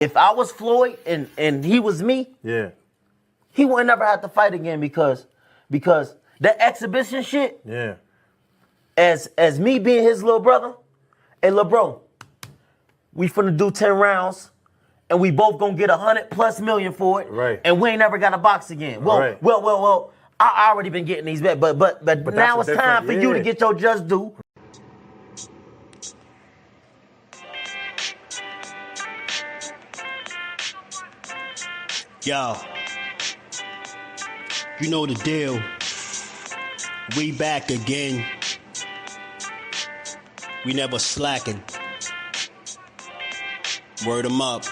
If I was Floyd and he was me, Yeah. he would never have to fight again because that exhibition shit, Yeah. as me being his little brother, hey, little bro, we finna do 10 rounds and we both gonna get 100+ million for it. Right. And we ain't never got to box again. Well, Right. well, I already been getting these bets, but now it's time for you to get your just due. Yo, you know the deal. We back again. We never slacking. Word 'em up.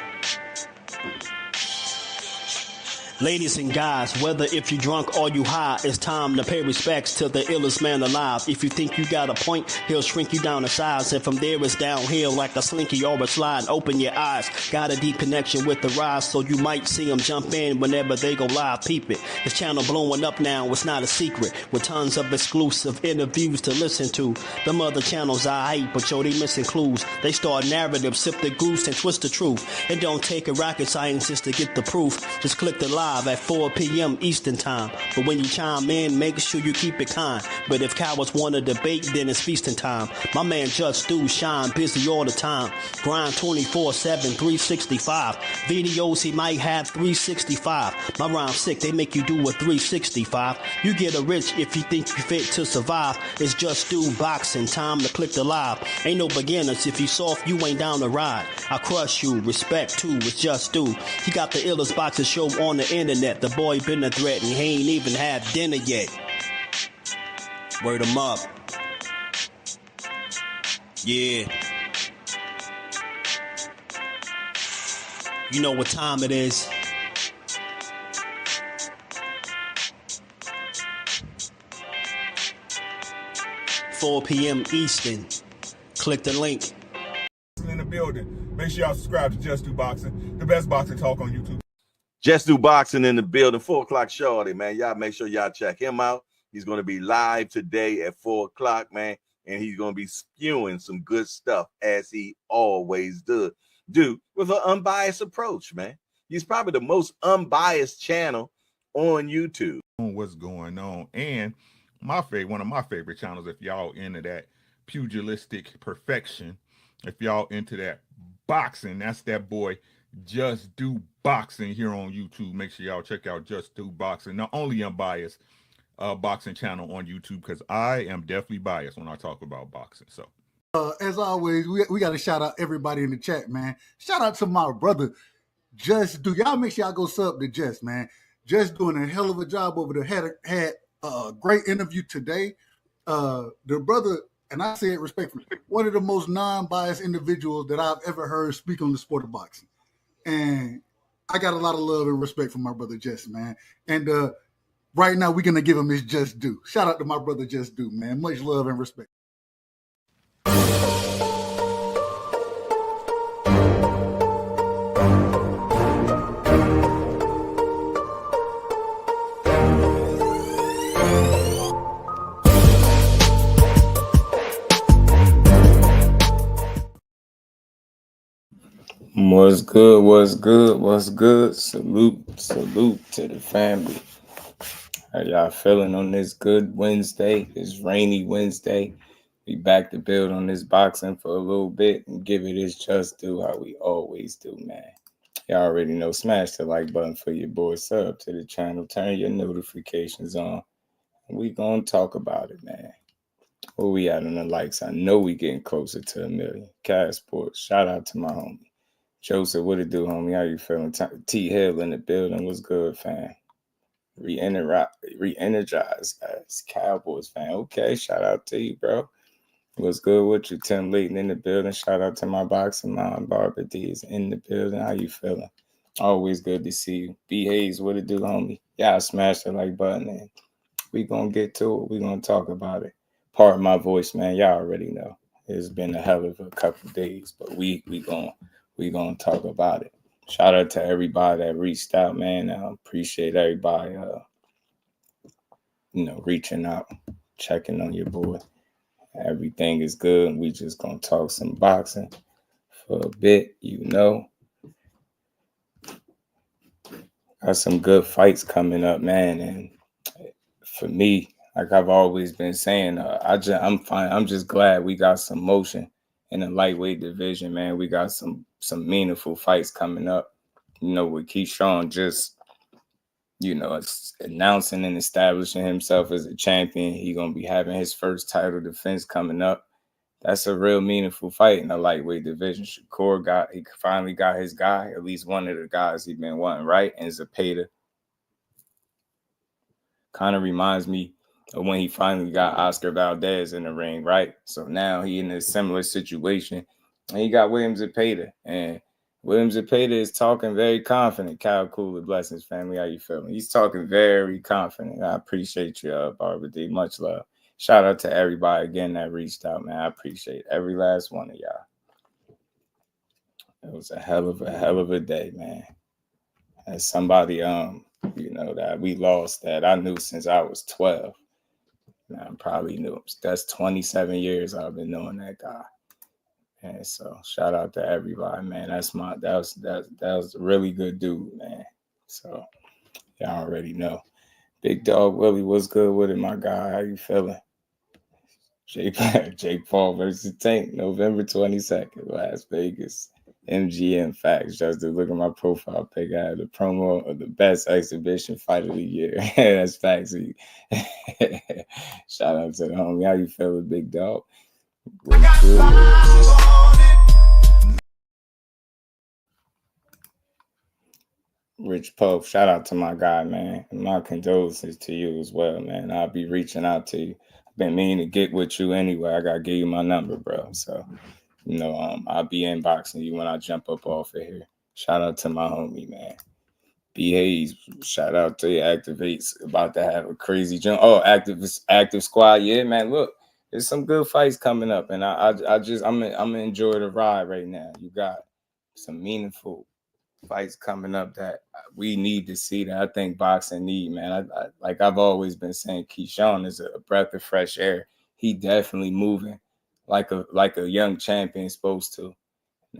Ladies and guys, whether if you drunk or you high, it's time to pay respects to the illest man alive. If you think you got a point, he'll shrink you down to size. And from there it's downhill like a slinky or a slide. Open your eyes. Got a deep connection with the rise, so you might see them jump in whenever they go live. Peep it. This channel blowing up now, it's not a secret. With tons of exclusive interviews to listen to. Them other channels I hate, but yo, they missing clues. They start narratives, sip the goose and twist the truth. It don't take a rocket scientist to get the proof. Just click the live at 4 p.m. Eastern time. But when you chime in, make sure you keep it kind. But if cowards want to debate, then it's feasting time. My man Jusdu shine busy all the time. Grind 24/7, 365. Videos he might have 365. My rhyme sick, they make you do a 365. You get a rich if you think you fit to survive. It's Jusdueboxing, time to click the live. Ain't no beginners, if you soft, you ain't down to ride. I crush you, respect too, it's Jusdu. He got the illest boxing show on the internet. The boy been a threat and he ain't even had dinner yet. Word 'em up. Yeah. You know what time it is. $4 p.m. Eastern. Click the link. In the building. Make sure y'all subscribe to Jusdueboxing, the best boxing talk on YouTube. Jusdueboxing in the building, 4 o'clock shorty, man. Y'all make sure y'all check him out. He's going to be live today at 4 o'clock, man. And he's going to be spewing some good stuff as he always do with an unbiased approach, man. He's probably the most unbiased channel on YouTube. What's going on? And one of my favorite channels, if y'all into that pugilistic perfection, if y'all into that boxing, that's that boy Jusdueboxing here on YouTube. Make sure y'all check out Jusdueboxing, the only unbiased boxing channel on YouTube, because I am definitely biased when I talk about boxing. So as always, we got to shout out everybody in the chat, man. Shout out to my brother Jusdu. Y'all make sure y'all go sub to Just, man. Just doing a hell of a job over there. Had a great interview today. The brother, and I say it respectfully, one of the most non-biased individuals that I've ever heard speak on the sport of boxing. And I got a lot of love and respect for my brother Just, man. And right now, we're going to give him his just due. Shout out to my brother Jusdu, man. Much love and respect. What's good? What's good? What's good? Salute to the family. How y'all feeling on this good Wednesday, this rainy Wednesday? We back to build on this boxing for a little bit and give it its just due how we always do, man. Y'all already know, smash the like button for your boy, sub to the channel, turn your notifications on. We gonna talk about it, man. Where we at on the likes? I know we getting closer to 1 million. Cash Sports, shout out to my homie. Joseph, what it do, homie? How you feeling? T Hill in the building. What's good, fam? Re-energized, guys. Cowboys fan. Okay, shout out to you, bro. What's good with you? Tim Layton in the building. Shout out to my boxing mom. Barbara D is in the building. How you feeling? Always good to see you. B Hayes, what it do, homie? Y'all smash the like button, and we gonna get to it. We gonna talk about it. Pardon my voice, man. Y'all already know. It's been a hell of a couple of days, but we gonna talk about it. Shout out to everybody that reached out, man. Appreciate everybody, reaching out, checking on your boy. Everything is good. We just gonna talk some boxing for a bit, Got some good fights coming up, man. And for me, like I've always been saying, I'm fine. I'm just glad we got some motion in the lightweight division, man. We got some meaningful fights coming up. You know, with Keyshawn just, you know, announcing and establishing himself as a champion. He's gonna be having his first title defense coming up. That's a real meaningful fight in the lightweight division. Shakur he finally got his guy, at least one of the guys he's been wanting, right? And Zepeda. Kind of reminds me of when he finally got Oscar Valdez in the ring, right? So now he in a similar situation. And he got William Zepeda. And William Zepeda is talking very confident. Kyle Cooler, blessings, family. How you feeling? He's talking very confident. I appreciate you, Barbara D. Much love. Shout out to everybody again that reached out, man. I appreciate every last one of y'all. It was a hell of a day, man. As somebody, you know, that we lost that I knew since I was 12. I probably knew him. That's 27 years I've been knowing that guy. And so shout out to everybody, man. That was a really good dude, man. So y'all already know. Big Dog Willie, what's good with it, my guy? How you feeling? Jake Paul versus Tank, November 22nd, Las Vegas. MGM facts. Just to look at my profile pic, I had the promo of the best exhibition fight of the year. That's facts. Shout out to the homie. How you feeling, Big Dog? Rich Pope, shout out to my guy, man. And my condolences to you as well, man. I'll be reaching out to you. I've been meaning to get with you anyway. I gotta give you my number, bro. So, you know, I'll be inboxing you when I jump up off of here. Shout out to my homie, man. B Hayes, shout out to you. Activates about to have a crazy jump. Oh, active squad. Yeah, man. Look, there's some good fights coming up, and I'm gonna enjoy the ride right now. You got some meaningful fights coming up that we need to see, that I think boxing need, man. Like I've always been saying, Keyshawn is a breath of fresh air. He definitely moving like a young champion supposed to.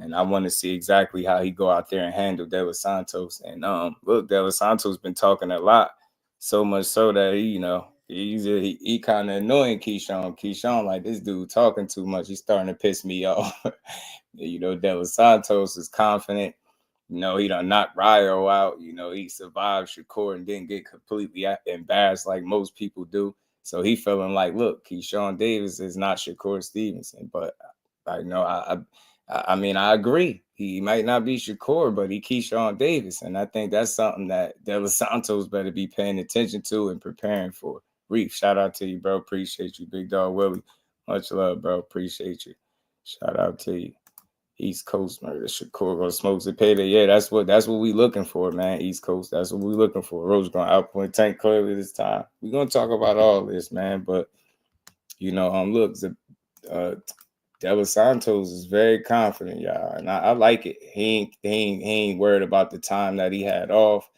And I want to see exactly how he go out there and handle Devin Santos. And look, Devin Santos been talking a lot, so much so that he kind of annoying Keyshawn. Keyshawn, like, this dude talking too much. He's starting to piss me off. You know, Devin Santos is confident. You know, he done knocked Ryo out. You know, he survived Shakur and didn't get completely embarrassed like most people do. So he feeling like, look, Keyshawn Davis is not Shakur Stevenson. But I know I mean, I agree. He might not be Shakur, but he Keyshawn Davis. And I think that's something that Devin Santos better be paying attention to and preparing for. Reef, shout out to you, bro. Appreciate you. Big Dog Willie. Much love, bro. Appreciate you. Shout out to you. East Coast murder. Shakur gonna smoke Zepeda. Yeah, that's what we looking for, man. East Coast. That's what we looking for. Rose gonna outpoint Tank clearly this time. We're gonna talk about all this, man. But you know, look, Devin Santos is very confident, y'all, and I like it. He ain't worried about the time that he had off.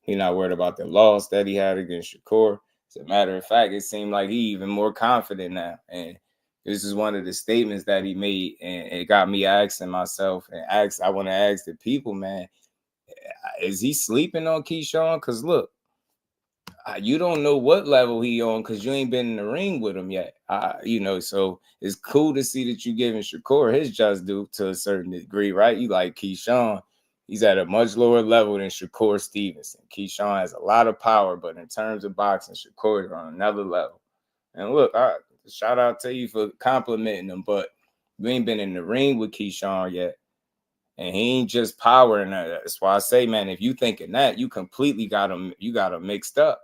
He not worried about the loss that he had against Shakur. As a matter of fact, it seemed like he even more confident now. And this is one of the statements that he made, and it got me asking myself, and I want to ask the people, man, is he sleeping on Keyshawn? Because look, you don't know what level he on because you ain't been in the ring with him yet. You know, so it's cool to see that you giving Shakur his just due to a certain degree, right? You like Keyshawn. He's at a much lower level than Shakur Stevenson. Keyshawn has a lot of power, but in terms of boxing, Shakur is on another level. And look, shout out to you for complimenting him, but you ain't been in the ring with Keyshawn yet. And he ain't just power in that. That's why I say, man, if you thinking that, you completely got him mixed up.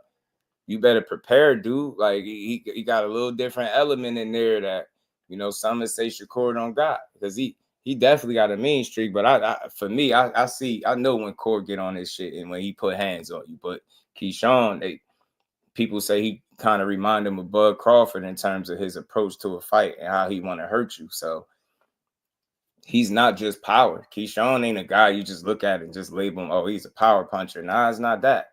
You better prepare, dude. Like he got a little different element in there that, you know, some would say Shakur don't got, because he definitely got a mean streak. But I know when Core get on this shit and when he put hands on you. But Keyshawn, people say he kind of remind him of Bud Crawford in terms of his approach to a fight and how he want to hurt you. So he's not just power. Keyshawn ain't a guy you just look at and just label him, oh, he's a power puncher. Nah, it's not that.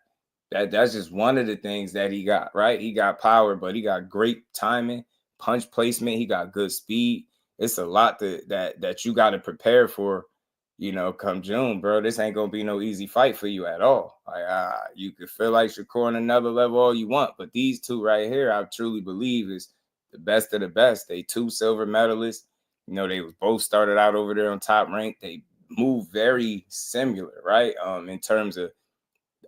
That's just one of the things that he got, right? He got power, but he got great timing, punch placement. He got good speed. It's a lot that you got to prepare for, come June, bro, this ain't gonna be no easy fight for you at all. Like, you could feel like Shakur on another level all you want, but these two right here, I truly believe is the best of the best. They 2 silver medalists. They was both started out over there on Top Rank. They move very similar, right? In terms of,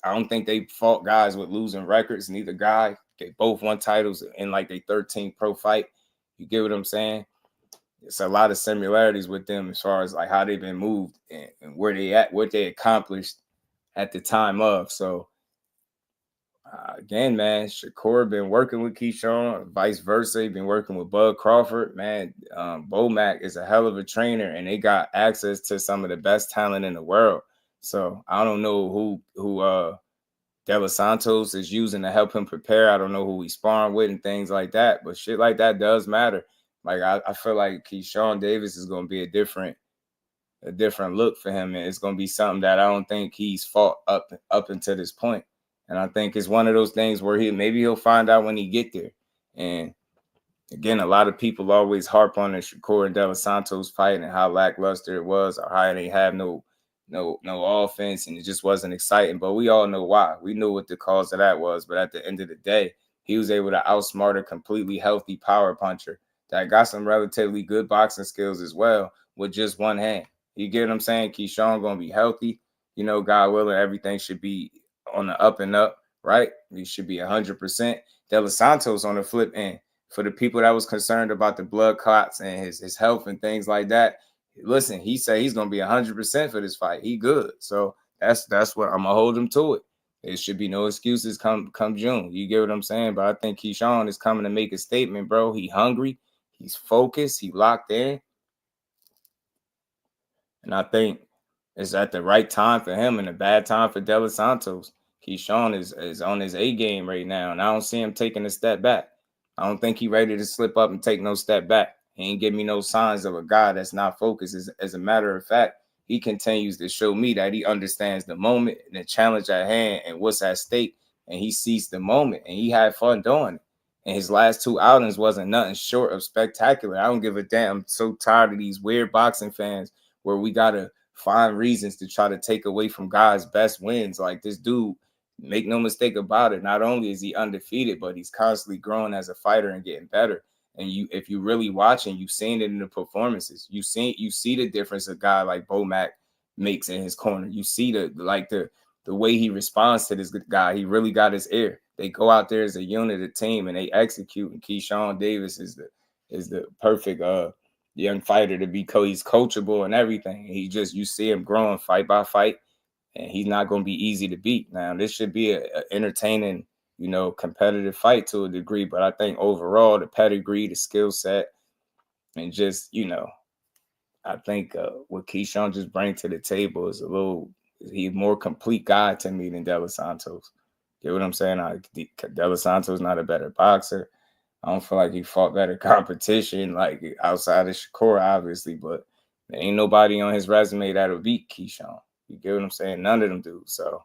I don't think they fought guys with losing records. Neither guy. They both won titles in like their 13th pro fight. You get what I'm saying? It's a lot of similarities with them as far as like how they've been moved and where they at, what they accomplished at the time of. So again, man, Shakur been working with Keyshawn, vice versa. He been working with Bud Crawford, man. Bomac is a hell of a trainer, and they got access to some of the best talent in the world. So I don't know who De Los Santos is using to help him prepare. I don't know who he's sparring with and things like that, but shit like that does matter. Like I feel like Keyshawn Davis is going to be a different look for him, and it's going to be something that I don't think he's fought up until this point. And I think it's one of those things where he'll find out when he get there. And again, a lot of people always harp on the Shakur and De Los Santos fight and how lackluster it was, or how they have no offense and it just wasn't exciting. But we all know why. We knew what the cause of that was. But at the end of the day, he was able to outsmart a completely healthy power puncher that got some relatively good boxing skills as well with just one hand. You get what I'm saying? Keyshawn going to be healthy. God willing, everything should be on the up and up, right? He should be 100%. De Los Santos on the flip end, for the people that was concerned about the blood clots and his health and things like that, listen, he said he's going to be 100% for this fight. He good. So that's what I'm going to hold him to it. There should be no excuses come June. You get what I'm saying? But I think Keyshawn is coming to make a statement, bro. He hungry. He's focused. He locked in. And I think it's at the right time for him and a bad time for De Los Santos. Keyshawn is on his A game right now, and I don't see him taking a step back. I don't think he's ready to slip up and take no step back. He ain't give me no signs of a guy that's not focused. As a matter of fact, he continues to show me that he understands the moment and the challenge at hand and what's at stake, and he seized the moment, and he had fun doing it. And his last 2 outings wasn't nothing short of spectacular. I don't give a damn. I'm so tired of these weird boxing fans where we got to find reasons to try to take away from guys' best wins. Like this dude, make no mistake about it, not only is he undefeated, but he's constantly growing as a fighter and getting better. And if you really watching, you've seen it in the performances. You see the difference a guy like Bomac makes in his corner. You see the way he responds to this guy. He really got his ear. They go out there as a unit, a team, and they execute. And Keyshawn Davis is the perfect young fighter to be. He's coachable and everything. You see him growing fight by fight, and he's not going to be easy to beat. Now, this should be an entertaining, competitive fight to a degree, but I think overall the pedigree, the skill set, and just, I think what Keyshawn just brings to the table is he's a more complete guy to me than De Los Santos. Get what I'm saying? De Los Santos is not a better boxer. I don't feel like he fought better competition, like outside of Shakur, obviously, but there ain't nobody on his resume that'll beat Keyshawn. You get what I'm saying? None of them do. So,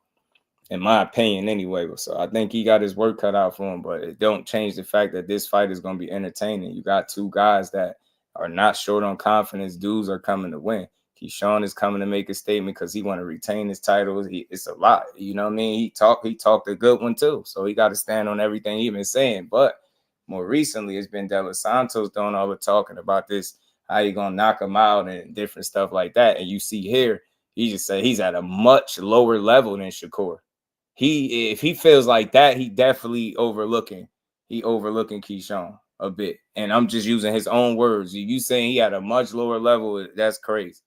in my opinion, anyway. So, I think he got his work cut out for him, but it don't change the fact that this fight is going to be entertaining. You got 2 guys that are not short on confidence. Dudes are coming to win. Keyshawn is coming to make a statement because he want to retain his titles. It's a lot. You know what I mean? He talked a good one, too. So, he got to stand on everything he's been saying. But more recently, it's been De Los Santos doing all the talking about this, how you going to knock him out and different stuff like that. And you see here, he just said he's at a much lower level than Shakur. If he feels like that, he definitely overlooking Keyshawn a bit. And I'm just using his own words. You saying he at a much lower level, that's crazy.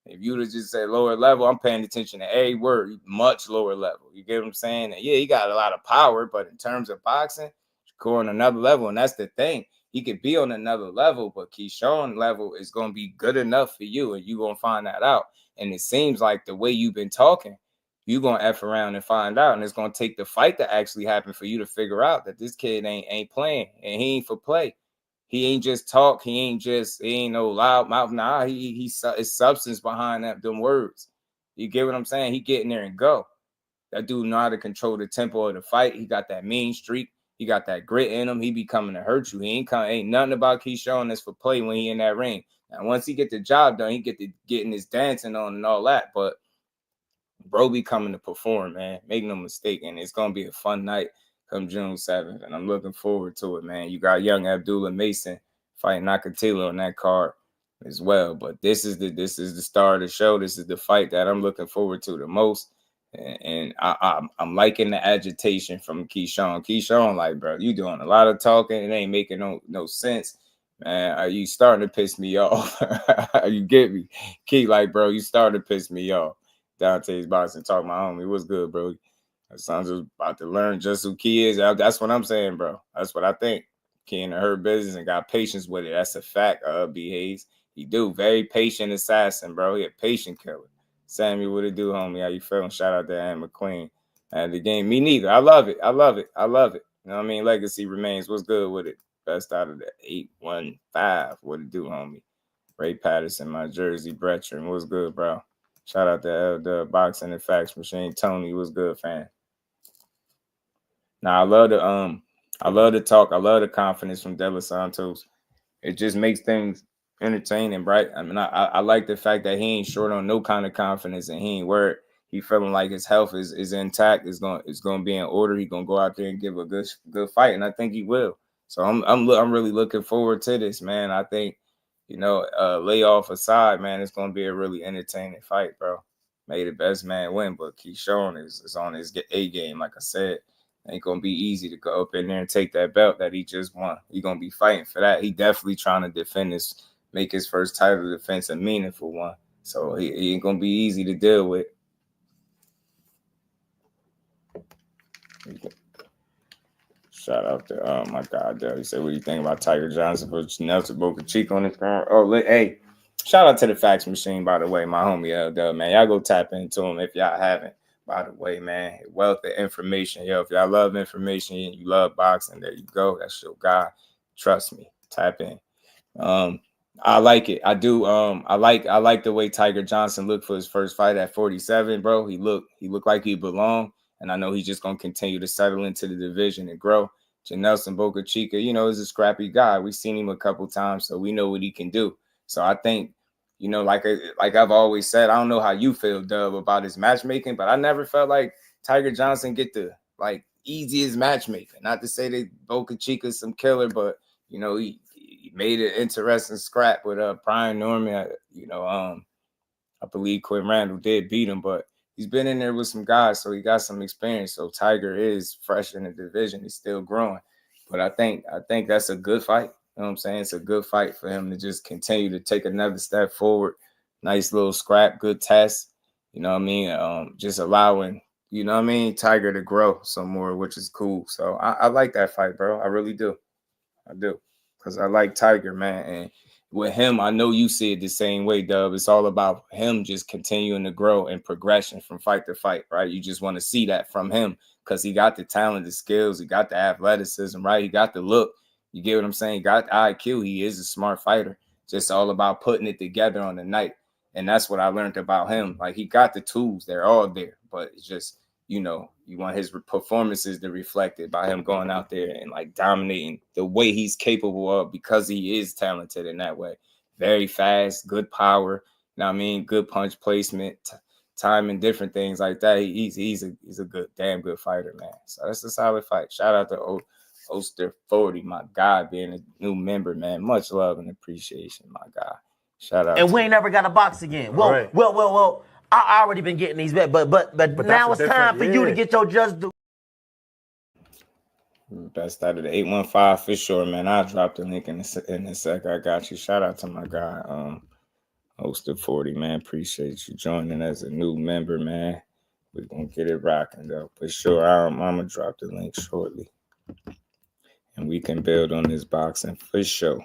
If you would have just said lower level, I'm paying attention to every word, much lower level. You get what I'm saying? And yeah, he got a lot of power, but in terms of boxing, Shakur on another level. And that's the thing. He could be on another level, but Keyshawn level is going to be good enough for you, and you're going to find that out. And it seems like the way you've been talking, you're going to F around and find out. And it's going to take the fight to actually happen for you to figure out that this kid ain't playing, and he ain't for play. He ain't just talk. He ain't no loud mouth. Nah, he's substance behind them words. You get what I'm saying? He get in there and go. That dude know how to control the tempo of the fight. He got that mean streak. He got that grit in him. He be coming to hurt you. Ain't nothing about Keyshawn that's for play when he in that ring. And once he get the job done, he get to getting his dancing on and all that. But bro be coming to perform, man. Make no mistake. And it's going to be a fun night come June 7th. And I'm looking forward to it, man. You got young Abdullah Mason fighting Nakatila on that card as well. But this is the star of the show. This is the fight that I'm looking forward to the most. And I'm liking the agitation from Keyshawn. Keyshawn, like, bro, you doing a lot of talking. It ain't making no sense. Man, are you starting to piss me off? You get me? Key, like, bro, you starting to piss me off. Dante's boxing, talk my homie. What's good, bro? Santos about to learn just who Key is. That's what I'm saying, bro. That's what I think. Key in her business and got patience with it. That's a fact, B. Hayes. He do. Very patient assassin, bro. He a patient killer. Sammy, what it do, homie? How you feeling? Shout out to Ann McQueen. The game, me neither. I love it. I love it. I love it. You know what I mean? Legacy remains. What's good with it? Best out of the 815. What it do, homie? Ray Patterson, my Jersey Brethren. What's good, bro? Shout out to the Boxing and Facts Machine. Tony, what's good, fan? Now I love the talk. I love the confidence from Devin Santos. It just makes things entertaining, right? I mean, I like the fact that he ain't short on no kind of confidence and he ain't worried. He feeling like his health is intact. It's gonna be in order. He gonna go out there and give a good fight, and I think he will. So I'm really looking forward to this, man. I think, layoff aside, man, it's gonna be a really entertaining fight, bro. May the best man win, but Keyshawn is on his A game, like I said. Ain't gonna be easy to go up in there and take that belt that he just won. He gonna be fighting for that. He definitely trying to defend this, make his first title defense a meaningful one. So he ain't gonna be easy to deal with. Shout out to my God, Dale. He said, "What do you think about Tiger Johnson versus Nelson Boca Chica on his card?" Oh, hey, shout out to the Fax Machine, by the way, my homie L, man. Y'all go tap into him if y'all haven't. By the way, man, wealth of information. Yo, if y'all love information and you love boxing, there you go. That's your guy. Trust me. Tap in. I like it. I do. I like the way Tiger Johnson looked for his first fight at 47, bro. He looked like he belonged. And I know he's just going to continue to settle into the division and grow. Janelson Boca Chica, is a scrappy guy. We've seen him a couple times, so we know what he can do. So I think, like I've always said, I don't know how you feel, Dub, about his matchmaking, but I never felt like Tiger Johnson get the, easiest matchmaking. Not to say that Boca Chica's some killer, but, he made an interesting scrap with Brian Norman. I believe Quinn Randall did beat him, but he's been in there with some guys, so he got some experience. So Tiger is fresh in the division. He's still growing. But I think that's a good fight. You know what I'm saying? It's a good fight for him to just continue to take another step forward. Nice little scrap, good test. You know what I mean? Just allowing, Tiger to grow some more, which is cool. So I like that fight, bro. I really do. I do. Because I like Tiger, man. And with him, I know you see it the same way, Dub. It's all about him just continuing to grow and progression from fight to fight, right? You just want to see that from him because he got the talent, the skills, he got the athleticism, right? He got the look. You get what I'm saying? He got the IQ. He is a smart fighter. Just all about putting it together on the night. And that's what I learned about him. Like, he got the tools. They're all there. But it's just, you want his performances to reflect it by him going out there and dominating the way he's capable of because he is talented in that way. Very fast, good power, good punch placement, time and different things like that. He's a damn good fighter, man. So that's a solid fight. Shout out to Oster 40, my guy, being a new member, man. Much love and appreciation, my guy. Shout out. And we ain't never got a box again. Well. I already been getting these bet, but now it's time for you to get your just do. Best out of the 815 for sure, man. I'll drop the link in a sec. I got you. Shout out to my guy, Hosted 40, man. Appreciate you joining as a new member, man. We're gonna get it rocking though. For sure. I'm gonna drop the link shortly. And we can build on this boxing for sure.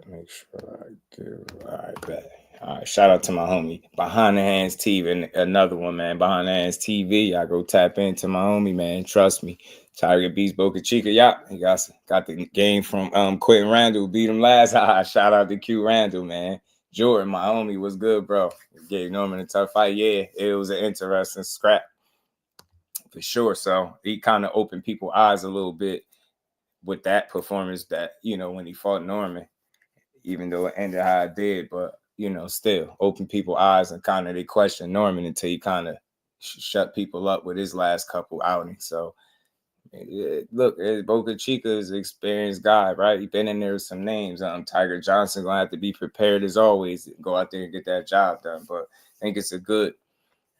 Make sure I do. All right, bet. All right, shout out to my homie Behind the Hands TV, and another one, man. Behind the Hands TV, y'all go tap into my homie, man. Trust me, Tiger beats Boca Chica. Yeah, he got the game from Quentin Randall, beat him last. Shout out to Q Randall, man. Jordan, my homie, was good, bro. Gave Norman a tough fight. Yeah, it was an interesting scrap. for sure. So he kind of opened people's eyes a little bit with that performance that, when he fought Norman, even though it ended how it did, but, still opened people's eyes and kind of they questioned Norman until he kind of shut people up with his last couple outings. So, look, Boca Chica is an experienced guy, right? He's been in there with some names. Tiger Johnson going to have to be prepared as always, go out there and get that job done. But I think it's a good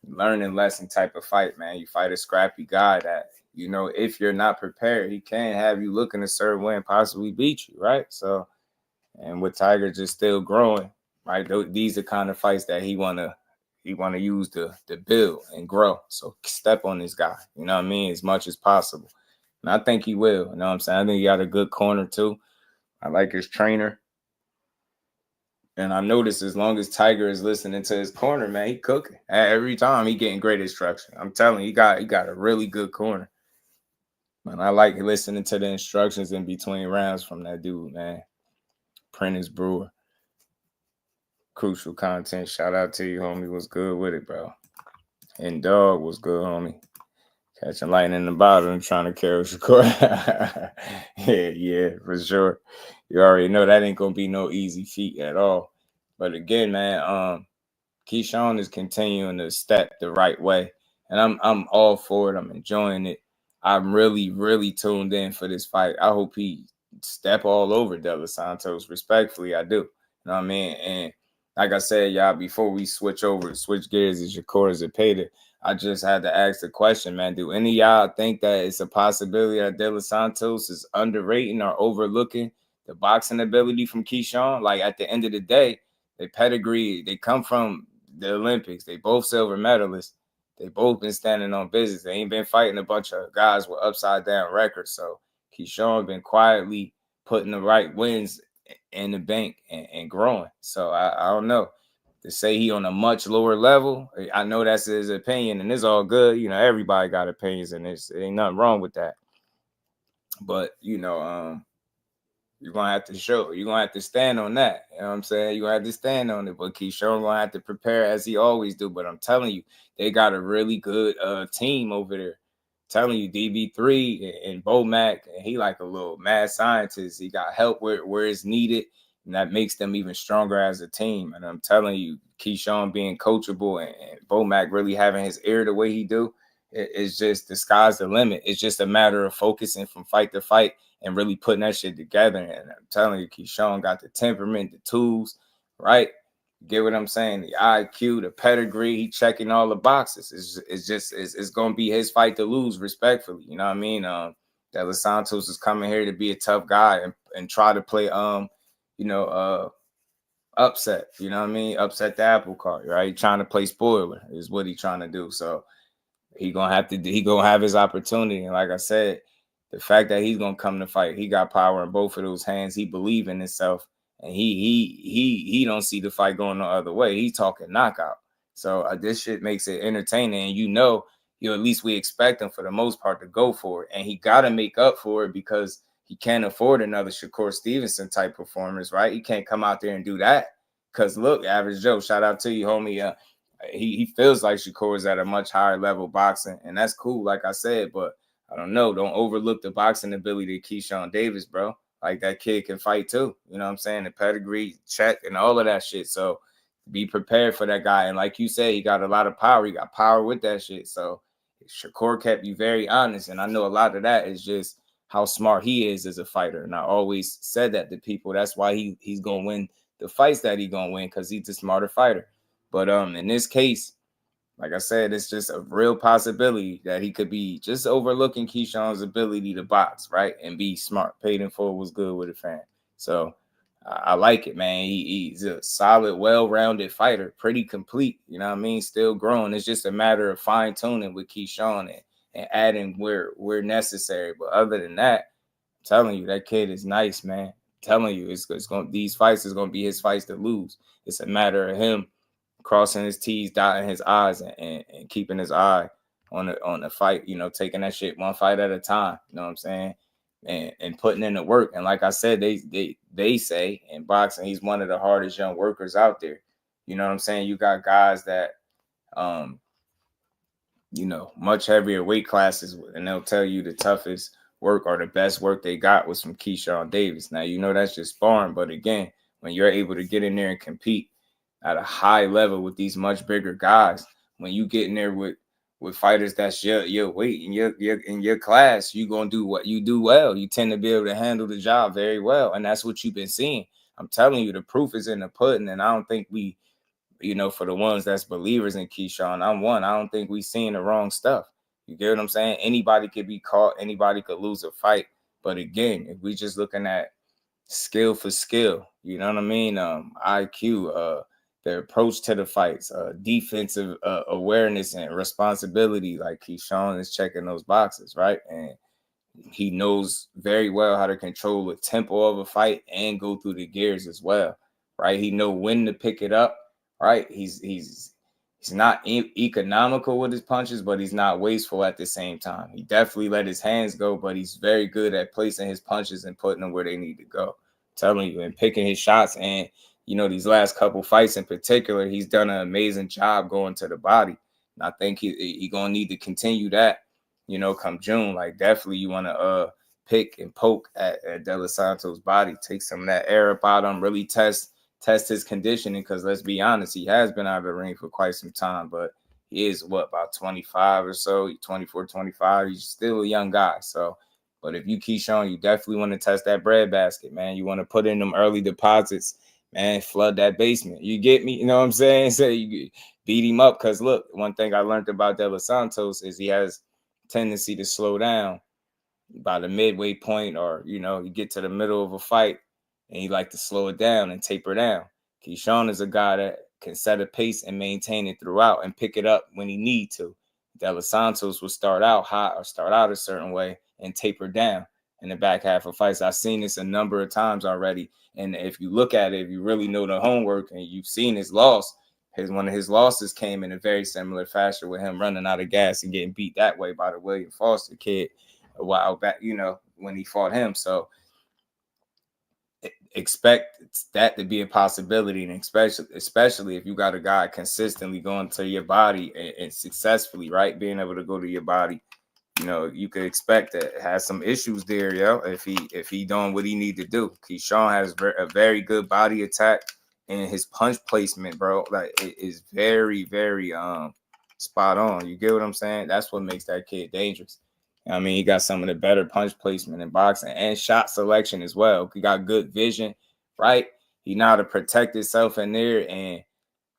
learning lesson type of fight, man. You fight a scrappy guy that, if you're not prepared, he can have you looking to serve, win, possibly beat you, right? So, and with Tiger just still growing, right? These are kind of fights that he wanna use to build and grow. So step on this guy, you know what I mean, as much as possible. And I think he will. You know what I'm saying? I think he got a good corner too. I like his trainer. And I noticed as long as Tiger is listening to his corner, man, he cooking. Every time he getting great instruction. I'm telling you, he got a really good corner. And I like listening to the instructions in between rounds from that dude, man. Prentice Brewer. Crucial content. Shout out to you, homie. Was good with it, bro. And dog was good, homie. Catching lightning in the bottle and trying to carry Shakur. yeah, for sure. You already know that ain't gonna be no easy feat at all. But again, man, Keyshawn is continuing to step the right way, and I'm all for it. I'm enjoying it. I'm really, really tuned in for this fight. I hope he step all over De Los Santos. Respectfully, I do. You know what I mean? And like I said, y'all, before we switch gears to Shakur Zepeda, I just had to ask the question, man. Do any of y'all think that it's a possibility that De Los Santos is underrating or overlooking the boxing ability from Keyshawn? Like, at the end of the day, they pedigree, they come from the Olympics. They both silver medalists. They both been standing on business. They ain't been fighting a bunch of guys with upside down records. So Keyshawn been quietly putting the right wins in the bank and growing. So I don't know. To say he on a much lower level, I know that's his opinion, and it's all good. Everybody got opinions, and it ain't nothing wrong with that. But, you're going to have to show. You're going to have to stand on that. You know what I'm saying? You're going to have to stand on it. But Keyshawn going to have to prepare as he always do. But I'm telling you, they got a really good team over there. I'm telling you, DB3 and Bo Mac, and he like a little mad scientist. He got help where it's needed, and that makes them even stronger as a team. And I'm telling you, Keyshawn being coachable and Bo Mac really having his ear the way he do, it's just the sky's the limit. It's just a matter of focusing from fight to fight and really putting that shit together. And I'm telling you, Keyshawn got the temperament, the tools, right? Get what I'm saying? The IQ, the pedigree, he checking all the boxes. It's going to be his fight to lose, respectfully. You know what I mean? De Los Santos is coming here to be a tough guy and try to play, upset. You know what I mean? Upset the apple cart, right? Trying to play spoiler is what he's trying to do. So he gonna have his opportunity. And like I said, the fact that he's gonna come to fight, he got power in both of those hands. He believe in himself, and he don't see the fight going no other way. He's talking knockout. So this shit makes it entertaining, and at least we expect him for the most part to go for it, and he got to make up for it because he can't afford another Shakur Stevenson type performance, right? He can't come out there and do that because look, Average Joe, shout out to you, homie. He feels like Shakur is at a much higher level boxing, and that's cool, like I said, but I don't know. Don't overlook the boxing ability of Keyshawn Davis, bro. Like, that kid can fight too. You know what I'm saying? The pedigree, check, and all of that shit. So be prepared for that guy. And like you said, he got a lot of power. He got power with that shit. So Shakur kept you very honest. And I know a lot of that is just how smart he is as a fighter. And I always said that to people. That's why he's going to win the fights that he's going to win, because he's a smarter fighter. But in this case, like I said, it's just a real possibility that he could be just overlooking Keyshawn's ability to box, right? And be smart. Paid in full was good with a fan. So I like it, man. He's a solid, well-rounded fighter, pretty complete. You know what I mean? Still growing. It's just a matter of fine-tuning with Keyshawn and adding where necessary. But other than that, I'm telling you, that kid is nice, man. I'm telling you, these fights is going to be his fights to lose. It's a matter of him crossing his T's, dotting his I's, and keeping his eye on the fight, taking that shit one fight at a time, you know what I'm saying? And putting in the work. And like I said, they say in boxing, he's one of the hardest young workers out there. You know what I'm saying? You got guys that much heavier weight classes, and they'll tell you the toughest work or the best work they got was from Keyshawn Davis. Now, that's just sparring, but again, when you're able to get in there and compete at a high level with these much bigger guys, when you get in there with fighters that's your weight in your class, you're gonna do what you do well. You tend to be able to handle the job very well, and that's what you've been seeing. I'm telling you, the proof is in the pudding, and I don't think we, for the ones that's believers in Keyshawn, I don't think we seeing the wrong stuff. You get what I'm saying? Anybody could be caught, anybody could lose a fight, but again, if we just looking at skill for skill, you know what I mean? IQ, their approach to the fights, defensive awareness and responsibility, like Keyshawn is checking those boxes, right? And he knows very well how to control the tempo of a fight and go through the gears as well, right? He know when to pick it up, right? He's not economical with his punches, but he's not wasteful at the same time. He definitely let his hands go, but he's very good at placing his punches and putting them where they need to go. I'm telling you, and picking his shots. And these last couple fights in particular, he's done an amazing job going to the body. And I think he gonna need to continue that, come June. Like, definitely you want to pick and poke at De Los Santos' body, take some of that air up out of him, really test his conditioning, because let's be honest, he has been out of the ring for quite some time, but he is about 25 or so, 24, 25. He's still a young guy. So, but if you Keyshawn, you definitely want to test that breadbasket, man. You want to put in them early deposits, man, flood that basement. You get me? You know what I'm saying? So you beat him up, because look, one thing I learned about De Los Santos is he has tendency to slow down by the midway point, or you get to the middle of a fight and he like to slow it down and taper down. Keyshawn is a guy that can set a pace and maintain it throughout and pick it up when he need to. De Los Santos will start out hot or start out a certain way and taper down in the back half of fights. I've seen this a number of times already, and if you look at it, if you really know the homework and you've seen his loss, one of his losses came in a very similar fashion, with him running out of gas and getting beat that way by the William Foster kid a while back, when he fought him. So expect that to be a possibility, and especially if you got a guy consistently going to your body and successfully, right, being able to go to your body. You could expect that it has some issues there, if he doing what he need to do. Keyshawn has a very good body attack, and his punch placement, bro, like, it is very, very spot on. You get what I'm saying? That's what makes that kid dangerous. I mean, he got some of the better punch placement in boxing and shot selection as well. He got good vision, right? He know how to protect himself in there, and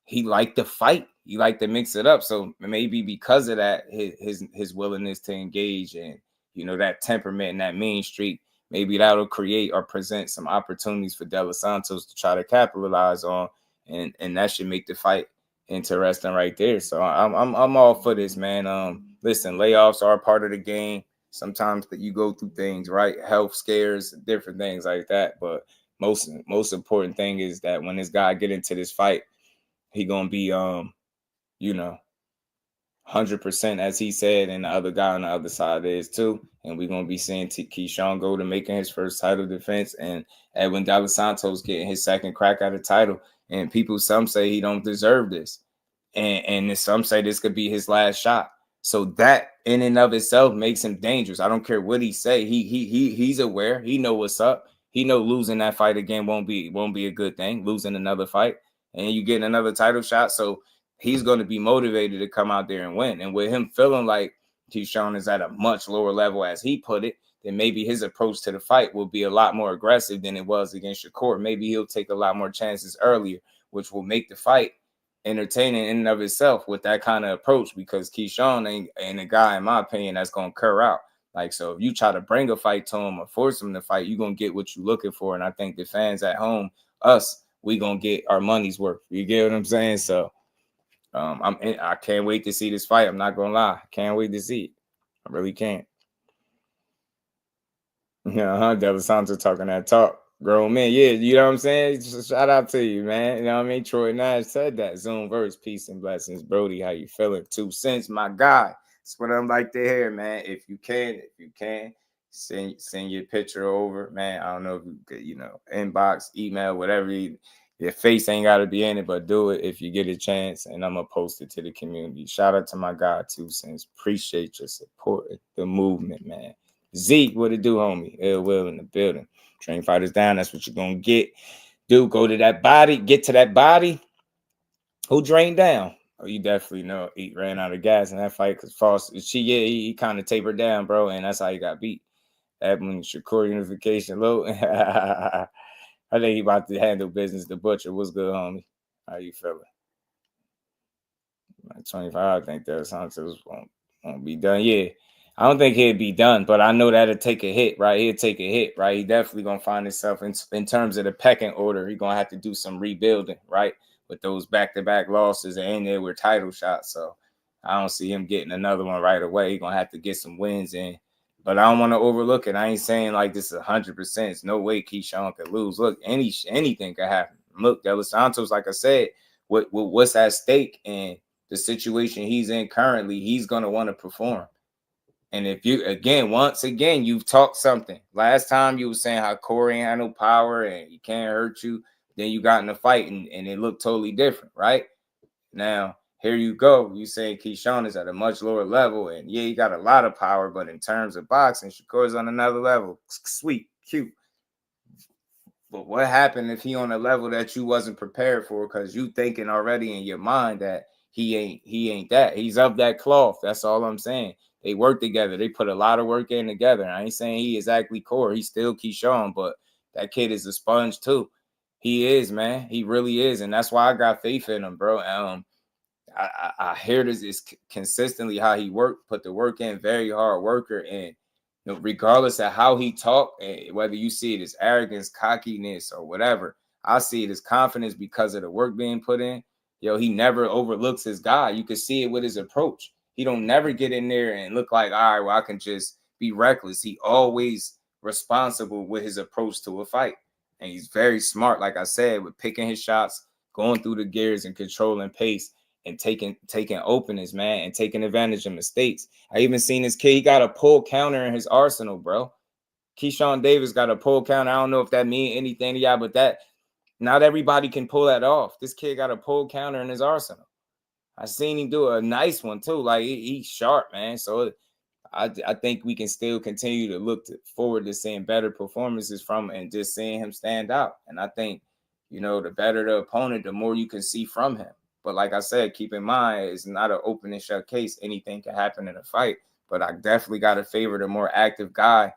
he liked to fight. He liked to mix it up. So maybe because of that, his willingness to engage and, that temperament and that mean streak, maybe that'll create or present some opportunities for De Los Santos to try to capitalize on, and that should make the fight interesting right there. So I'm all for this, man. Listen, layoffs are a part of the game. Sometimes that you go through things, right? Health scares, different things like that. But most important thing is that when this guy get into this fight, he gonna be 100%, as he said, and the other guy on the other side is too. And we're gonna be seeing Keyshawn go to making his first title defense, and Edwin De Los Santos getting his second crack at a title. And some say he don't deserve this, and some say this could be his last shot. So that in and of itself makes him dangerous. I don't care what he say. He's aware. He know what's up. He know losing that fight again won't be a good thing. Losing another fight and you getting another title shot. So he's going to be motivated to come out there and win. And with him feeling like Keyshawn is at a much lower level, as he put it, then maybe his approach to the fight will be a lot more aggressive than it was against Shakur. Maybe he'll take a lot more chances earlier, which will make the fight entertaining in and of itself with that kind of approach, because Keyshawn ain't a guy, in my opinion, that's going to cur out. Like, so if you try to bring a fight to him or force him to fight, you're going to get what you're looking for. And I think the fans at home, we going to get our money's worth. You get what I'm saying? So I can't wait to see this fight. I'm not going to lie. I can't wait to see it. I really can't. Yeah, De Los Santos talking that talk. Grown men, yeah, you know what I'm saying? Just shout out to you, man. You know what I mean? Troy Nash said that. Zoom verse, peace and blessings. Brody, how you feeling? 2 cents, my guy. That's what I'm like to hear, man. If you can, send your picture over, man. I don't know if you could, inbox, email, whatever. Your face ain't got to be in it, but do it if you get a chance. And I'm going to post it to the community. Shout out to my guy, 2 Cents. Appreciate your support. The movement, man. Zeke, what it do, homie? Ill Will in the building. Train fighters down. That's what you're going to get. Dude, go to that body. Get to that body. Who drained down? Oh, you definitely know he ran out of gas in that fight because he kind of tapered down, bro, and that's how he got beat. Edwin, Shakur unification low. I think he about to handle business. The Butcher, what's good, homie? How you feeling? 25, I think that Santos won't be done. Yeah, I don't think he'd be done, but I know that'll take a hit, right? He'll take a hit, right? He definitely gonna find himself in terms of the pecking order. He's gonna have to do some rebuilding, right? With those back-to-back losses and there were title shots. So I don't see him getting another one right away. He's gonna have to get some wins in. But I don't want to overlook it. I ain't saying like this is 100%. There's no way Keyshawn could lose. Look, anything could happen. Look, Santos, like I said, what's at stake and the situation he's in currently, he's gonna want to perform. And if you once again, you've talked something. Last time you were saying how Corey ain't had no power and he can't hurt you. Then you got in a fight and it looked totally different, right? Now, here you go. You saying Keyshawn is at a much lower level, and yeah, he got a lot of power, but in terms of boxing, Shakur's on another level. Sweet, cute. But what happened if he on a level that you wasn't prepared for because you thinking already in your mind that he ain't that. He's of that cloth. That's all I'm saying. They work together. They put a lot of work in together. I ain't saying he exactly Corey. He's still Keyshawn, but that kid is a sponge too. He is, man. He really is. And that's why I got faith in him, bro. I hear this is consistently how he worked, put the work in, very hard worker. And regardless of how he talked, whether you see it as arrogance, cockiness, or whatever, I see it as confidence because of the work being put in. He never overlooks his guy. You can see it with his approach. He don't never get in there and look like, all right, well, I can just be reckless. He always responsible with his approach to a fight. And he's very smart, like I said, with picking his shots, going through the gears and controlling pace and taking openings, man, and taking advantage of mistakes. I even seen this kid, he got a pull counter in his arsenal, bro. Keyshawn Davis got a pull counter. I don't know if that means anything to y'all, but that not everybody can pull that off. This kid got a pull counter in his arsenal. I seen him do a nice one too. Like he's sharp, man. So I think we can still continue to look forward to seeing better performances from him and just seeing him stand out. And I think, the better the opponent, the more you can see from him. But like I said, keep in mind, it's not an open and shut case. Anything can happen in a fight. But I definitely got to favor the more active guy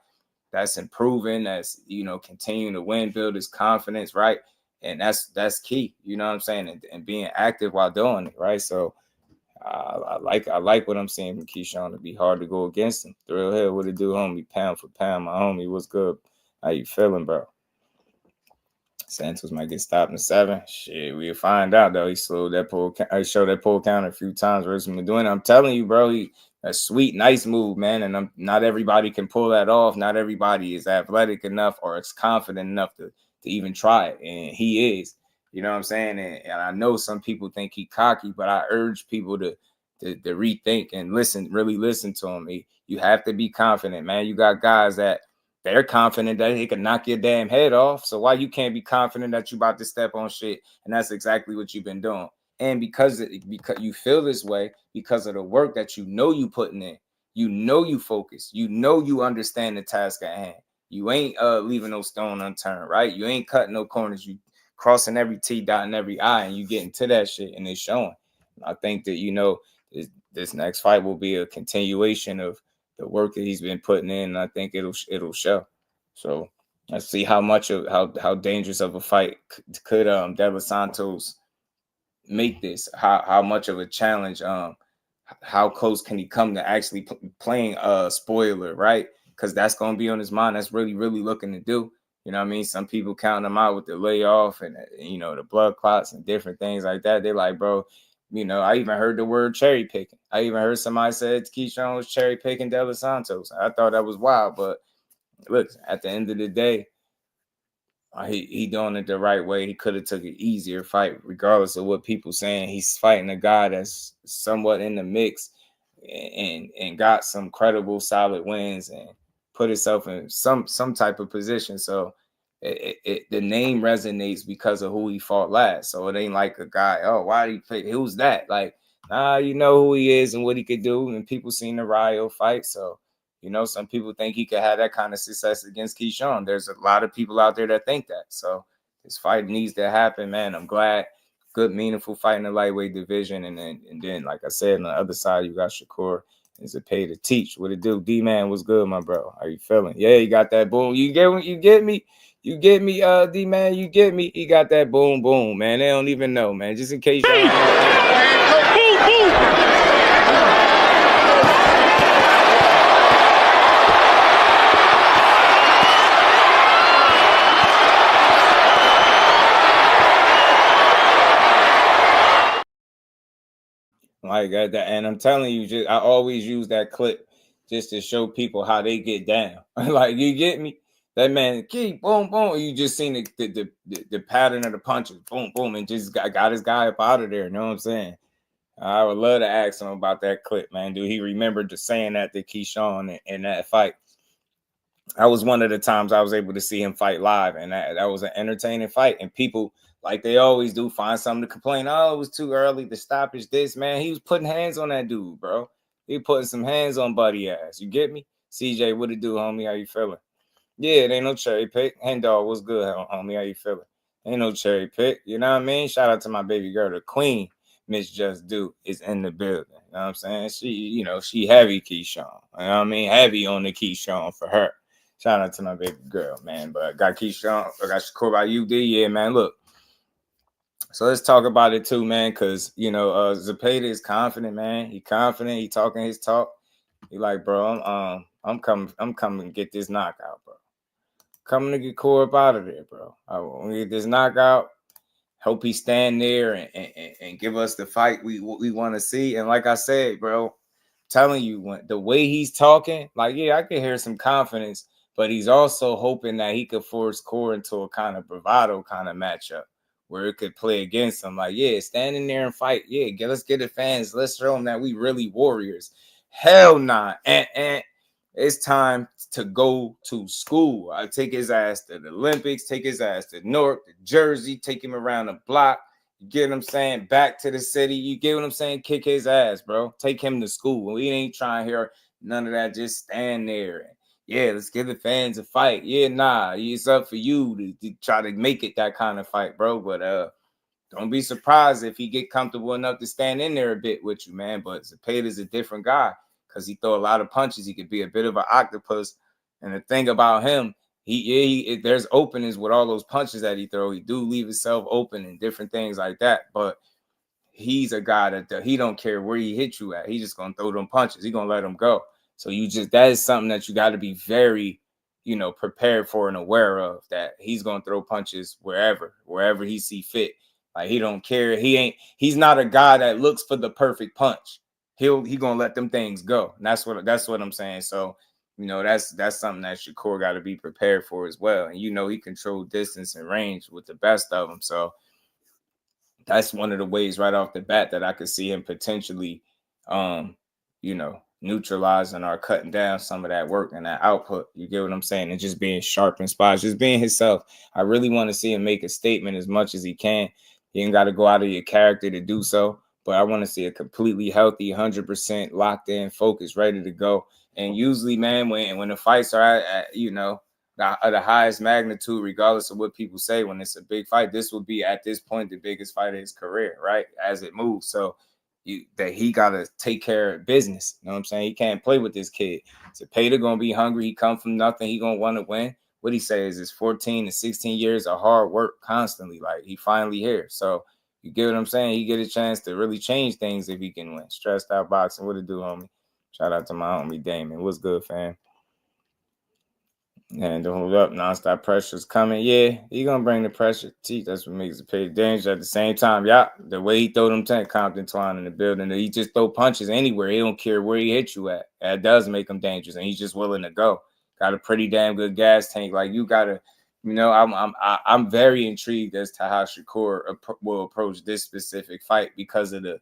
that's improving, that's, continuing to win, build his confidence, right? And that's key, you know what I'm saying? And being active while doing it, right? So I like what I'm seeing from Keyshawn. It'd be hard to go against him. Thrill Hill, what it do, homie? Pound for pound, my homie. What's good? How you feeling, bro? Santos might get stopped in 7. Shit, we'll find out though. He showed that pull counter a few times versus Medina. I'm telling you, bro, a sweet, nice move, man. And not everybody can pull that off. Not everybody is athletic enough or is confident enough to even try it. And he is. You know what I'm saying? And I know some people think he cocky, but I urge people to rethink and really listen to him. You have to be confident, man. You got guys that they're confident that he can knock your damn head off. So why you can't be confident that you about to step on shit? And that's exactly what you've been doing. And because you feel this way, because of the work that you putting in, you focus, you understand the task at hand. You ain't leaving no stone unturned, right? You ain't cutting no corners. You crossing every T, dotting every I, and you getting to that shit, and it's showing. I think that, this next fight will be a continuation of the work that he's been putting in, and I think it'll show. So let's see how dangerous of a fight could Devin Santos make this. How much of a challenge? How close can he come to actually playing a spoiler, right? Because that's gonna be on his mind. That's really looking to do. You know what I mean? Some people counting them out with the layoff and, the blood clots and different things like that. They're like, bro, I even heard the word cherry picking. I even heard somebody said Keyshawn was cherry picking Devin Santos. I thought that was wild. But look, at the end of the day, he doing it the right way. He could have took an easier fight, regardless of what people saying. He's fighting a guy that's somewhat in the mix and got some credible, solid wins and put himself in some type of position. So the name resonates because of who he fought last. So it ain't like a guy, oh, why did he play? Who's that? Like, nah, you know who he is and what he could do. And people seen the Rio fight. So, you know, some people think he could have that kind of success against Keyshawn. There's a lot of people out there that think that. So this fight needs to happen, man. I'm glad. Good, meaningful fight in the lightweight division. And then, like I said, on the other side, you got Shakur and Zepeda to teach. What it do? D-Man, what's good, my bro? How you feeling? Yeah, you got that boom. You get me? You get me, D-Man, you get me? He got that boom, boom, man. They don't even know, man. Just in case y'all like that. And I'm telling you, I always use that clip just to show people how they get down. Like, you get me? That man, keep boom, boom. You just seen the pattern of the punches, boom, boom, and just got his guy up out of there. You know what I'm saying? I would love to ask him about that clip, man. Do he remember just saying that to Keyshawn in that fight? That was one of the times I was able to see him fight live, and that was an entertaining fight. And people, like they always do, find something to complain. Oh, it was too early. The stoppage, this, man. He was putting hands on that dude, bro. He putting some hands on Buddy ass. You get me? CJ, what it do, homie? How you feeling? Yeah, it ain't no cherry pick. Hand dog, what's good, homie? How you feeling? Ain't no cherry pick. You know what I mean? Shout out to my baby girl, the queen, Miss Just Do, is in the building. You know what I'm saying? She, you know, she heavy Keyshawn. You know what I mean? Heavy on the Keyshawn for her. Shout out to my baby girl, man. But I got Keyshawn, I got Shakur by UD. Yeah, man. Look. So let's talk about it too, man. Cause you know, Zepeda is confident, man. He confident, he talking his talk. He like, bro, I'm coming to get this knockout, bro. Coming to get Core up out of there, bro. I want to get this knockout. Hope he stand there and give us the fight we want to see. And like I said, bro, telling you, the way he's talking, like, yeah, I can hear some confidence, but he's also hoping that he could force Core into a kind of bravado kind of matchup where it could play against him. Like, yeah, stand in there and fight. Yeah, let's get the fans. Let's show them that we really warriors. Hell nah. And it's time to go to school. I take his ass to the Olympics, take his ass to Newark, to Jersey, take him around the block. You get what I'm saying? Back to the city. You get what I'm saying? Kick his ass, bro. Take him to school. We ain't trying to hear none of that. Just stand there. Yeah, let's give the fans a fight. Yeah, nah. It's up for you to try to make it that kind of fight, bro. But don't be surprised if he get comfortable enough to stand in there a bit with you, man. But Zepeda's a different guy because he throw a lot of punches. He could be a bit of an octopus. And the thing about him, there's openings with all those punches that he throw. He do leave himself open and different things like that. But he's a guy that he don't care where he hit you at. He's just gonna throw them punches. He gonna let them go. So that is something that you got to be very, you know, prepared for and aware of, that he's gonna throw punches wherever he see fit. Like, he don't care. He's not a guy that looks for the perfect punch. He gonna let them things go. And that's what I'm saying. So, you know, that's something that Shakur got to be prepared for as well. And you know, he controlled distance and range with the best of them. So that's one of the ways right off the bat that I could see him potentially, you know, neutralizing or cutting down some of that work and that output. You get what I'm saying? And just being sharp in spots, just being himself. I really want to see him make a statement as much as he can. You ain't got to go out of your character to do so, but I want to see a completely healthy, 100% locked in, focused, ready to go. And usually, man, when the fights are at you know, the highest magnitude, regardless of what people say, when it's a big fight, this will be at this point the biggest fight of his career, right? As it moves. So that he got to take care of business. You know what I'm saying? He can't play with this kid. Zepeda going to be hungry. He come from nothing. He going to want to win. What he says is 14 to 16 years of hard work constantly. Like, he finally here. So you get what I'm saying? He get a chance to really change things if he can win. Stressed out boxing. What it do, homie? Shout out to my homie Damon. What's good, fam? And don't hold up, nonstop pressure's coming. Yeah, he gonna bring the pressure. That's what makes it pay danger. At the same time, yeah, the way he throw them 10 Compton Twine in the building, he just throw punches anywhere. He don't care where he hit you at. That does make him dangerous, and he's just willing to go. Got a pretty damn good gas tank. Like, you gotta, you know, I'm very intrigued as to how Shakur will approach this specific fight because of the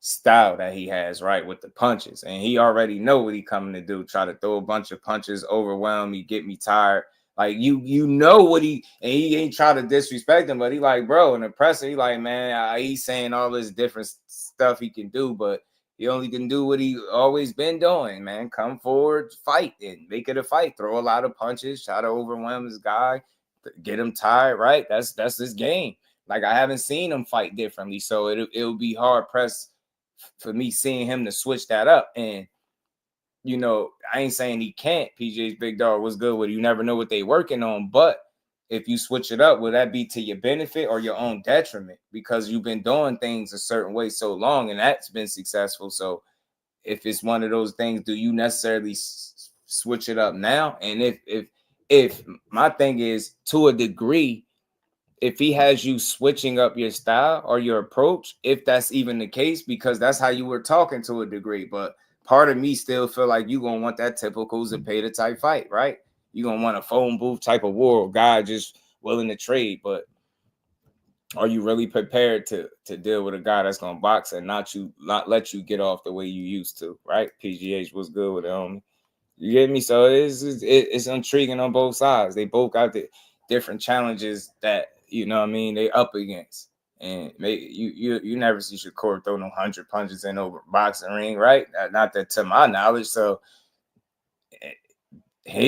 style that he has, right, with the punches. And he already know what he coming to do. Try to throw a bunch of punches, overwhelm me, get me tired. Like you know what he ain't try to disrespect him, but he like, bro, in the presser, he like, man, he's saying all this different stuff he can do, but he only can do what he always been doing, man. Come forward, fight, and make it a fight. Throw a lot of punches, try to overwhelm this guy, get him tired, right? That's his game. Like, I haven't seen him fight differently, so it'll be hard pressed for me seeing him to switch that up. And you know, I ain't saying he can't. PJ's big dog was good with it. You never know what they working on, but if you switch it up, will that be to your benefit or your own detriment? Because you've been doing things a certain way so long, and that's been successful. So if it's one of those things, do you necessarily switch it up now? And if my thing is, to a degree, if he has you switching up your style or your approach, if that's even the case, because that's how you were talking to a degree. But part of me still feel like you're going to want that typical Zepeda type fight, right? You're going to want a phone booth type of war, guy just willing to trade. But are you really prepared to deal with a guy that's going to box and not let you get off the way you used to, right? PGH was good with it. You get me? So it's intriguing on both sides. They both got the different challenges that, you know what I mean, they up against. And you never see Shakur throw no 100 punches in over boxing ring, right? Not that to my knowledge. So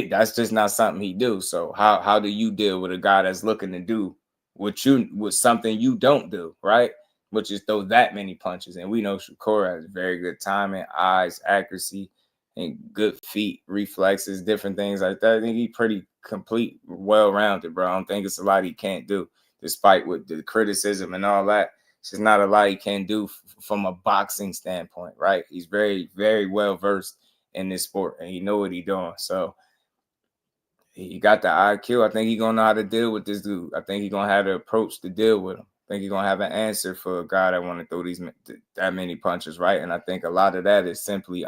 that's just not something he do. So how do you deal with a guy that's looking to do with something you don't do, right? Which is throw that many punches. And we know Shakur has very good timing, eyes, accuracy, and good feet, reflexes, different things like that. I think he's pretty complete, well-rounded, bro. I don't think it's a lot he can't do, despite with the criticism and all that. It's just not a lot he can do from a boxing standpoint, right? He's very, very well-versed in this sport, and he know what he's doing. So he got the IQ. I think he's going to know how to deal with this dude. I think he's going to have the approach to deal with him. I think he's going to have an answer for a guy that want to throw that many punches, right? And I think a lot of that is simply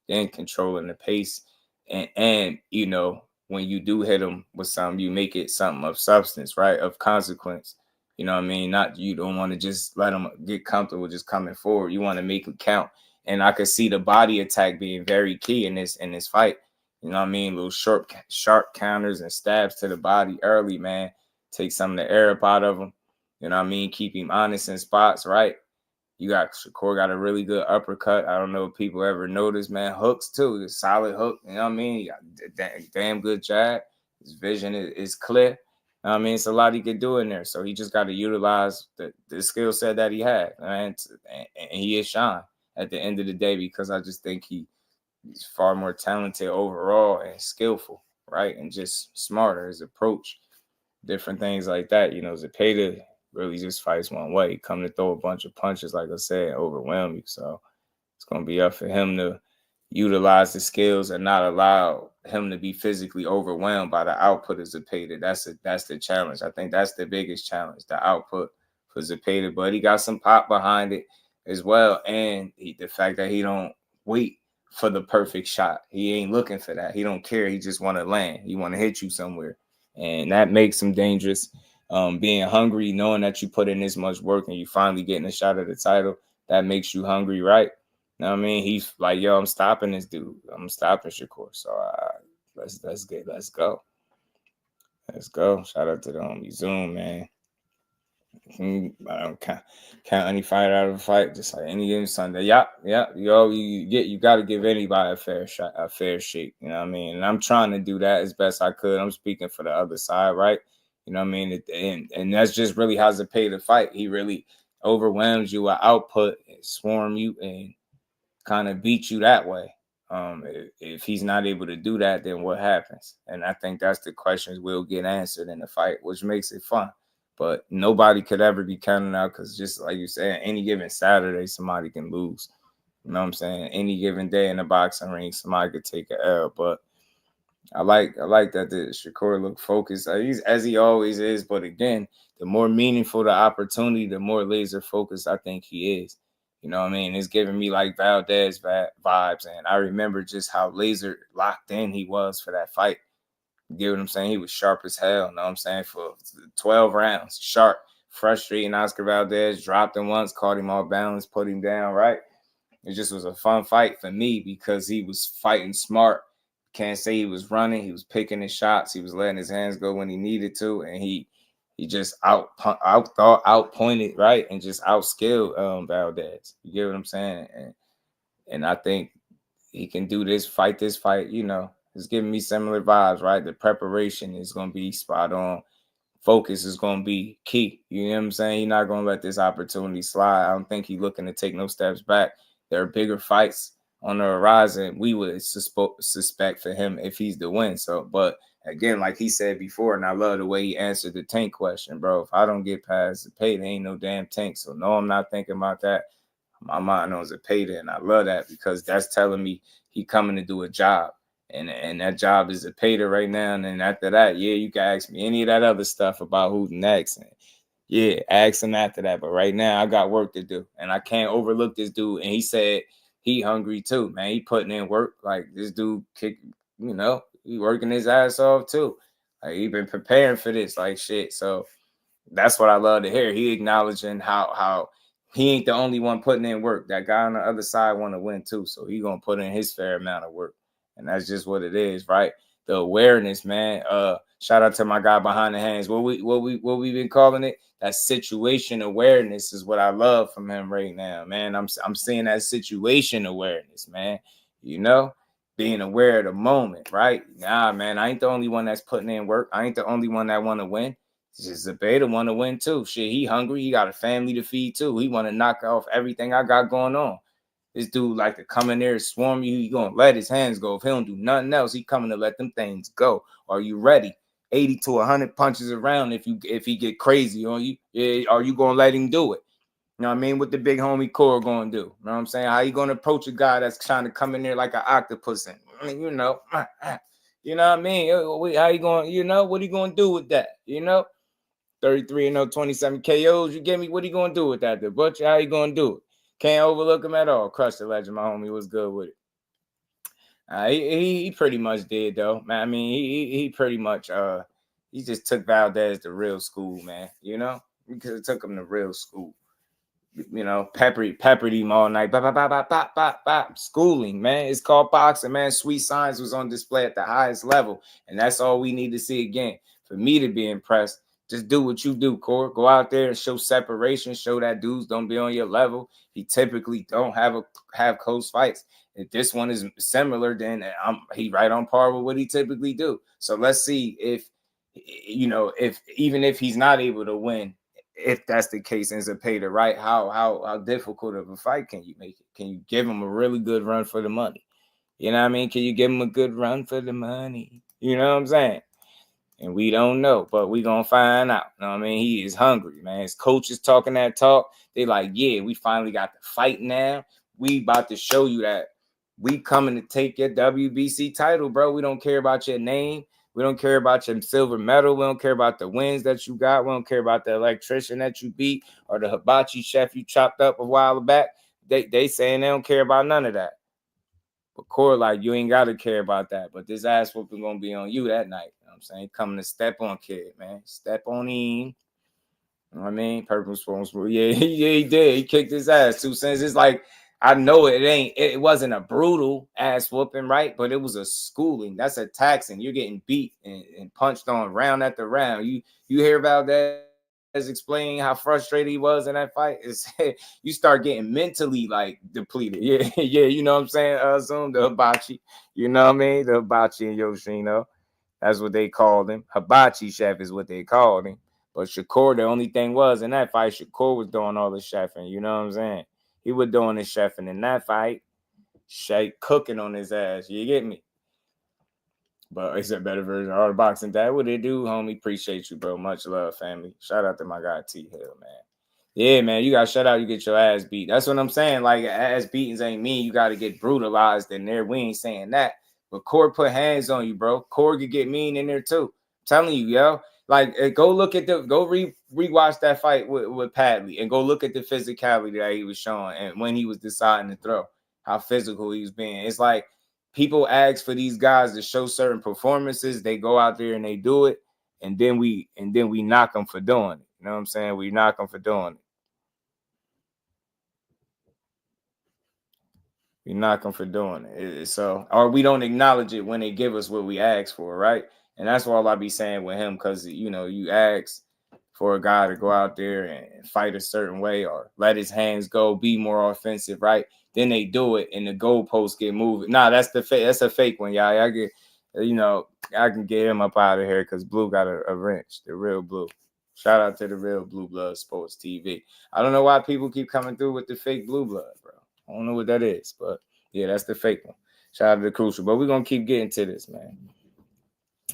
in controlling the pace. And you know, when you do hit him with something, you make it something of substance, right? Of consequence. You know what I mean? Not, you don't want to just let him get comfortable just coming forward. You want to make it count. And I could see the body attack being very key in this fight. You know what I mean? Little sharp counters and stabs to the body early, man. Take some of the air up out of him. You know what I mean? Keep him honest in spots, right? You got Shakur got a really good uppercut. I don't know if people ever noticed, man. Hooks too, a solid hook. You know what I mean? He got damn good jab. His vision is clear. You know what I mean? It's a lot he could do in there. So he just got to utilize the skill set that he had, man. And he is shine at the end of the day, because I just think he's far more talented overall and skillful, right? And just smarter, his approach, different things like that. You know, Zepeda really just fights one way. He come to throw a bunch of punches, like I said, overwhelm you. So it's going to be up for him to utilize the skills and not allow him to be physically overwhelmed by the output of Zepeda. That's the challenge. I think that's the biggest challenge, the output for Zepeda. But he got some pop behind it as well. And the fact that he don't wait for the perfect shot. He ain't looking for that. He don't care. He just want to land. He want to hit you somewhere. And that makes him dangerous. Being hungry, knowing that you put in this much work and you finally getting a shot at the title, that makes you hungry, right? You know what I mean? He's like, yo, I'm stopping this dude. I'm stopping Shakur. So let's go. Let's go. Shout out to the homie Zoom, man. I don't count any fight out of a fight, just like any given Sunday. Yeah. You got to give anybody a fair shot, a fair shake. You know what I mean? And I'm trying to do that as best I could. I'm speaking for the other side, right? You know what I mean? And that's just really how Zepeda fight. He really overwhelms you with output, swarm you, and kind of beat you that way. If he's not able to do that, then what happens? And I think that's the questions will get answered in the fight, which makes it fun. But nobody could ever be counted out, because just like you said, any given Saturday, somebody can lose. You know what I'm saying? Any given day in the boxing ring, somebody could take an L. But I like that the Shakur look focused. He's as he always is. But again, the more meaningful the opportunity, the more laser focused I think he is. You know what I mean? It's giving me like Valdez vibes. And I remember just how laser locked in he was for that fight. You get what I'm saying? He was sharp as hell, you know what I'm saying? For 12 rounds, sharp, frustrating Oscar Valdez, dropped him once, caught him off balance, put him down, right? It just was a fun fight for me because he was fighting smart, can't say he was running. He was picking his shots. He was letting his hands go when he needed to, and he just outpointed, right, and just outskilled Valdez. You get what I'm saying? And I think he can do this fight. You know, it's giving me similar vibes, right? The preparation is going to be spot on. Focus is going to be key. You know what I'm saying? He's not going to let this opportunity slide. I don't think he's looking to take no steps back. There are bigger fights on the horizon we would suspect for him if he's the win. So, but again, like he said before, and I love the way he answered the tank question, bro. If I don't get past the pay, there ain't no damn tank. So no, I'm not thinking about that. My mind on Zepeda, and I love that because that's telling me he coming to do a job. And that job is Zepeda right now. And then after that, yeah, you can ask me any of that other stuff about who's next. And yeah, ask him after that. But right now, I got work to do. And I can't overlook this dude. And he said he hungry too, man. He putting in work. Like this dude, he working his ass off too. Like he been preparing for this, like shit. So that's what I love to hear. He acknowledging how he ain't the only one putting in work. That guy on the other side want to win too. So he gonna put in his fair amount of work. And that's just what it is, right? The awareness, man. Shout out to my guy behind the hands. What we been calling it? That situation awareness is what I love from him right now, man. I'm seeing that situation awareness, man. You know, being aware of the moment, right? Nah, man, I ain't the only one that's putting in work. I ain't the only one that want to win. It's just Zepeda want to win too. Shit, he hungry. He got a family to feed too. He want to knock off everything I got going on. This dude like to come in there and swarm you. He gonna let his hands go. If he don't do nothing else, he coming to let them things go. Are you ready? 80 to 100 punches around if he get crazy on you. Yeah, are you gonna let him do it? You know what I mean? What the big homie Core gonna do? You know what I'm saying? How you gonna approach a guy that's trying to come in there like an octopus and you know what I mean? How you gonna, what are you gonna do with that? 33-0, 27 KOs. You get me? What are you gonna do with that? The butcher, how you gonna do it? Can't overlook him at all. Crush the legend, my homie was good with it. He pretty much did though, man. I mean, he pretty much he just took Valdez to real school, man. Because it took him to real school. Peppered him all night. Schooling, man. It's called boxing, man. Sweet Science was on display at the highest level, and that's all we need to see again for me to be impressed. Just do what you do, Core. Go out there and show separation. Show that dudes don't be on your level. He typically don't have close fights. If this one is similar, then he right on par with what he typically do. So let's see if even if he's not able to win, if that's the case in Zepeda, right? How difficult of a fight can you make it? Can you give him a really good run for the money? You know what I mean? Can you give him a good run for the money? You know what I'm saying? And we don't know, but we gonna find out. You know what I mean? He is hungry, man. His coach is talking that talk. They like, yeah, we finally got the fight now. We about to show you that we coming to take your WBC title, bro. We don't care about your name. We don't care about your silver medal. We don't care about the wins that you got. We don't care about the electrician that you beat or the hibachi chef you chopped up a while back. They saying they don't care about none of that. But Core, like, you ain't got to care about that. But this ass whooping going to be on you that night. You know what I'm saying? Coming to step on kid, man. Step on him. You know what I mean? Purposeful. Yeah, he did. He kicked his ass. 2 cents. It's like, I know it wasn't a brutal ass whooping, right? But it was a schooling. That's a taxing. You're getting beat and punched on round after round. You hear about that? Explaining how frustrated he was in that fight, is you start getting mentally like depleted. Yeah, you know what I'm saying? Zoom, the hibachi, you know what I mean? The hibachi and Yoshino, that's what they called him. Hibachi chef is what they called him. But Shakur, the only thing was in that fight, Shakur was doing all the chefing. You know what I'm saying? He was doing the chefing in that fight. Shake cooking on his ass. You get me? But it's a better version of art boxing. That what it do, homie. Appreciate you, bro. Much love, family. Shout out to my guy T Hill, man. Yeah, man. You got shut out. You get your ass beat. That's what I'm saying. Like, ass beatings ain't mean you got to get brutalized in there. We ain't saying that. But Core put hands on you, bro. Core could get mean in there too. I'm telling you, yo. Like, go look at rewatch that fight with Padley and go look at the physicality that he was showing and when he was deciding to throw, how physical he was being. It's like, people ask for these guys to show certain performances. They go out there and they do it, and then we knock them for doing it. You know what I'm saying? We knock them for doing it. We knock them for doing it. So, or we don't acknowledge it when they give us what we ask for, right? And that's all I be saying with him, because you ask for a guy to go out there and fight a certain way or let his hands go, be more offensive, right? Then they do it and the goalposts get moved. Nah, that's the fake. That's a fake one, y'all. I get, I can get him up out of here because Blue got a wrench, the real Blue. Shout out to the real Blue Blood Sports TV. I don't know why people keep coming through with the fake Blue Blood, bro. I don't know what that is, but yeah, that's the fake one. Shout out to the Crucial. But we're gonna keep getting to this, man.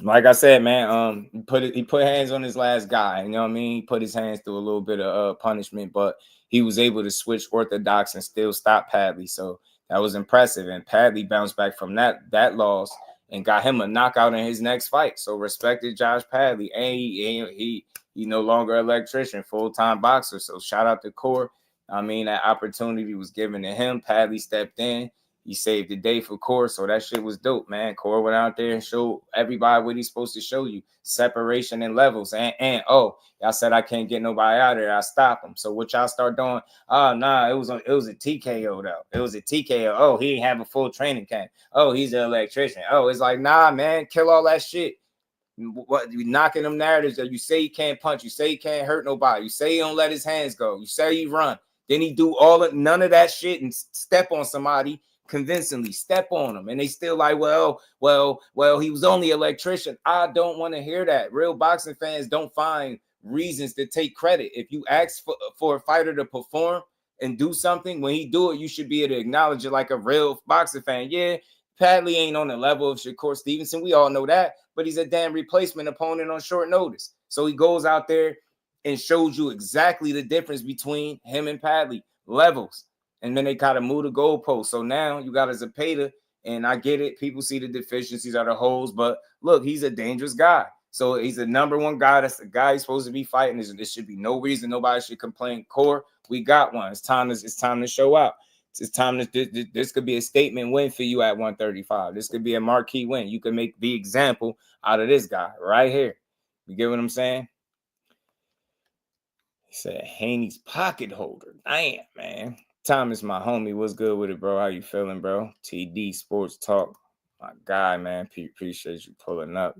Like I said, man, he put hands on his last guy. You know what I mean? He put his hands through a little bit of punishment, but he was able to switch orthodox and still stop Padley. So that was impressive. And Padley bounced back from that loss and got him a knockout in his next fight. So respected Josh Padley. And he no longer an electrician, full-time boxer. So shout out to Core. I mean, that opportunity was given to him. Padley stepped in. He saved the day for Core, so that shit was dope, man. Core went out there and showed everybody what he's supposed to show you: separation and levels. And y'all said I can't get nobody out of there. I stop him. So what y'all start doing? Oh, nah, it was a TKO though. It was a TKO. Oh, he didn't have a full training camp. Oh, he's an electrician. Oh, it's like, nah, man, kill all that shit. What you knocking them narratives that you say he can't punch, you say he can't hurt nobody, you say he don't let his hands go, you say he run, then he do none of that shit and step on somebody convincingly, step on them, and they still like, well, he was only an electrician. I don't want to hear that. Real boxing fans don't find reasons to take credit. If you ask for a fighter to perform and do something, when he do it, you should be able to acknowledge it like a real boxing fan. Yeah, Padley ain't on the level of Shakur Stevenson. We all know that, but he's a damn replacement opponent on short notice. So he goes out there and shows you exactly the difference between him and Padley levels. And then they kind of move the goalpost. So now you got a Zepeda, and I get it. People see the deficiencies or the holes, but look, he's a dangerous guy. So he's the number one guy. That's the guy he's supposed to be fighting. There should be no reason nobody should complain. Core, we got one. It's time to show out. It's time to this could be a statement win for you at 135. This could be a marquee win. You can make the example out of this guy right here. You get what I'm saying? He said Haney's pocket holder. Damn, man. Thomas, my homie, what's good with it, bro? How you feeling, bro? TD Sports Talk. My guy, man. Appreciate you pulling up.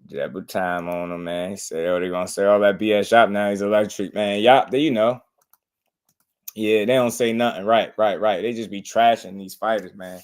Double time on him, man. He said, they're going to say all that BS shop now. He's electric, man. Yup, Yeah, they don't say nothing. Right. They just be trashing these fighters, man.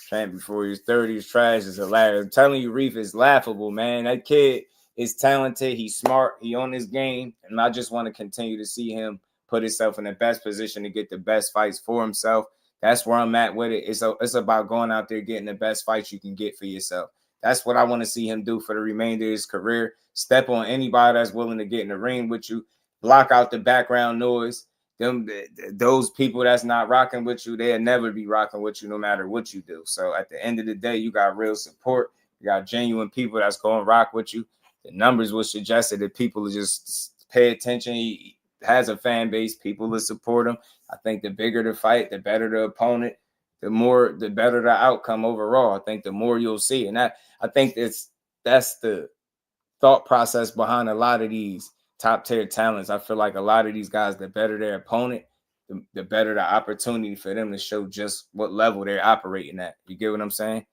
Trying before he's 30, his trash is hilarious. I'm telling you, Reef is laughable, man. That kid is talented. He's smart. He on his game. And I just want to continue to see him put himself in the best position to get the best fights for himself. That's where I'm at with it. It's about going out there, getting the best fights you can get for yourself. That's what I want to see him do for the remainder of his career. Step on anybody that's willing to get in the ring with you. Block out the background noise. Those people that's not rocking with you, they'll never be rocking with you no matter what you do. So at the end of the day, you got real support. You got genuine people that's going to rock with you. The numbers would suggest that people just pay attention. He has a fan base. People will support him. I think the bigger the fight, the better the opponent, the better the outcome overall. I think the more you'll see. And I think that's the thought process behind a lot of these top tier talents. I feel like a lot of these guys, the better their opponent, the better the opportunity for them to show just what level they're operating at. You get what I'm saying?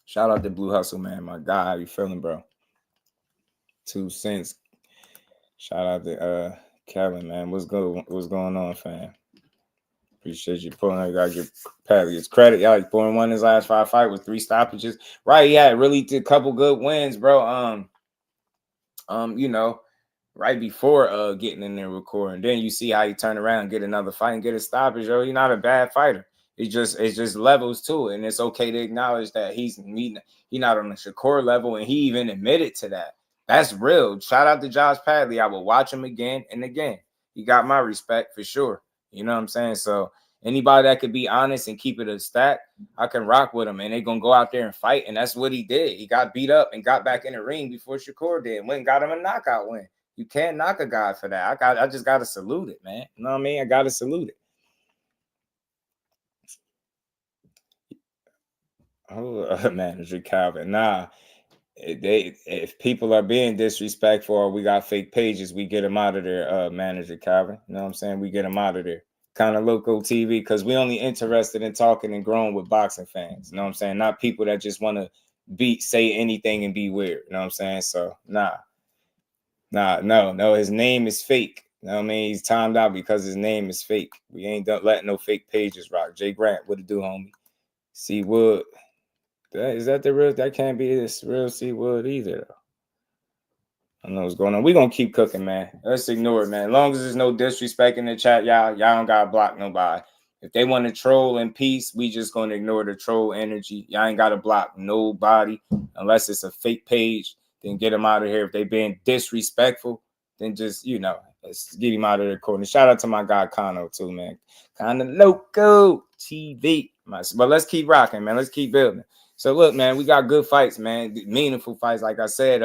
Shout out to Blue Hustle, man. My guy, how you feeling, bro? 2 cents. Shout out to Kevin, man. What's going on, fam? Appreciate you pulling. I gotta give Padley his credit. Y'all, he's 4-1 in his last 5 fights with 3 stoppages. Right, yeah, really did a couple good wins, bro. Right before getting in there recording. Then you see how he turn around and get another fight and get a stoppage. Yo, you're not a bad fighter. It's just levels to it, and it's okay to acknowledge that he's not on the Shakur level, and he even admitted to that. That's real. Shout out to Josh Padley. I will watch him again and again. He got my respect for sure. You know what I'm saying? So anybody that could be honest and keep it a stack, I can rock with him, and they're gonna go out there and fight, and that's what he did. He got beat up and got back in the ring before Shakur did. Went and got him a knockout win. You can't knock a guy for that. I just gotta salute it, man. You know what I mean? I gotta salute it. Oh, manager Calvin. Nah, if people are being disrespectful or we got fake pages, we get them out of there, manager Calvin. You know what I'm saying? We get them out of there. kind of local TV, because we only interested in talking and growing with boxing fans. You know what I'm saying? Not people that just want to say anything and be weird. You know what I'm saying? So no. His name is fake. You know what I mean? He's timed out because his name is fake. We ain't letting no fake pages rock. Jay Grant, what it do, homie? C Wood. Is that the real? That can't be this real C Wood either, though. I know what's going on. We're going to keep cooking, man. Let's ignore it, man. As long as there's no disrespect in the chat, y'all don't got to block nobody. If they want to troll in peace, we just going to ignore the troll energy. Y'all ain't got to block nobody unless it's a fake page. Then get them out of here. If they being disrespectful, then just, let's get him out of the corner. Shout out to my guy, Kano, too, man. Kind of loco TV. But let's keep rocking, man. Let's keep building. So, look, man, we got good fights, man. Meaningful fights. Like I said,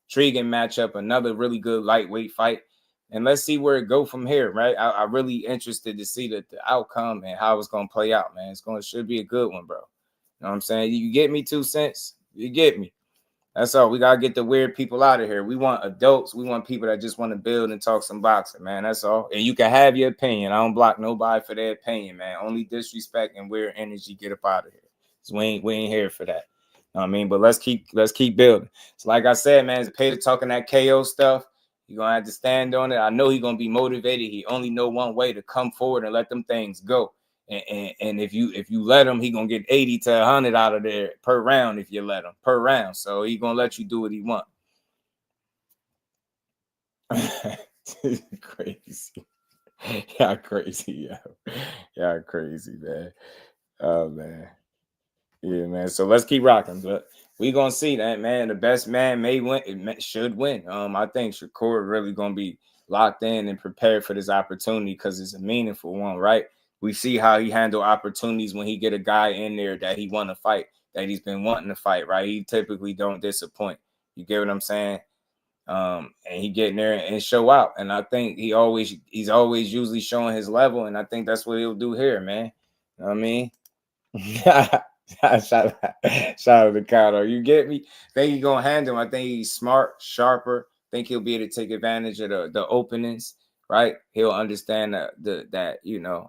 intriguing matchup, another really good lightweight fight, and let's see where it go from here, right? I really interested to see the outcome and how it's gonna play out, man. Should be a good one, bro. You know what I'm saying? You get me, 2 cents? You get me? That's all. We gotta get the weird people out of here. We want adults. We want people that just want to build and talk some boxing, man. That's all. And you can have your opinion. I don't block nobody for their opinion, man. Only disrespect and weird energy, get up out of here. So we ain't here for that. You know what I mean? But let's keep building. So like I said, man, Zepeda talking that KO stuff. You're gonna have to stand on it. I know he's gonna be motivated. He only know one way to come forward and let them things go. And if you let him, he gonna get 80 to 100 out of there per round if you let him per round. So he gonna let you do what he want. Crazy. Y'all crazy, yo. Y'all crazy, man. Oh man. Yeah, man. So let's keep rocking. But we gonna see that, man. The best man may win. Should win. I think Shakur really gonna be locked in and prepared for this opportunity because it's a meaningful one, right? We see how he handle opportunities when he get a guy in there that he want to fight, that he's been wanting to fight, right? He typically don't disappoint. You get what I'm saying? And he get in there and show out. And I think he's always usually showing his level, and I think that's what he'll do here, man. You know what I mean? Shout out to Kato. You get me? Think he's gonna handle him. I think he's smart, sharper. Think he'll be able to take advantage of the openings, right? He'll understand that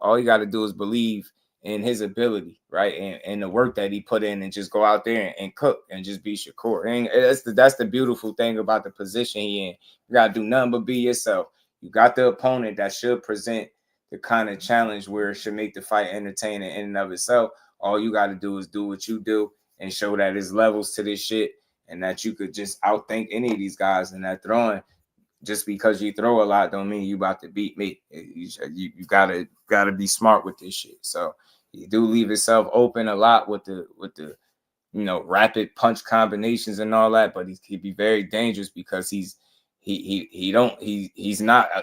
all you got to do is believe in his ability, right? And the work that he put in, and just go out there and cook and just be Shakur. And that's the beautiful thing about the position he in. You gotta do nothing but be yourself. You got the opponent that should present the kind of challenge where it should make the fight entertaining in and of itself. All you got to do is do what you do and show that there's levels to this shit and that you could just outthink any of these guys in that throwing. Just because you throw a lot don't mean you about to beat me. You gotta be smart with this shit. So you do leave yourself open a lot with the rapid punch combinations and all that, but he could be very dangerous because he's not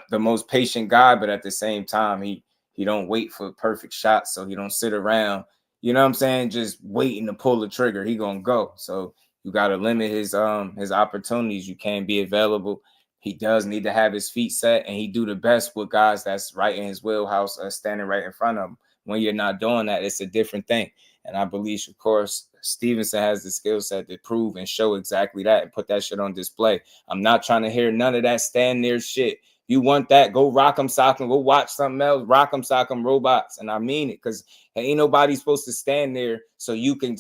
the most patient guy, but at the same time he don't wait for perfect shots, so he don't sit around. You know what I'm saying? Just waiting to pull the trigger. He gonna go. So you gotta limit his opportunities. You can't be available. He does need to have his feet set, and he do the best with guys that's right in his wheelhouse, standing right in front of him. When you're not doing that, it's a different thing. And I believe, of course, Stevenson has the skill set to prove and show exactly that and put that shit on display. I'm not trying to hear none of that stand there shit. You want that? Go rock 'em, sock 'em. Go watch something else. Rock 'em, sock 'em, robots. And I mean it, because ain't nobody supposed to stand there so you can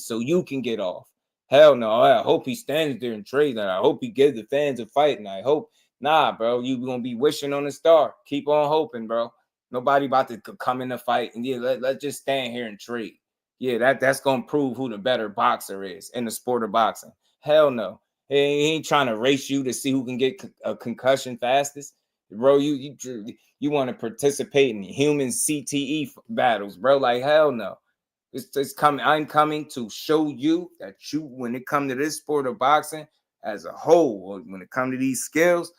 get off. Hell no. I hope he stands there and trades. And I hope he gives the fans a fight. And I hope, nah, bro, you gonna be wishing on a star. Keep on hoping, bro. Nobody about to come in the fight and let's just stand here and trade. Yeah, that's gonna prove who the better boxer is in the sport of boxing. Hell no. He ain't trying to race you to see who can get a concussion fastest. Bro, you want to participate in human CTE battles, bro? Like, hell no. It's coming. I'm coming to show you that when it comes to this sport of boxing as a whole, or when it comes to these skills,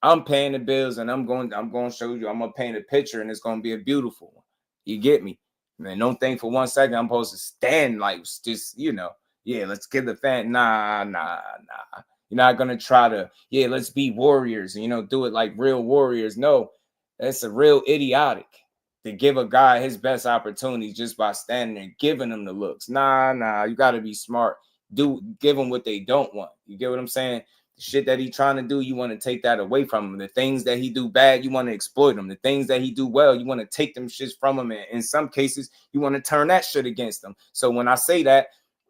I'm paying the bills, and I'm going to show you. I'm gonna paint a picture, and it's gonna be a beautiful one. You get me? Man, don't think for 1 second I'm supposed to stand like just let's get the fan. Nah. You're not gonna try to, let's be warriors and do it like real warriors. No, that's a real idiotic to give a guy his best opportunities just by standing there giving him the looks. Nah, you gotta be smart. Give them what they don't want. You get what I'm saying? shit that he trying to do, you want to take that away from him. The things that he do bad, you want to exploit him. The things that he do well, you want to take them shits from him. And in some cases, you want to turn that shit against him. So when I say that,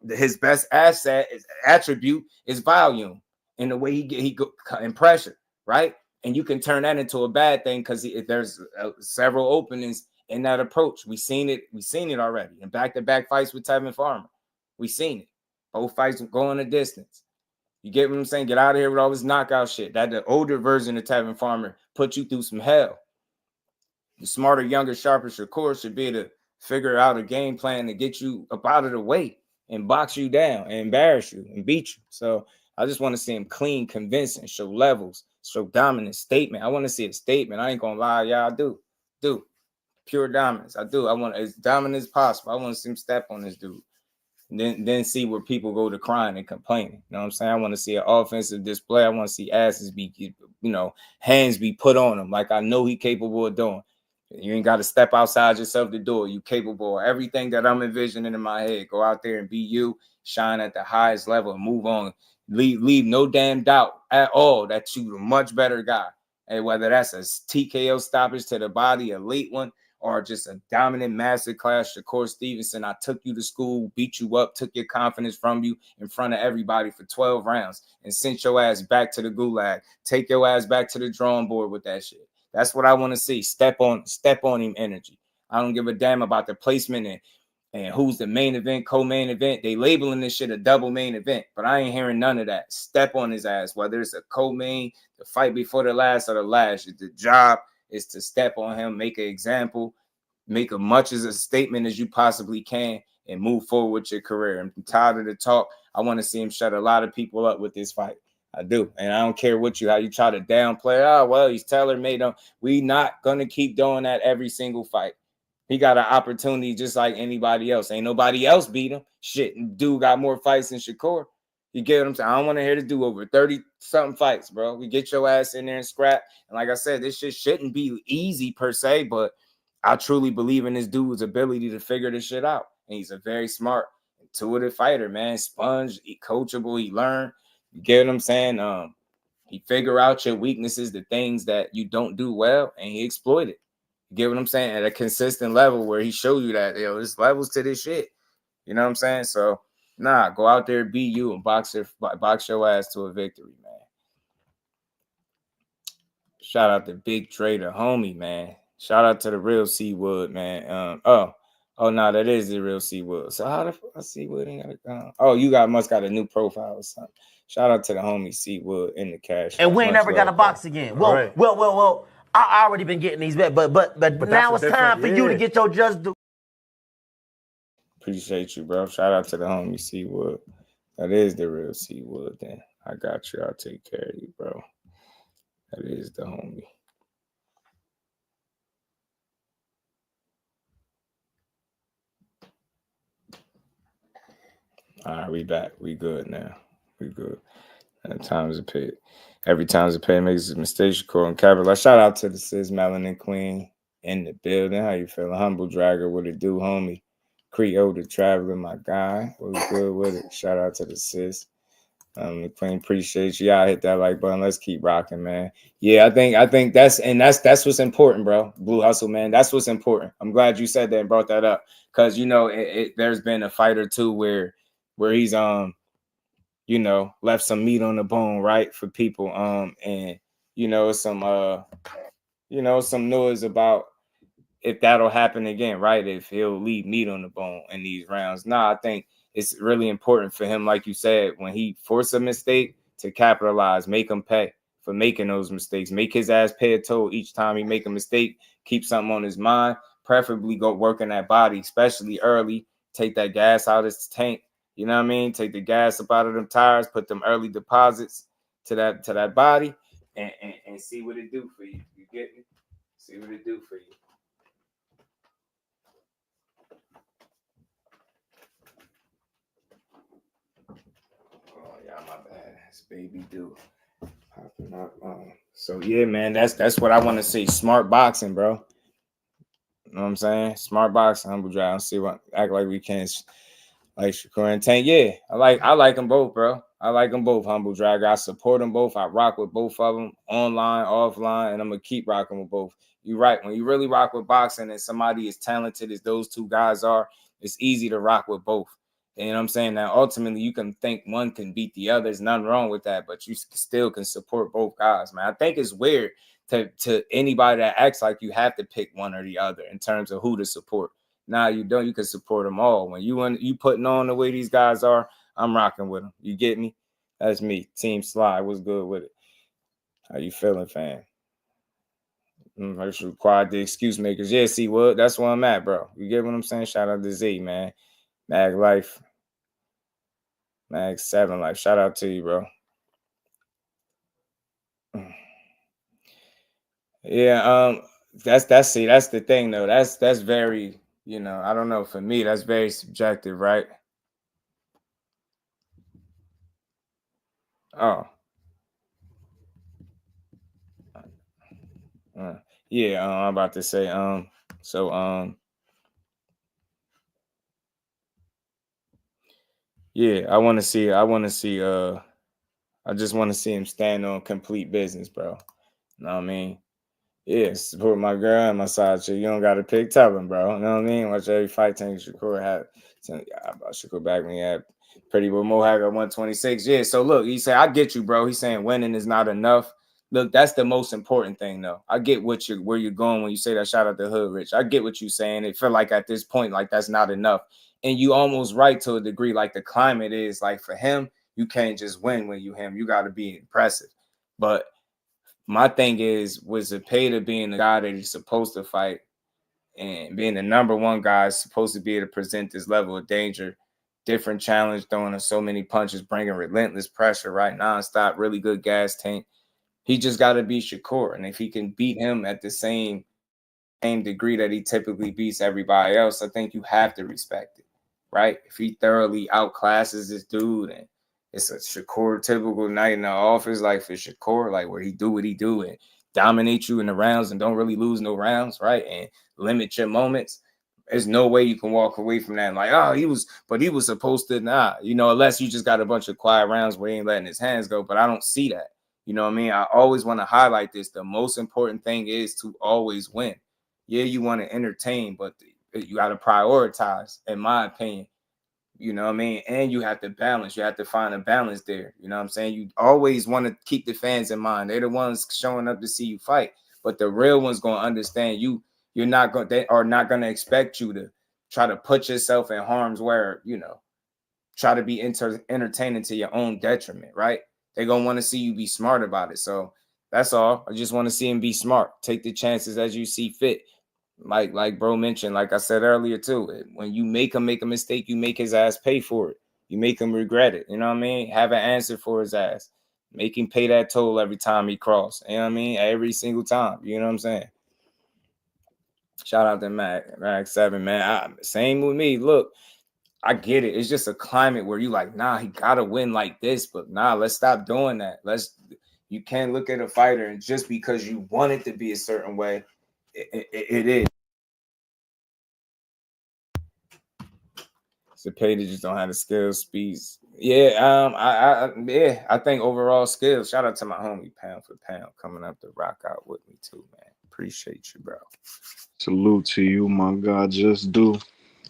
his best attribute is volume in the way he go in pressure, right? And you can turn that into a bad thing because there's several openings in that approach. We seen it already in back-to-back fights with Tevin Farmer. We seen it. Both fights going a distance. You get what I'm saying? Get out of here with all this knockout shit. That the older version of Tevin Farmer put you through some hell. The smarter, younger, sharper Shakur should be able to figure out a game plan to get you up out of the way and box you down and embarrass you and beat you. So I just want to see him clean, convincing, show levels, show dominant statement. I want to see a statement. I ain't gonna lie, y'all. I do. Pure dominance. I do. I want as dominant as possible. I want to see him step on this dude. Then see where people go to crying and complaining. You know what I'm saying? I want to see an offensive display. I want to see asses be, hands be put on him like I know he capable of doing. You ain't got to step outside yourself the door. You capable of everything that I'm envisioning in my head. Go out there and be you, shine at the highest level and move on. Leave no damn doubt at all that you're a much better guy. And whether that's a TKO stoppage to the body, a late one, or just a dominant masterclass, Shakur Stevenson, I took you to school, beat you up, took your confidence from you in front of everybody for 12 rounds and sent your ass back to the gulag. Take your ass back to the drawing board with that shit. That's what I want to see. Step on him energy. I don't give a damn about the placement and who's the main event, co-main event. They labeling this shit a double main event, but I ain't hearing none of that. Step on his ass, whether it's a co-main, the fight before the last or the last. The job is to step on him, make an example, make as much as a statement as you possibly can, and move forward with your career. I'm tired of the talk. I want to see him shut a lot of people up with this fight. I do. And I don't care how you try to downplay. Oh, well, he's tailor-made. We not going to keep doing that every single fight. He got an opportunity just like anybody else. Ain't nobody else beat him. Shit, dude got more fights than Shakur. You get what I'm saying? I don't want to hear the do over 30-something fights, bro. We get your ass in there and scrap. And like I said, this shit shouldn't be easy per se, but I truly believe in this dude's ability to figure this shit out. And he's a very smart, intuitive fighter, man. Sponge, he coachable, he learned. You get what I'm saying? He figure out your weaknesses, the things that you don't do well, and he exploit it. You get what I'm saying? At a consistent level where he showed you that, there's levels to this shit. You know what I'm saying? So, go out there, be you, and box your ass to a victory, man. Shout out to Big Trader, homie, man. Shout out to the real Seawood, man. No, that is the real Seawood. So how the fuck Seawood ain't got you must got a new profile or something. Shout out to the homie Seawood in the cash. And we ain't never got a box again. Well, Right. well. I already been getting these back, but now it's time for you to get your just due. Appreciate you, bro. Shout out to the homie Seawood. That is the real Seawood. Then I got you. I'll take care of you, bro. That is the homie. All right, we back. We good now. We good. Time's a pit. Every time's a pit makes a mistake. Shakur and Capital. Shout out to the sis Melanin Queen in the building. How you feeling? Humble Dragger, what it do, homie? Creole the Traveler, my guy. What's good with it? Shout out to the sis. The Queen, appreciate you. Y'all hit that like button. Let's keep rocking, man. Yeah, I think that's what's important, bro. Blue Hustle, man. That's what's important. I'm glad you said that and brought that up. Because there's been a fight or two where he's left some meat on the bone, right, for people. And some noise about if that'll happen again, right? If he'll leave meat on the bone in these rounds. I think it's really important for him, like you said, when he forces a mistake, to capitalize, make him pay for making those mistakes, make his ass pay a toll each time he make a mistake, keep something on his mind, preferably go work in that body, especially early, take that gas out of his tank. You know what I mean? Take the gas up out of them tires, put them early deposits to that body, and see what it do for you. You get me? See what it do for you. Oh yeah, my bad. It's baby do popping up. So yeah, man, that's what I want to see. Smart boxing, bro. You know what I'm saying? Smart boxing, humble drive. See what act like we can't. Like Shakur and Tank, yeah, I like them both, bro. I like them both. Humble Dragger, I support them both. I rock with both of them, online, offline, and I'm gonna keep rocking with both. You're right. When you really rock with boxing and somebody as talented as those two guys are, it's easy to rock with both. You know what I'm saying? Now, ultimately, you can think one can beat the other. There's nothing wrong with that, but you still can support both guys, man. I think it's weird to anybody that acts like you have to pick one or the other in terms of who to support. Nah, you don't. You can support them all. When you putting on the way these guys are, I'm rocking with them. You get me? That's me. Team Sly. What's good with it? How you feeling, fam? I just required the excuse makers. Yeah, see what? That's where I'm at, bro. You get what I'm saying? Shout out to Z, man. Mag Life. Mag 7 Life. Shout out to you, bro. Yeah, that's the thing though. That's very, I don't know. For me, that's very subjective, right? Oh. Yeah, I'm about to say, yeah, I just want to see him stand on complete business, bro. You know what I mean? Yeah, support my girl and my side chick. You don't got to pick, tell him, bro. You know what I mean? Watch every fight Tank Shakur had. About Shakur back when he had Pretty Boy Mohawk at 126. Yeah, so look, he said, I get you, bro. He's saying winning is not enough. Look, that's the most important thing, though. I get where you're going when you say that. Shout out to Hood Rich. I get what you're saying. It feel like at this point, like that's not enough. And you almost right to a degree, like the climate is like for him, you can't just win when you him. You got to be impressive. But my thing is, was Zepeda being the guy that he's supposed to fight and being the number one guy is supposed to be able to present this level of danger, different challenge, throwing so many punches, bringing relentless pressure, right? Nonstop, really good gas tank. He just got to beat Shakur. And if he can beat him at the same degree that he typically beats everybody else, I think you have to respect it, right? If he thoroughly outclasses this dude and it's a Shakur typical night in the office, like for Shakur, like where he do what he do and dominate you in the rounds and don't really lose no rounds, right? And limit your moments. There's no way you can walk away from that and like, oh, he was supposed to not, unless you just got a bunch of quiet rounds where he ain't letting his hands go. But I don't see that. You know what I mean? I always want to highlight this. The most important thing is to always win. Yeah, you want to entertain, but you got to prioritize, in my opinion. You know what I mean? And you have to balance. You have to find a balance there. You know what I'm saying? You always want to keep the fans in mind. They're the ones showing up to see you fight. But the real ones going to understand you. They are not going to expect you to try to put yourself in harm's way, try to be entertaining to your own detriment, right? They're going to want to see you be smart about it. So that's all. I just want to see him be smart. Take the chances as you see fit. Like bro mentioned, like I said earlier too, when you make him make a mistake, you make his ass pay for it. You make him regret it. You know what I mean? Have an answer for his ass. Make him pay that toll every time he cross. You know what I mean? Every single time. You know what I'm saying? Shout out to Mag 7, man. Same with me. Look, I get it. It's just a climate where you like, nah, he gotta win like this, but nah, let's stop doing that. You can't look at a fighter and just because you want it to be a certain way, it is. Zepeda just don't have the skills, speeds. Yeah, I think overall skills. Shout out to my homie Pound for Pound coming up to rock out with me too, man. Appreciate you, bro. Salute to you, my God. Just do.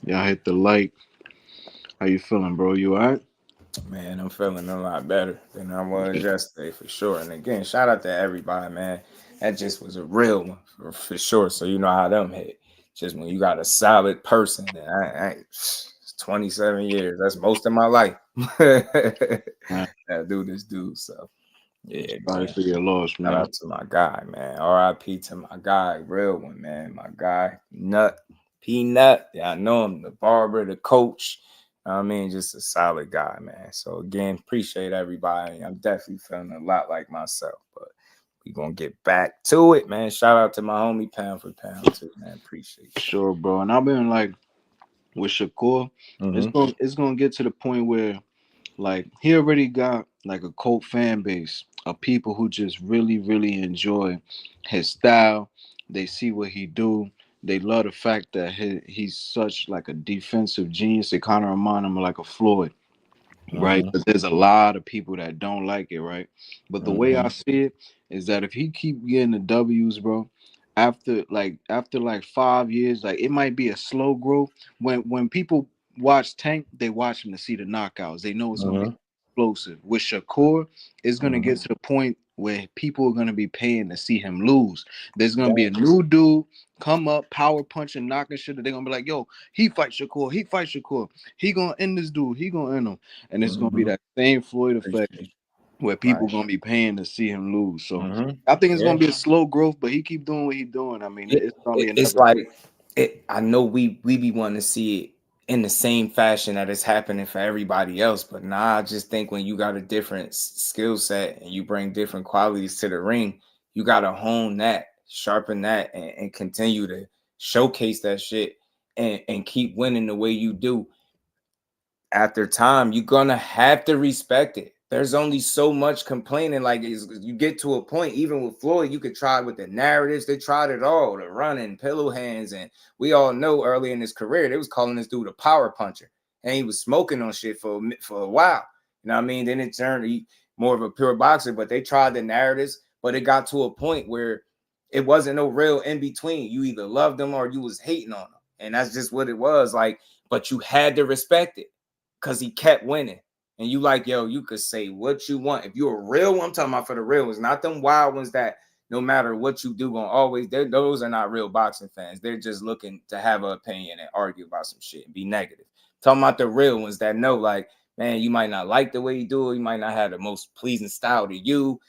Y'all hit the like. How you feeling, bro? You all right? Man, I'm feeling a lot better than I was yesterday for sure. And again, shout out to everybody, man. That just was a real one for sure. So you know how them hit. Just when you got a solid person, I 27 years. That's most of my life. That this dude. So yeah, Sorry for your loss, man. shout out to my guy, man. RIP to my guy, real one, man. My guy, Peanut. Yeah, I know him, the barber, the coach. I mean, just a solid guy, man. So again, appreciate everybody. I'm definitely feeling a lot like myself, but we gonna get back to it, man. Shout out to my homie Pound for Pound too, man. Appreciate you. Sure, bro. And I've been like with Shakur, it's gonna get to the point where like he already got like a cult fan base of people who just really, really enjoy his style. They see what he do. they love the fact that he's such like a defensive genius. It kind of remind him of like a Floyd, right? But there's a lot of people that don't like it, right? But the way I see it is that if he keep getting the W's, bro, after 5 years, like it might be a slow growth. When people watch Tank, they watch him to see the knockouts. They know it's gonna be explosive. With Shakur, it's gonna get to the point where people are gonna be paying to see him lose. There's gonna be a new dude come up, power punching, knocking shit. They're gonna be like, yo, he fight Shakur, he gonna end this dude, he gonna end him. And it's gonna be that same Floyd effect where people gonna be paying to see him lose. So I think it's gonna be a slow growth, but he keep doing what he's doing. I mean, it's gonna be it's another. like I know we be wanting to see it in the same fashion that it's happening for everybody else, but nah, I just think when you got a different skill set and you bring different qualities to the ring, you gotta hone that, sharpen that, and continue to showcase that shit and keep winning the way you do. After time, you're gonna have to respect it. There's only so much complaining. Like you get to a point, even with Floyd, you could try with the narratives. They tried it all, the running, pillow hands, and we all know early in his career they was calling this dude a power puncher, and he was smoking on shit for a while. You know what I mean? Then it turned more of a pure boxer, but they tried the narratives, but it got to a point where it wasn't no real in between. You either loved them or you was hating on them, and that's just what it was. Like, but you had to respect it, because he kept winning. And you like, yo, you could say what you want. If you're a real one, I'm talking about for the real ones, not them wild ones that no matter what you do, gonna always, those are not real boxing fans. They're just looking to have an opinion and argue about some shit and be negative. Talking about the real ones that know, like, man, you might not like the way you do it. You might not have the most pleasing style to you,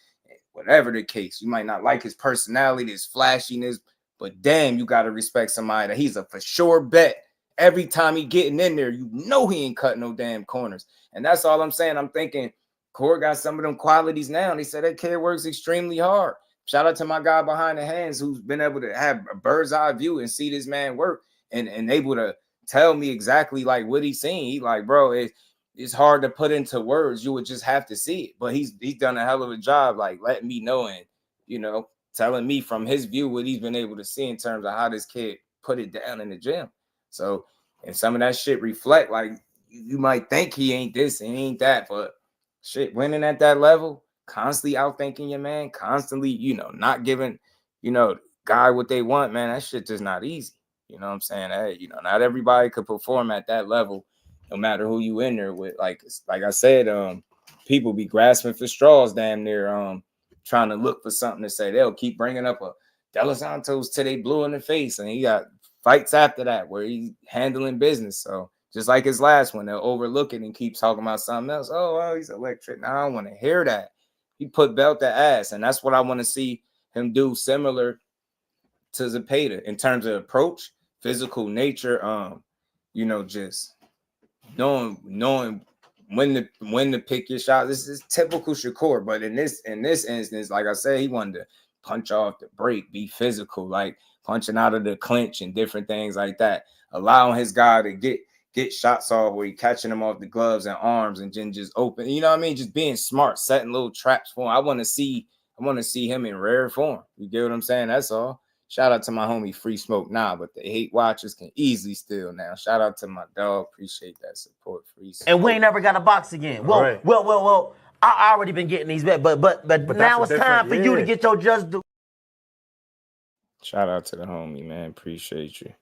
whatever the case. You might not like his personality, his flashiness, but damn, you got to respect somebody that he's a for sure bet. Every time he getting in there, you know he ain't cutting no damn corners. And that's all I'm saying. I'm thinking Core got some of them qualities now. And he said that kid works extremely hard. Shout out to my guy behind the hands who's been able to have a bird's eye view and see this man work and able to tell me exactly like what he's seen. He like, bro, it's hard to put into words. You would just have to see it. But he's done a hell of a job, like letting me know and, you know, telling me from his view what he's been able to see in terms of how this kid put it down in the gym. So, and some of that shit reflect, like, you might think he ain't this and he ain't that, but shit, winning at that level, constantly outthinking your man, constantly, you know, not giving, you know, guy what they want, man, that shit just not easy. You know what I'm saying? Hey, you know, not everybody could perform at that level, no matter who you in there with. Like I said, people be grasping for straws damn near, trying to look for something to say. They'll keep bringing up a De Los Santos till they blue in the face, and he got fights after that where he's handling business. So just like his last one, they'll overlook it and keep talking about something else. Oh, well, he's electric. Now I don't want to hear that. He put belt to ass, and that's what I want to see him do, similar to Zepeda in terms of approach, physical nature. You know, just knowing when to pick your shot. This is typical Shakur, but in this instance, like I said, he wanted to punch off the break, be physical, like punching out of the clinch and different things like that, allowing his guy to get shots off where he catching him off the gloves and arms and then just open, you know what I mean? Just being smart, setting little traps for him. I want to see him in rare form. You get what I'm saying? That's all. Shout out to my homie Free Smoke now, but the hate watchers can easily steal now. Shout out to my dog. Appreciate that support, Free Smoke. And we ain't never got a box again. Well, Right. well. I already been getting these bets, but now it's time for you to get your just do. Shout out to the homie, man. Appreciate you.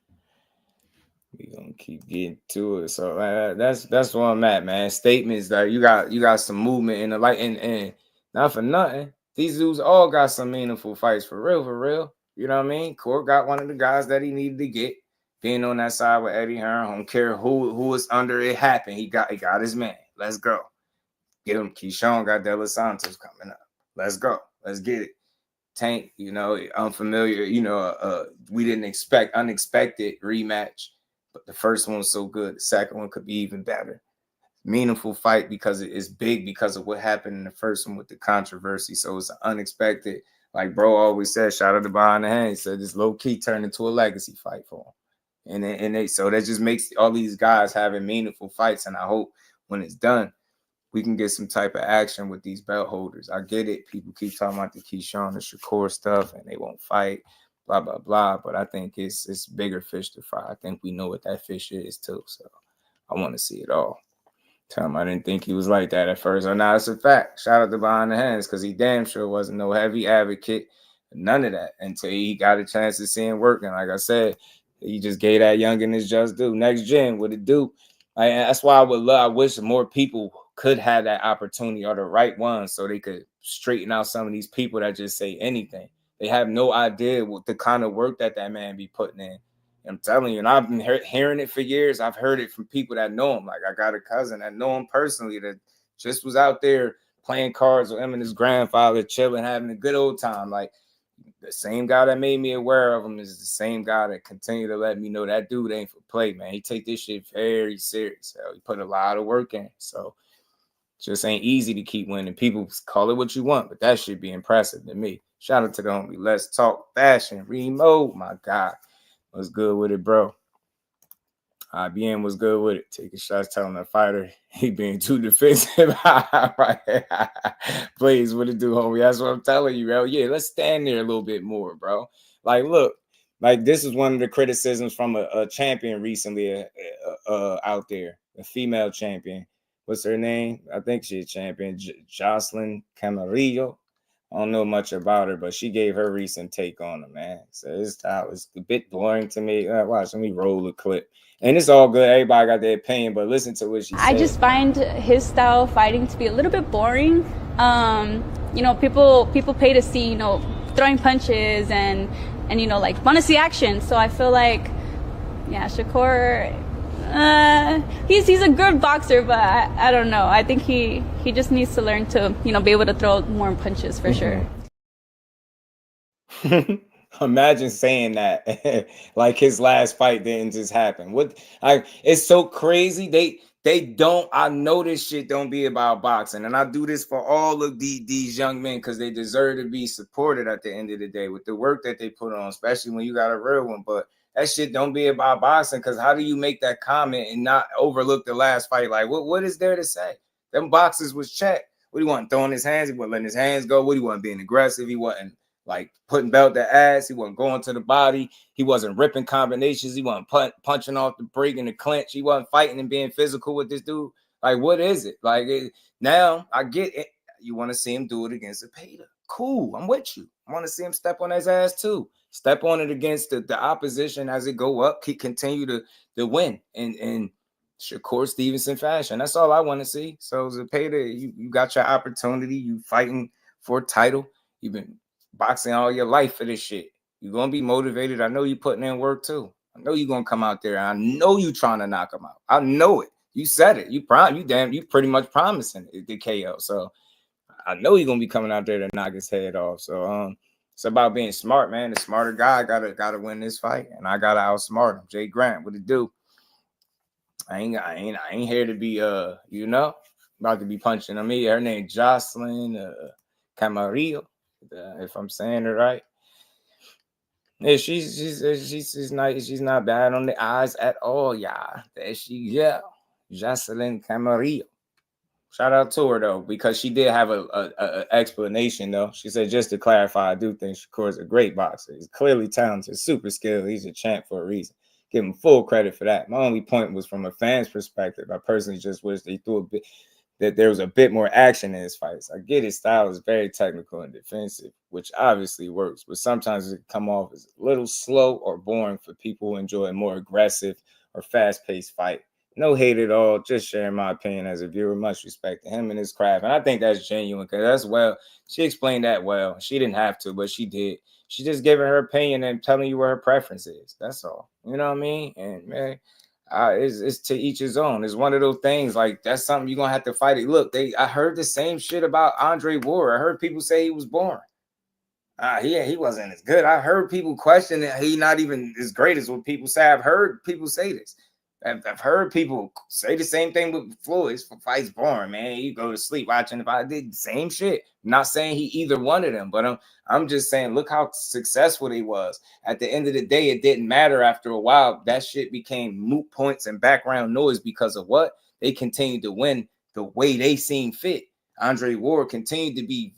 We gonna keep getting to it. So that's where I'm at, man. Statements that you got some movement in the light, and not for nothing. These dudes all got some meaningful fights for real. You know what I mean? Court got one of the guys that he needed to get. Being on that side with Eddie Hearn, I don't care who was under it happened. He got his man. Let's go. Get him. Keyshawn got De Los Santos coming up. Let's go. Let's get it. Tank, you know, unfamiliar, you know, we didn't expect unexpected rematch, but the first one was so good. The second one could be even better. Meaningful fight because it is big because of what happened in the first one with the controversy. So it's unexpected. Like bro always said, shout out to behind the hand. He said this low key turned into a legacy fight for him. And so that just makes all these guys having meaningful fights. And I hope when it's done, we can get some type of action with these belt holders. I get it. People keep talking about the Keyshawn and Shakur stuff and they won't fight. blah, blah, blah. But I think it's bigger fish to fry. I think we know what that fish is too. So I want to see it all. Tell him I didn't think he was like that at first. Or now it's a fact. Shout out to Behind the Hands, because he damn sure wasn't no heavy advocate. None of that until he got a chance to see him working. Like I said, he just gave that youngin' his just due. Next gen, what it do? That's why I wish more people could have that opportunity, or the right ones, so they could straighten out some of these people that just say anything. They have no idea what the kind of work that man be putting in. I'm telling you, and I've been hearing it for years. I've heard it from people that know him. Like I got a cousin that know him personally that just was out there playing cards with him and his grandfather, chilling, having a good old time. Like the same guy that made me aware of him is the same guy that continue to let me know that dude ain't for play, man. He take this shit very serious. He put a lot of work in. So just ain't easy to keep winning. People call it what you want, but that should be impressive to me. Shout out to the homie. Let's Talk Fashion. Remo, my God. What's good with it, bro? IBM was good with it. Taking shots, telling the fighter he being too defensive. Right. Please, what it do, homie? That's what I'm telling you, bro. Yeah, let's stand there a little bit more, bro. Like, look, like this is one of the criticisms from a champion recently out there, a female champion. What's her name? I think she's a champion, Jocelyn Camarillo. I don't know much about her, but she gave her recent take on it, man. So this style is a bit boring to me. Watch, let me roll the clip. And it's all good. Everybody got their opinion, but listen to what she said. I just find his style of fighting to be a little bit boring. You know, people pay to see, you know, throwing punches and you know, like, want to see action. So I feel like, yeah, Shakur, he's a good boxer, but I don't know. I think he just needs to learn to, you know, be able to throw more punches for sure. Imagine saying that. Like his last fight didn't just happen. It's so crazy. They don't, I know this shit don't be about boxing. And I do this for all of these young men because they deserve to be supported at the end of the day with the work that they put on, especially when you got a real one. But that shit don't be about boxing, because how do you make that comment and not overlook the last fight? Like, what is there to say? Them boxers was checked. What do you want? Throwing his hands? He wasn't letting his hands go. What do you want? Being aggressive? He wasn't like putting belt to ass. He wasn't going to the body. He wasn't ripping combinations. He wasn't punching off the break in the clinch. He wasn't fighting and being physical with this dude. Like, what is it? Like, now I get it. You want to see him do it against Zepeda. Cool. I'm with you. I want to see him step on his ass too. Step on it against the opposition as it go up. Continue to win in Shakur Stevenson fashion. That's all I want to see. So Zepeda, you got your opportunity. You fighting for a title. You've been boxing all your life for this shit. You're gonna be motivated. I know you putting in work too. I know you're gonna come out there. I know you trying to knock him out. I know it. You said it. You pretty much promising the KO. So I know you're gonna be coming out there to knock his head off. So it's about being smart, man. The smarter guy gotta win this fight, and I gotta outsmart him. Jay Grant, what it do? I ain't here to be you know, about to be punching on me. Her name Jocelyn Camarillo, if I'm saying it right. Yeah, she's not bad on the eyes at all, yeah. There she go, Jocelyn Camarillo. Shout out to her though, because she did have a explanation though. She said, just to clarify, I do think Shakur is a great boxer. He's clearly talented, super skilled. He's a champ for a reason. Give him full credit for that. My only point was from a fan's perspective. I personally just wish they threw that there was a bit more action in his fights. I get his style is very technical and defensive, which obviously works, but sometimes it can come off as a little slow or boring for people who enjoy a more aggressive or fast-paced fight. No hate at all, just sharing my opinion as a viewer. Much respect to him and his craft. And I think that's genuine, because that's well, she explained that well. She didn't have to, but she did. She just giving her opinion and telling you where her preference is. That's all. You know what I mean? And man, it's to each his own. It's one of those things, like, that's something you're gonna have to fight it. Look, I heard the same shit about Andre Ward. I heard people say he was boring. He wasn't as good. I heard people question that he not even as great as what people say. I've heard people say this. I've heard people say the same thing with Floyd. His fight's boring, man. You go to sleep watching. If I did the same shit, I'm not saying he either one of them, but I'm just saying, look how successful he was. At the end of the day, it didn't matter after a while. That shit became moot points and background noise because of what? They continued to win the way they seemed fit. Andre Ward continued to be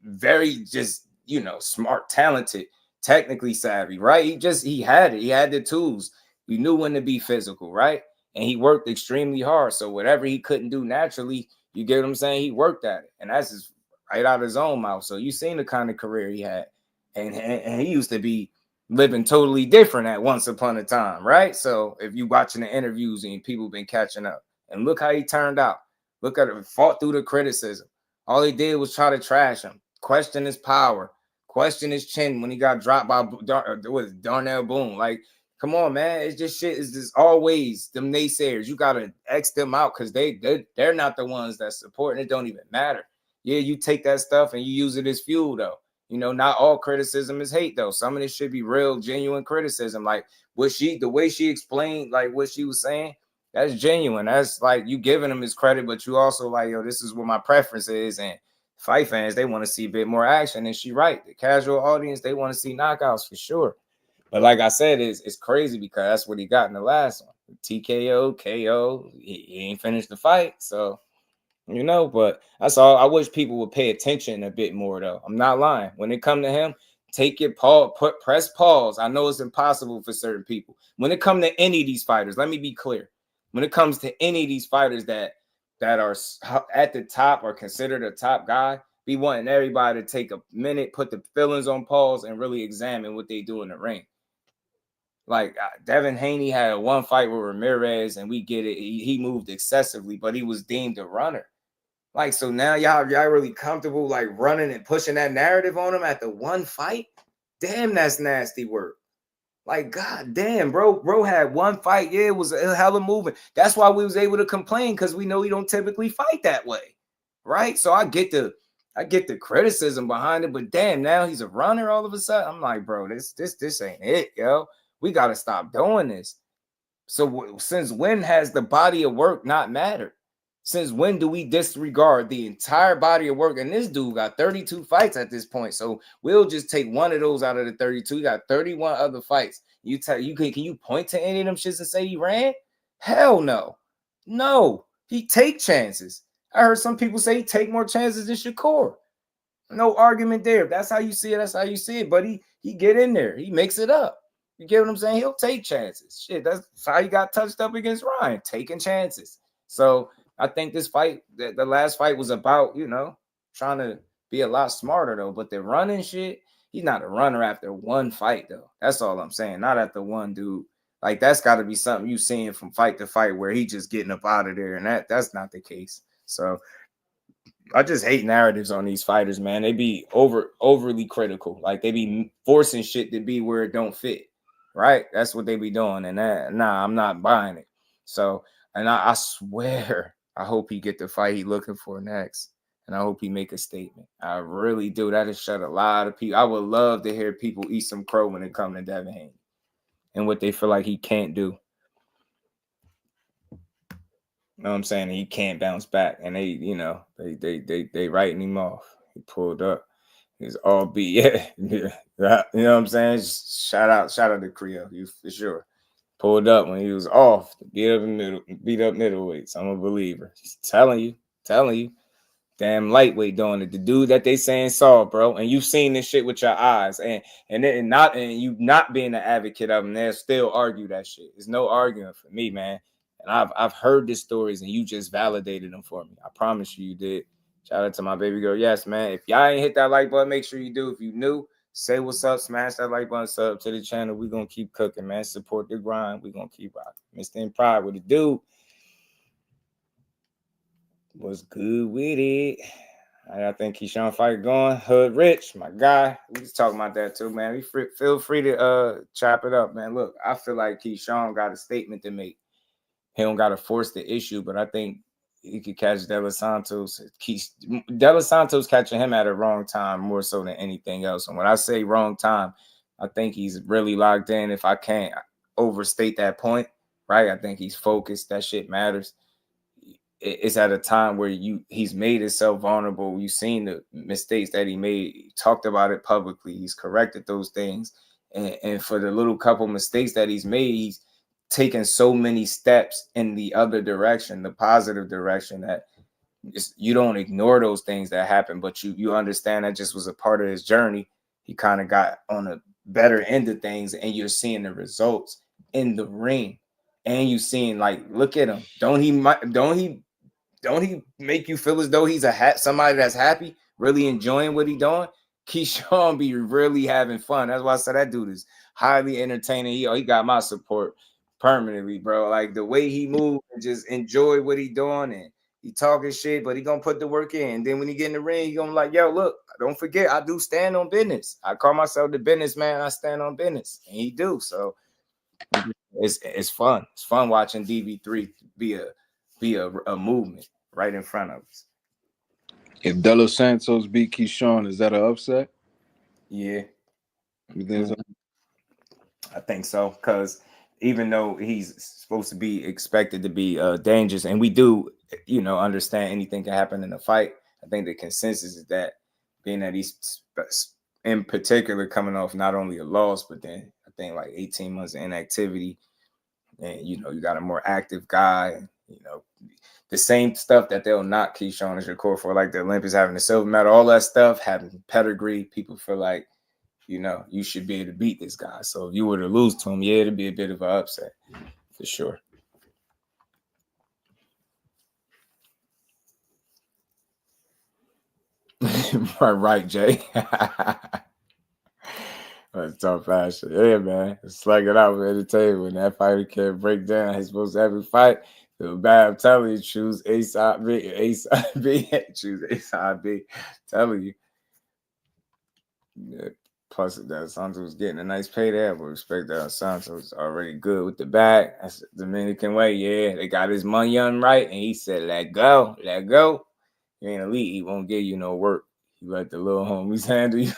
very just, you know, smart, talented. technically savvy, right? He had it. He had the tools. He knew when to be physical, right? And he worked extremely hard. So whatever he couldn't do naturally, you get what I'm saying? He worked at it. And that's just right out of his own mouth. So you seen the kind of career he had. And he used to be living totally different at once upon a time, right? So if you watching the interviews and people been catching up, and look how he turned out. Look at it, fought through the criticism. All he did was try to trash him, question his power, question his chin when he got dropped by Darnell Boone. Like, come on, man. It's just shit. It's just always them naysayers. You gotta X them out because they're not the ones that support, and it don't even matter. Yeah, you take that stuff and you use it as fuel, though. You know, not all criticism is hate, though. Some of this should be real, genuine criticism. Like the way she explained, like what she was saying, that's genuine. That's like you giving him his credit, but you also like, yo, this is what my preference is. And fight fans, they want to see a bit more action. And she right. The casual audience, they want to see knockouts for sure. But like I said, it's crazy because that's what he got in the last one. TKO, KO. He ain't finished the fight. So, you know, but that's all. I wish people would pay attention a bit more, though. I'm not lying. When it come to him, take your pause, press pause. I know it's impossible for certain people. When it come to any of these fighters, let me be clear. When it comes to any of these fighters that are at the top or considered a top guy, be wanting everybody to take a minute, put the feelings on pause, and really examine what they do in the ring. Like Devin Haney had one fight with Ramirez, and we get it. He moved excessively, but he was deemed a runner. Like, so now y'all really comfortable like running and pushing that narrative on him at the one fight? Damn, that's nasty work. Like, god damn, bro had one fight. Yeah, it was a hell of moving. That's why we was able to complain, because we know he don't typically fight that way, right? So I get the criticism behind it, but damn, now he's a runner all of a sudden. I'm like, bro, this ain't it, yo. We got to stop doing this. So since when has the body of work not mattered? Since when do we disregard the entire body of work? And this dude got 32 fights at this point. So we'll just take one of those out of the 32. He got 31 other fights. Can you point to any of them shits and say he ran? Hell no. No, he take chances. I heard some people say he take more chances than Shakur. No argument there. If that's how you see it, that's how you see it. But he get in there. He makes it up. You get what I'm saying? He'll take chances. Shit, that's how he got touched up against Ryan, taking chances. So I think this fight, the last fight was about, you know, trying to be a lot smarter, though. But the running shit, he's not a runner after one fight, though. That's all I'm saying. Not after one dude. Like, that's got to be something you seeing from fight to fight where he just getting up out of there. And that's not the case. So I just hate narratives on these fighters, man. They be overly critical. Like, they be forcing shit to be where it don't fit. Right? That's what they be doing. And I'm not buying it. So, and I swear, I hope he get the fight he looking for next. And I hope he make a statement. I really do. That'll shut a lot of people. I would love to hear people eat some crow when it comes to Devin Haney and what they feel like he can't do. You know what I'm saying? He can't bounce back. And they writing him off. He pulled up. It's all yeah. You know what I'm saying? Shout out to Creo, you for sure. Pulled up when he was off to beat up middleweights. I'm a believer. Just telling you. Damn lightweight doing it. The dude that they saying saw, bro. And you've seen this shit with your eyes. And you not being an advocate of them, they'll still argue that shit. There's no arguing for me, man. And I've heard the stories and you just validated them for me. I promise you did. Shout out to my baby girl. Yes, man. If y'all ain't hit that like button, make sure you do. If you new, say what's up. Smash that like button. Sub to the channel. We're going to keep cooking, man. Support the grind. We're going to keep rocking. Mr. In Pride with it, dude. What's good with it? I think Keyshawn fight going. Hood Rich, my guy. We was talking about that too, man. Feel free to chop it up, man. Look, I feel like Keyshawn got a statement to make. He don't got to force the issue, but I think he could catch De Los Santos. De Los Santos catching him at a wrong time more so than anything else. And when I say wrong time, I think he's really locked in. If I can't overstate that point, right? I think he's focused. That shit matters. It's at a time where he's made himself vulnerable. You've seen the mistakes that he made. He talked about it publicly. He's corrected those things. And for the little couple mistakes that he's made, he's taken so many steps in the other direction, the positive direction, that you don't ignore those things that happen, but you understand that just was a part of his journey. He kind of got on a better into things, and you're seeing the results in the ring, and you seeing like, look at him. Don't he make you feel as though he's somebody that's happy, really enjoying what he doing? Keyshawn be really having fun. That's why I said that dude is highly entertaining. He got my support permanently, bro. Like the way he moves and just enjoy what he doing, and he talking shit, but he gonna put the work in. And then when he get in the ring, he gonna like, yo, look, don't forget, I do stand on business. I call myself the business man. I stand on business, and he do. So it's fun. It's fun watching DB3 be a movement right in front of us. If De Los Santos beat Keyshawn, is that an upset? Yeah, You think so? I think so, because even though he's supposed to be expected to be dangerous, and we do, understand anything can happen in a fight, I think the consensus is that, being that he's in particular coming off not only a loss, but then I think like 18 months of inactivity, and you got a more active guy, the same stuff that they'll knock Keyshawn and Shakur for, like the Olympics having the silver medal, all that stuff, having pedigree, people feel like, you should be able to beat this guy. So if you were to lose to him, it'd be a bit of an upset for sure. right, Jay. That's tough fashion. Yeah, man. Slug it out with the table. When that fighter can't break down, he's supposed to every fight. So bad, I'm telling you, choose A side B. Choose A side B. Telling you. Yeah. Plus, that Santos was getting a nice payday. I would expect that Santos already good with the bag. That's the Dominican way. Yeah, they got his money on right, and he said, let go. You ain't elite. He won't give you no work. You let the little homies handle you.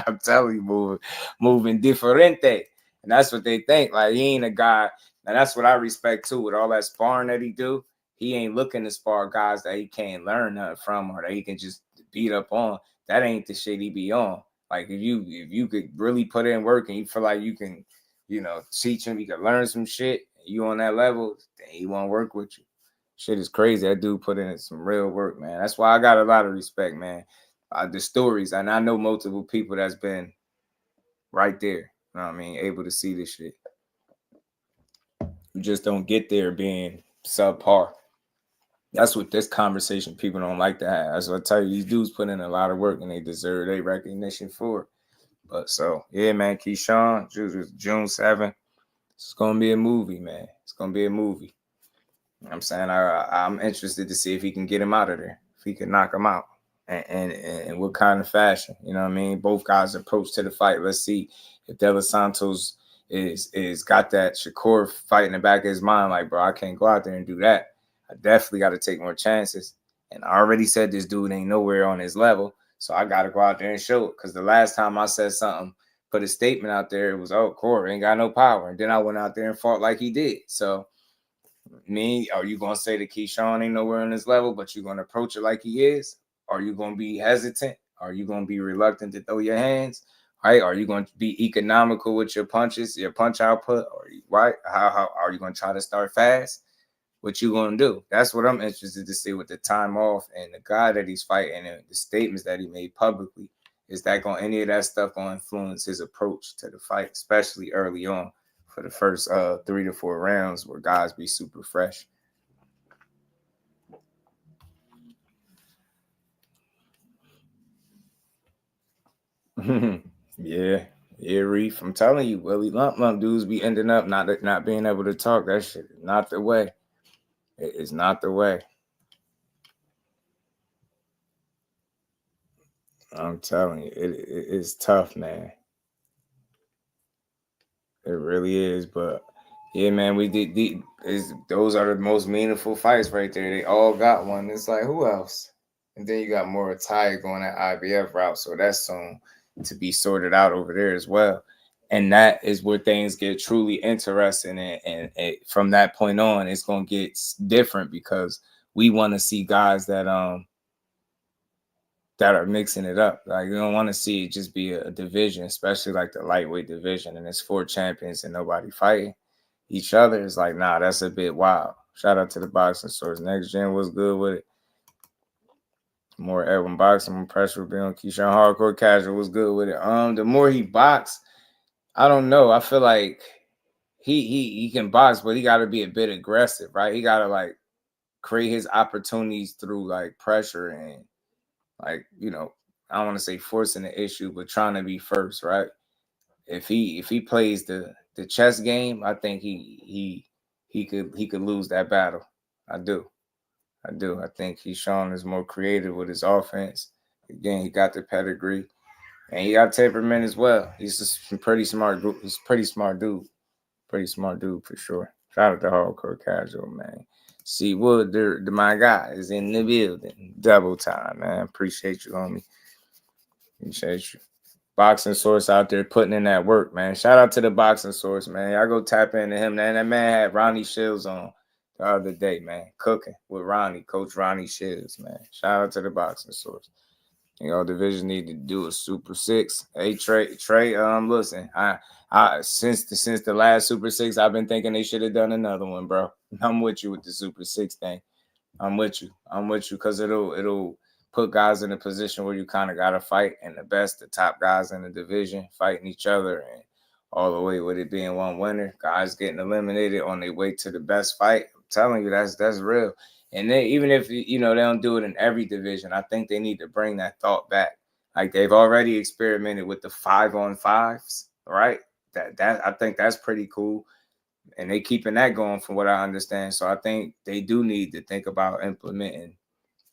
I'm telling you, moving diferente. And that's what they think. Like, he ain't a guy. And that's what I respect, too, with all that sparring that he do. He ain't looking to spar guys that he can't learn nothing from or that he can just beat up on. That ain't the shit he be on. Like, if you could really put in work and you feel like you can, teach him, you can learn some shit, you on that level, then he won't work with you. Shit is crazy. That dude put in some real work, man. That's why I got a lot of respect, man. The stories, and I know multiple people that's been right there, you know what I mean, able to see this shit. You just don't get there being subpar. That's what this conversation people don't like to have. That's what I tell you. These dudes put in a lot of work and they deserve their recognition for it. But so, yeah, man, Keyshawn, June 7th. It's going to be a movie, man. It's going to be a movie. You know what I'm saying? I'm interested to see if he can get him out of there, if he can knock him out, and what kind of fashion. You know what I mean? Both guys' approach to the fight. Let's see if De Los Santos is got that Shakur fight in the back of his mind. Like, bro, I can't go out there and do that. I definitely got to take more chances. And I already said this dude ain't nowhere on his level. So I got to go out there and show it. Because the last time I said something, put a statement out there, it was, oh, Corey ain't got no power. And then I went out there and fought like he did. So, are you going to say that Keyshawn ain't nowhere on his level, but you're going to approach it like he is? Are you going to be hesitant? Are you going to be reluctant to throw your hands? Right? Are you going to be economical with your punches, your punch output? Right? How are you going to try to start fast? What you gonna do? That's what I'm interested to see with the time off and the guy that he's fighting and the statements that he made publicly. Is that going any of that stuff going to influence his approach to the fight, especially early on for the first 3 to 4 rounds where guys be super fresh? Yeah, Reef. I'm telling you, Willie Lump dudes be ending up not being able to talk. That shit is not the way. It is not the way. I'm telling you, it's tough, man. It really is, but yeah, man, we did. Those are the most meaningful fights right there. They all got one. It's like, who else? And then you got more Ty going that IBF route, so that's soon to be sorted out over there as well. And that is where things get truly interesting. And from that point on, it's gonna get different because we want to see guys that are mixing it up. Like, you don't want to see it just be a division, especially like the lightweight division, and it's 4 champions and nobody fighting each other. It's like, nah, that's a bit wild. Shout out to the boxing source. Next Gen was good with it. More Edwin boxing, more pressure would be on Keyshawn. Hardcore Casual was good with it. The more he boxed, I don't know. I feel like he can box, but he got to be a bit aggressive, right? He got to like create his opportunities through like pressure and like, you know, I don't want to say forcing the issue, but trying to be first, right? If he plays the chess game, I think he could lose that battle. I do. I think Keyshawn is more creative with his offense. Again, he got the pedigree and he got temperament as well. He's just a pretty smart group. He's a pretty smart dude. Pretty smart dude for sure. Shout out to Hardcore Casual, man. See Wood, my guy is in the building. Double time, man. Appreciate you, homie. Appreciate you. Boxing Source out there putting in that work, man. Shout out to the Boxing Source, man. Y'all go tap into him, man. That man had Ronnie Shields on the other day, man. Cooking with Ronnie, Coach Ronnie Shields, man. Shout out to the Boxing Source. You know, division need to do a Super 6. Hey, Trey, listen, I since the last Super 6, I've been thinking they should have done another one, bro. I'm with you with the Super 6 thing. I'm with you because it'll put guys in a position where you kind of got to fight, and the top guys in the division fighting each other, and all the way with it being one winner, guys getting eliminated on their way to the best fight. I'm telling you, that's real. And they, even if, you know, they don't do it in every division, I think they need to bring that thought back. Like they've already experimented with the 5-on-5s, right? That I think that's pretty cool. And they keeping that going from what I understand. So I think they do need to think about implementing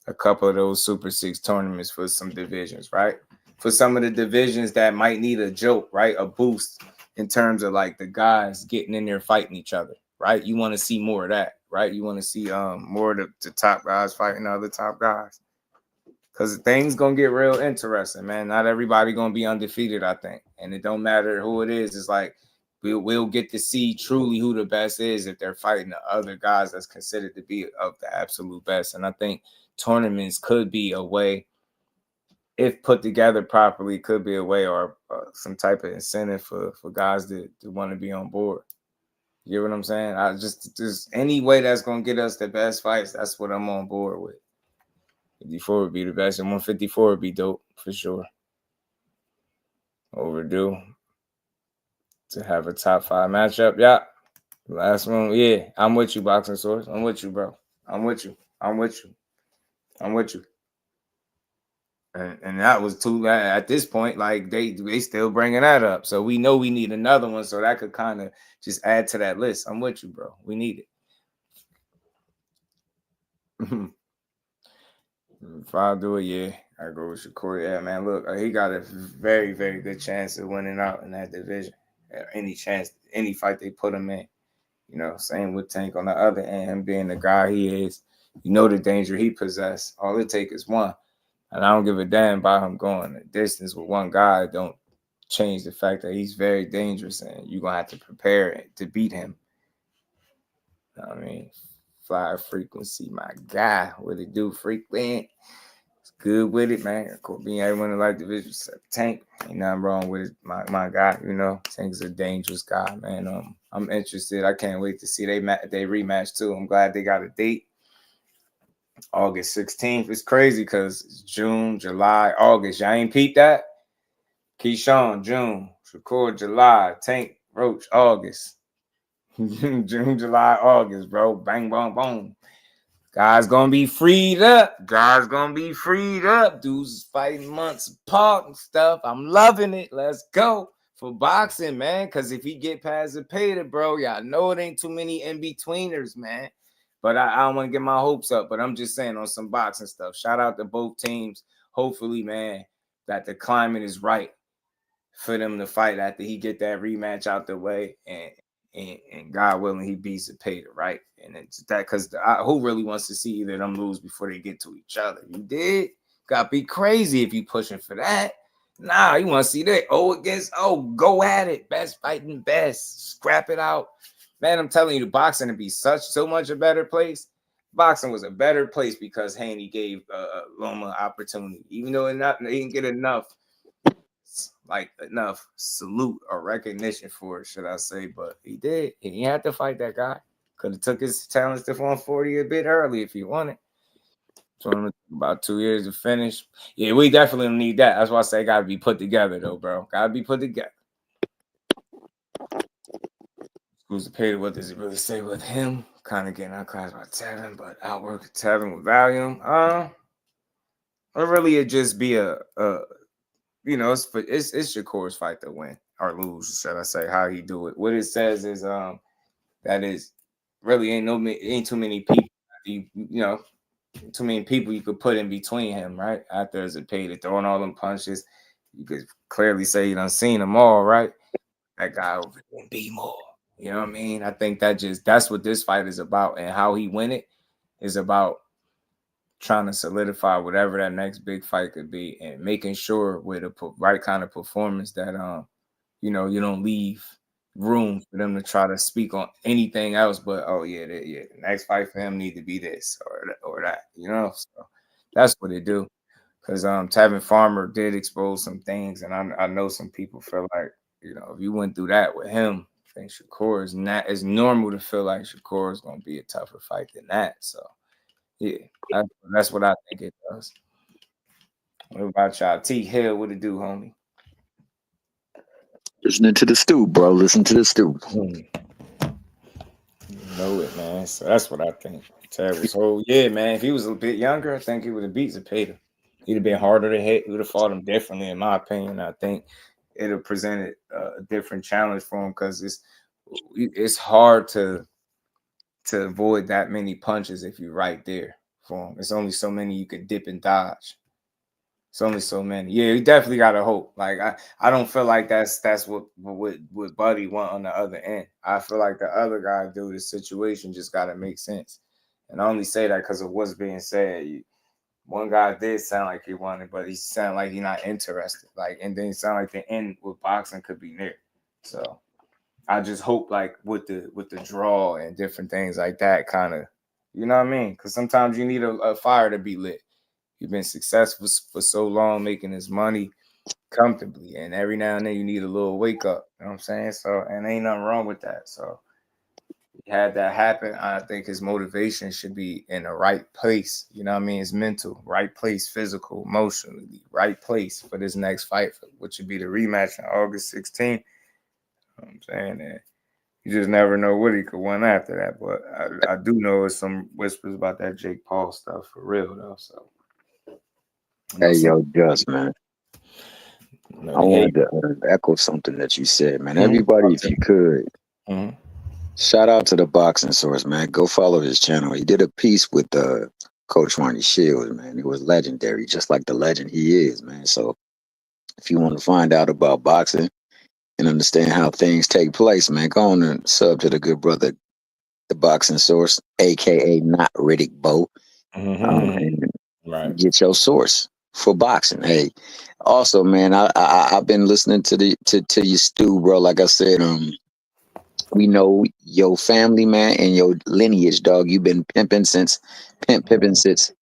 a couple of those Super 6 tournaments for some divisions, right? For some of the divisions that might need a jolt, right? A boost in terms of like the guys getting in there fighting each other, right? You want to see more of that, right? You want to see more of the top guys fighting other top guys. Because things going to get real interesting, man. Not everybody going to be undefeated, I think. And it don't matter who it is. It's like we'll get to see truly who the best is if they're fighting the other guys that's considered to be of the absolute best. And I think tournaments could be a way, if put together properly, could be a way or some type of incentive for guys to want to be on board. You get what I'm saying? I just any way that's going to get us the best fights, that's what I'm on board with. 54 would be the best, and 154 would be dope for sure. Overdue to have a top 5 matchup. Yeah. Last one. Yeah. I'm with you, Boxing Source. I'm with you, bro. I'm with you. And that was too, at this point, like they still bringing that up. So we know we need another one. So that could kind of just add to that list. I'm with you, bro. We need it. If I do it, yeah, I go with Shakur. Yeah, man, look, he got a very, very good chance of winning out in that division. Any fight they put him in. You know, same with Tank on the other end, him being the guy he is. You know the danger he possesses. All it takes is one. And I don't give a damn about him going the distance with one guy. Don't change the fact that he's very dangerous and you're going to have to prepare to beat him. You know what I mean? Fly frequency, my guy. What it do, frequent? It's good with it, man. Of course, being everyone in like division Tank, ain't nothing wrong with it. My guy, you know, Tank's a dangerous guy, man. I'm interested. I can't wait to see they rematch too. I'm glad they got a date. August 16th. It's crazy because it's June, July, August. Y'all ain't peeped that? Keyshawn, June. Shakur, July. Tank, Roach, August. June, July, August, bro. Bang, bang, boom. Guys gonna be freed up. Dudes is fighting months apart and stuff. I'm loving it. Let's go for boxing, man. Because if he get past Zepeda, bro, y'all know it ain't too many in-betweeners, man. But I don't want to get my hopes up. But I'm just saying on some boxing stuff. Shout out to both teams. Hopefully, man, that the climate is right for them to fight after he get that rematch out the way. And God willing, he beats Zepeda, right? And it's that because who really wants to see either of them lose before they get to each other? You did? Gotta be crazy if you pushing for that. Nah, you want to see that. Against go at it. Best fighting best. Scrap it out. Man, I'm telling you, boxing to be so much a better place. Boxing was a better place because Haney gave Loma opportunity, even though he didn't get enough salute or recognition for it, should I say? But he did. He had to fight that guy. Could have took his talents to 140 a bit early if he wanted. So about 2 years to finish. Yeah, we definitely need that. That's why I say got to be put together, though, bro. Got to be put together. Who's Zepeda? What does he really say with him? Kind of getting outclassed by Tevin, but outwork Tevin with volume. Or really, it just be a it's Shakur's fight to win or lose, should I say? How he do it? What it says is that is really ain't too many people. Too many people you could put in between him, right? After Zepeda throwing all them punches, you could clearly say you done seen them all, right? That guy over there can be more. You know what I mean? I think that's what this fight is about, and how he win it is about trying to solidify whatever that next big fight could be, and making sure with the right kind of performance that you don't leave room for them to try to speak on anything else but the next fight for him need to be this or that, so that's what it do. Because Tevin Farmer did expose some things, and I know some people feel like, if you went through that with him, I think Shakur is not. It's normal to feel like Shakur is going to be a tougher fight than that. So yeah, that's what I think it does. What about y'all? T Hill, what it do, homie? Listening to the stew, bro. Listen to the stew. You know it, man. So that's what I think. So yeah, man. If he was a bit younger, I think he would have beat Zepeda. He'd have been harder to hit. He would have fought him differently, in my opinion. I think it'd have presented a different challenge for him, because it's hard to avoid that many punches if you're right there for him. It's only so many you can dip and dodge. It's only so many. Yeah, you definitely gotta hope. Like I don't feel like that's what Buddy want on the other end. I feel like the other guy, dude, the situation just gotta make sense. And I only say that because of what's being said. One guy did sound like he wanted, but he sounded like he's not interested. Like, and then it sounded like the end with boxing could be near. So I just hope, like, with the draw and different things like that, kind of, you know what I mean? Because sometimes you need a fire to be lit. You've been successful for so long making this money comfortably, and every now and then you need a little wake up. You know what I'm saying? So, and ain't nothing wrong with that. So he had that happen. I think his motivation should be in the right place. You know what I mean? It's mental, right place, physical, emotionally, right place for this next fight, which would be the rematch on August 16th. You know what I'm saying? And you just never know what he could win after that. But I do know there's some whispers about that Jake Paul stuff for real, though. So. Hey, yo, Just, man. I wanted to echo something that you said, man. Everybody, if you could, shout out to the Boxing Source, man. Go follow his channel. He did a piece with Coach Ronnie Shields, man. It was legendary, just like the legend he is, man. So if you want to find out about boxing and understand how things take place, man, go on and sub to the good brother, the Boxing Source, a.k.a. Not Riddick Bowe, and get your source for boxing. Hey, also, man, I've been listening to your stew, bro. Like I said, we know your family, man, and your lineage, dog. You've been pimping since been pimping.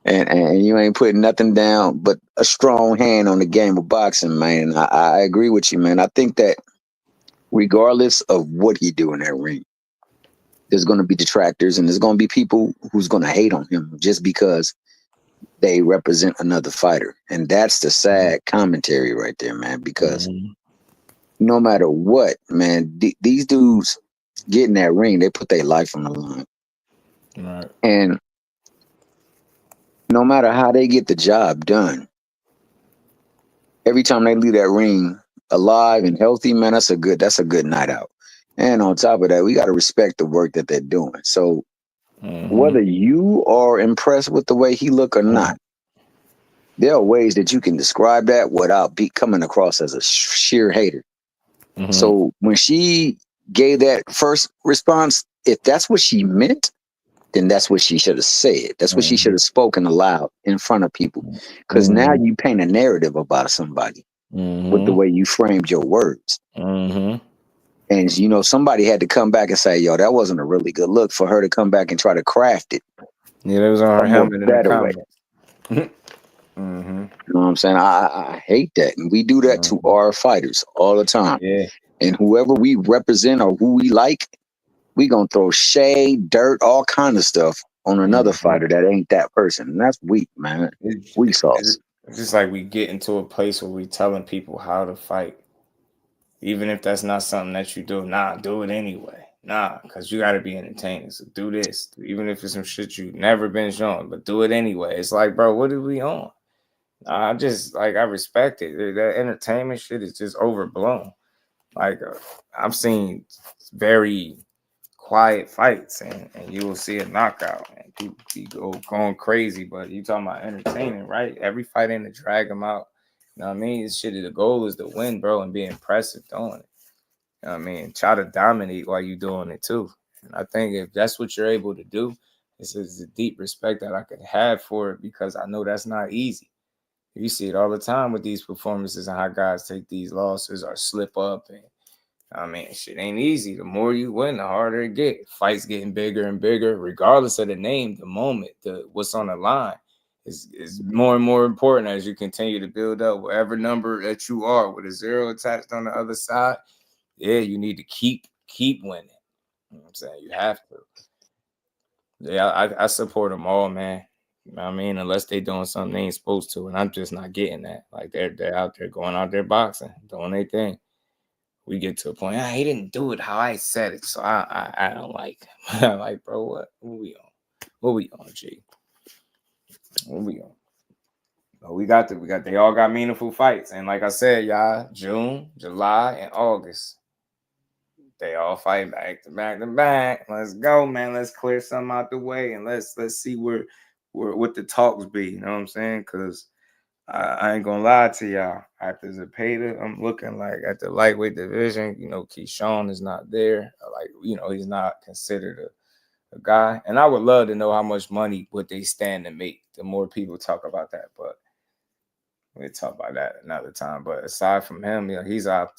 And you ain't putting nothing down but a strong hand on the game of boxing, man. I agree with you, man. I think that regardless of what he do in that ring, there's going to be detractors, and there's going to be people who's going to hate on him just because they represent another fighter. And that's the sad commentary right there, man, because no matter what, man, these dudes get in that ring, they put their life on the line. Right. And no matter how they get the job done, every time they leave that ring alive and healthy, man, that's a good night out. And on top of that, we got to respect the work that they're doing. So whether you are impressed with the way he look or not, there are ways that you can describe that without coming across as a sheer hater. So when she gave that first response, if that's what she meant, then that's what she should have said. That's what she should have spoken aloud in front of people. Because now you paint a narrative about somebody with the way you framed your words. And, you know, somebody had to come back and say, yo, that wasn't a really good look, for her to come back and try to craft it. Yeah, that was on her helmet in the comments. You know what I'm saying? I hate that. And we do that to our fighters all the time. Yeah. And whoever we represent or who we like, we going to throw shade, dirt, all kind of stuff on another fighter that ain't that person. And that's weak, man. Weak sauce. It's just like we get into a place where we telling people how to fight. Even if that's not something that you do, do it anyway. Because you got to be entertaining. So do this. Even if it's some shit you've never been shown, but do it anyway. It's like, bro, what are we on? I respect it. That entertainment shit is just overblown. Like, I've seen very quiet fights and you will see a knockout and people be going crazy, but you talking about entertaining, right? Every fight ain't to drag them out. You know what I mean? This shit, the goal is to win, bro, and be impressive doing it. You know what I mean? Try to dominate while you doing it too. And I think if that's what you're able to do, this is a deep respect that I could have for it, because I know that's not easy. You see it all the time with these performances and how guys take these losses or slip up. And I mean, shit ain't easy. The more you win, the harder it get. Fights getting bigger and bigger, regardless of the name, the moment, what's on the line is more and more important as you continue to build up. Whatever number that you are with a 0 attached on the other side, yeah, you need to keep winning. You know what I'm saying? You have to. Yeah, I support them all, man. You know what I mean? Unless they doing something they ain't supposed to, and I'm just not getting that. Like they're out there going out there boxing, doing their thing. We get to a point, he didn't do it how I said it, so I don't like him. I'm like, bro, what we on? What we on, G? What we on? But they all got meaningful fights. And like I said, y'all, June, July, and August. They all fight back to back to back. Let's go, man. Let's clear something out the way and let's see where what the talks be. You know what I'm saying? Because I ain't gonna lie to y'all. After Zepeda, I'm looking like at the lightweight division. You know, Keyshawn is not there. Like, you know, he's not considered a guy. And I would love to know how much money would they stand to make. The more people talk about that, but we'll talk about that another time. But aside from him, you know, he's off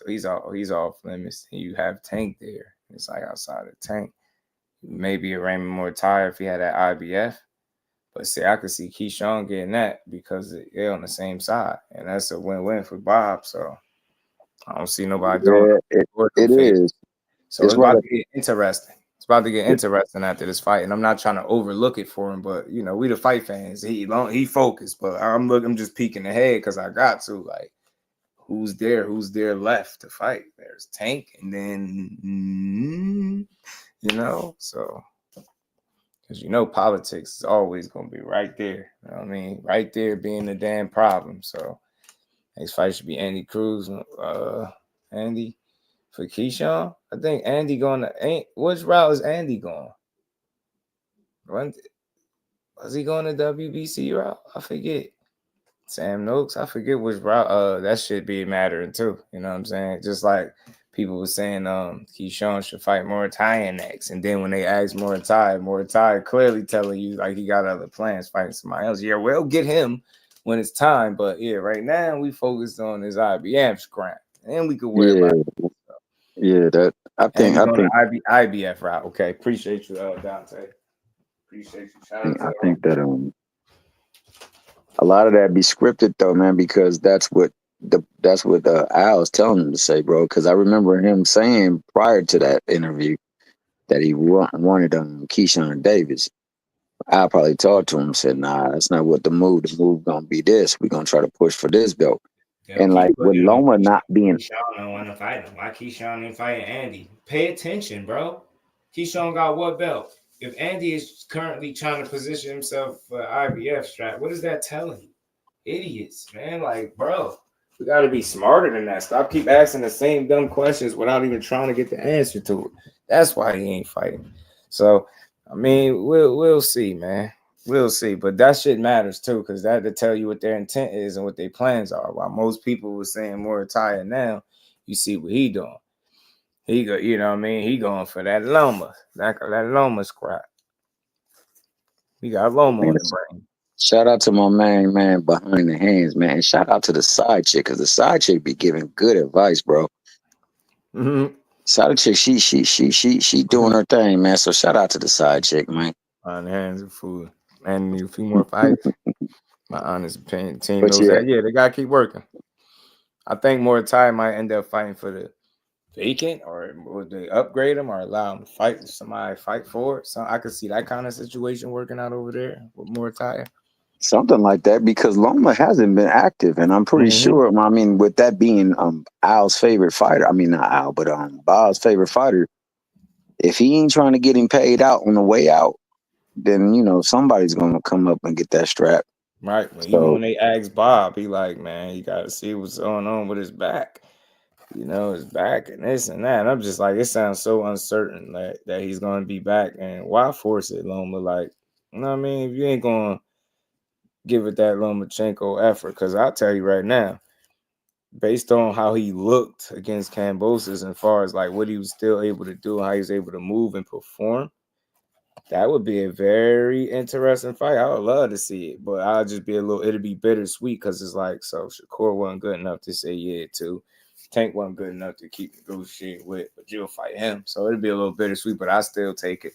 limits. You have Tank there. It's like outside of Tank. Maybe a Raymond Mortai if he had that IBF. But see, I could see Keyshawn getting that because they're on the same side. And that's a win-win for Bob. So I don't see nobody doing it. It is. So it's about to get interesting. It's about to get interesting after this fight. And I'm not trying to overlook it for him, but you know, we the fight fans. He focused, but I'm just peeking ahead because I got to, like, who's there left to fight? There's Tank, and then you know, so because you know politics is always gonna be right there. You know what I mean? Right there being the damn problem. So next fight should be Andy Cruz. Andy. For Keyshawn, I think Andy going to which route is Andy going? Was he going to WBC route? I forget. Sam Noakes, I forget which route. That should be mattering too. You know what I'm saying? Just like people were saying, Keyshawn should fight Mortai next, and then when they asked Mortai clearly telling you like he got other plans fighting somebody else. Yeah, we'll get him when it's time, but yeah, right now we focused on his IBF scrap, and we could worry about it. Yeah, that I think IBF route. Okay, appreciate you, Dante. Appreciate you. I think that a lot of that be scripted though, man, because that's what Al's telling him to say, bro. Because I remember him saying prior to that interview that he wanted Keyshawn Davis. I probably talked to him and said, nah, that's not what the move. The move gonna be this. We're gonna try to push for this belt. And like with Loma not being, Keyshawn don't want to fight him. Why Keyshawn ain't fighting Andy? Pay attention, bro. Keyshawn got what belt? If Andy is currently trying to position himself for IBF strap, what is that telling you? Idiots, man. Like, bro, we got to be smarter than that. Stop keep asking the same dumb questions without even trying to get the answer to it. That's why he ain't fighting. So, I mean, we'll see, man. We'll see, but that shit matters too, because that to tell you what their intent is and what their plans are. While most people were saying Mortai now, you see what he doing. He go, you know what I mean? He going for that Loma, that Loma scrap. He got Loma on the brain. Shout out to my man behind the hands, man. And shout out to the side chick, because the side chick be giving good advice, bro. Mm-hmm. Side chick, she doing her thing, man. So shout out to the side chick, man. On the hands of food. And need a few more fights. My honest opinion, team knows that. Yeah, they gotta keep working. I think Mortai might end up fighting for the vacant, or would they upgrade him or allow him to fight somebody fight for it? So I could see that kind of situation working out over there with Mortai. Something like that, because Loma hasn't been active, and I'm pretty sure. I mean, with that being Al's favorite fighter, I mean not Al, but Bob's favorite fighter. If he ain't trying to get him paid out on the way out, then somebody's gonna come up and get that strap. Right. Even So when they asked Bob, he like, man, you got to see what's going on with his back. His back and this and that. And I'm just like, it sounds so uncertain that he's going to be back. And why force it, Loma? Like, you know what I mean? If you ain't going to give it that Lomachenko effort, because I'll tell you right now, based on how he looked against Kambosos, as far as like what he was still able to do, how he was able to move and perform, that would be a very interesting fight. I would love to see it, but I'll just be it'll be bittersweet because it's like, so Shakur wasn't good enough to say yeah to. Tank wasn't good enough to keep negotiating with, but you'll fight him. So it'll be a little bittersweet, but I still take it,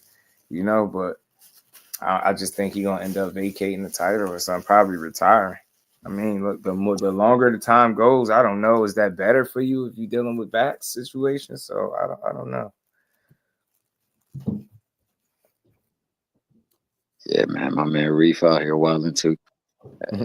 but I just think he's going to end up vacating the title or something, probably retiring. I mean, look, the longer the time goes, I don't know. Is that better for you if you're dealing with back situations? So I don't know. yeah, man, my man Reef out here wilding too.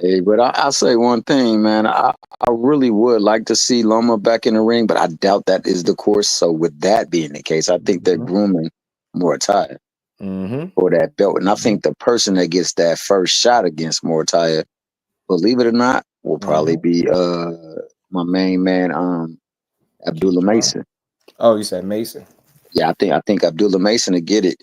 Hey, but I'll say one thing, man. I really would like to see Loma back in the ring, but I doubt that is the course. So with that being the case, I think they're grooming Morataya for that belt. And I think the person that gets that first shot against Morataya, believe it or not, will probably be my main man, Abdullah Mason. Oh, you said Mason? Yeah, I think Abdullah Mason to get it.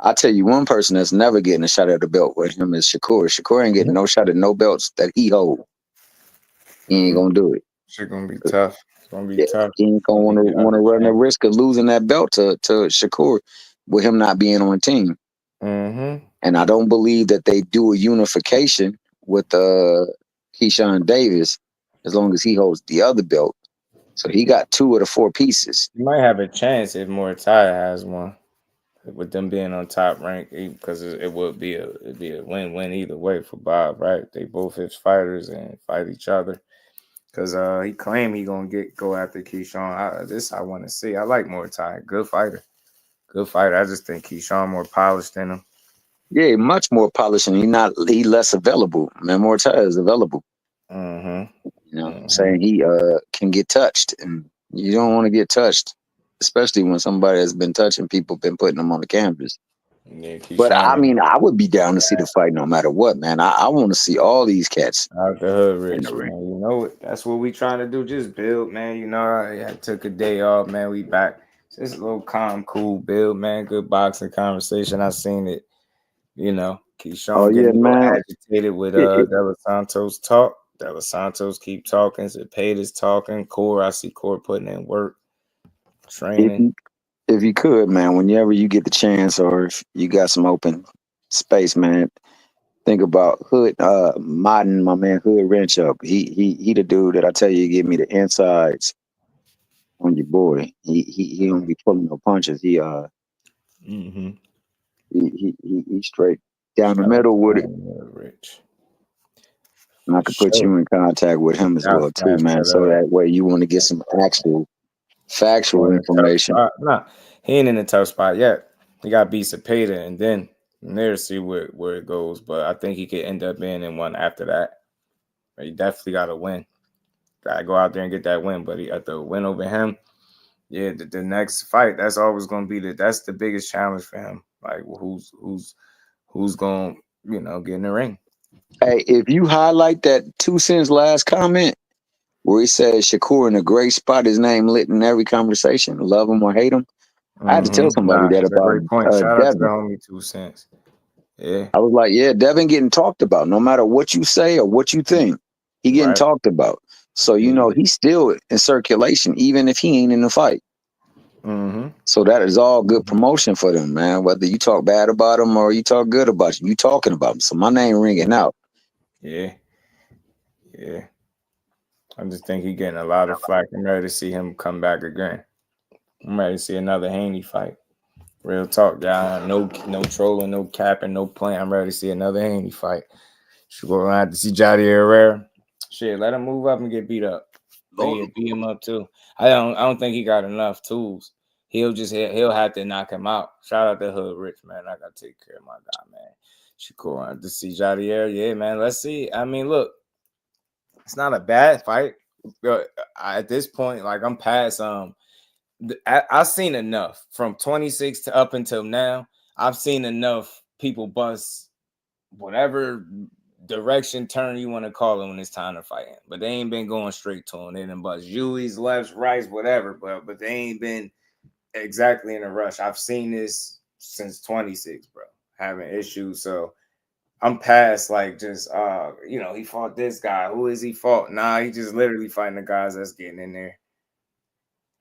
I'll tell you one person that's never getting a shot at the belt with him is Shakur. Shakur ain't getting no shot at no belts that he hold. He ain't gonna do it. It's gonna be tough. It's gonna be tough. He ain't gonna want to run the risk of losing that belt to Shakur with him not being on the team. And I don't believe that they do a unification with Keyshawn Davis as long as he holds the other belt. So he got 2 of the 4 pieces. You might have a chance if Morataya has one, with them being on top rank, because it'd be a win-win either way for Bob, right? They both his fighters and fight each other. Because he claimed he gonna go after Keyshawn. I want to see. I like Morataya. Good fighter. I just think Keyshawn more polished than him. Yeah, much more polished, and he less available. Man, Morataya is available. Saying he can get touched, and you don't want to get touched, especially when somebody has been touching people, been putting them on the canvas. Yeah, but I mean, I would be down to see the fight no matter what, man. I want to see all these cats out the hood, Rich, in the ring. Man. You know it. That's what we trying to do. Just build, man. I took a day off, man. We back. Just a little calm, cool build, man. Good boxing conversation. I seen it. Keyshawn getting a little agitated with Della Santos talk. Della Santos keep talking. Zepeda's talking. Core, I see Core putting in work, training. If you could, man, whenever you get the chance, or if you got some open space, man, think about Hood, Martin, my man Hood Wrench Up. He the dude that I tell you give me the insides on your boy. He don't be pulling no punches. He straight down the middle with it. Rich. And I could put you in contact with him as well too, man. So that way you want to get some actual factual information. Nah, he ain't in the tough spot yet. He got to beat Zepeda and then from there see where it goes. But I think he could end up being in one after that. He definitely got to win. Got to go out there and get that win. But he got the win over him. Yeah, the next fight, that's always going to be that's the biggest challenge for him. Like who's going to get in the ring. Hey, if you highlight that 2 cents last comment where he says Shakur in a great spot, his name lit in every conversation, love him or hate him. I had to tell somebody that about great point. Shout out to the Devin. homie 2 cents. Yeah. I was like, yeah, Devin getting talked about. No matter what you say or what you think, he getting talked about. So, he's still in circulation, even if he ain't in the fight. So that is all good promotion for them, man. Whether you talk bad about him or you talk good about him, you talking about him. So my name ringing out. Yeah. I just think he's getting a lot of flack. I'm ready to see him come back again. I'm ready to see another Haney fight. Real talk, y'all. No trolling, no capping, no playing. I'm ready to see another Haney fight. Should go around to see Jody Herrera. Shit, let him move up and get beat up. Beat him up too. I don't think he got enough tools. He'll have to knock him out. Shout out to Hood Rich, man. I gotta take care of my guy, man. Shakur to see Javier. Yeah, man. Let's see. I mean, look, it's not a bad fight. At this point, like I'm past. I've seen enough from 26 to up until now. I've seen enough people bust whatever direction turn you want to call it when it's time to fight him. But they ain't been going straight to him. They done bust Yui's, lefts, rights, whatever. But they ain't been exactly in a rush. I've seen this since 26, bro. Having issues. So I'm past like just he fought this guy. Who is he fought? Nah, he just literally fighting the guys that's getting in there.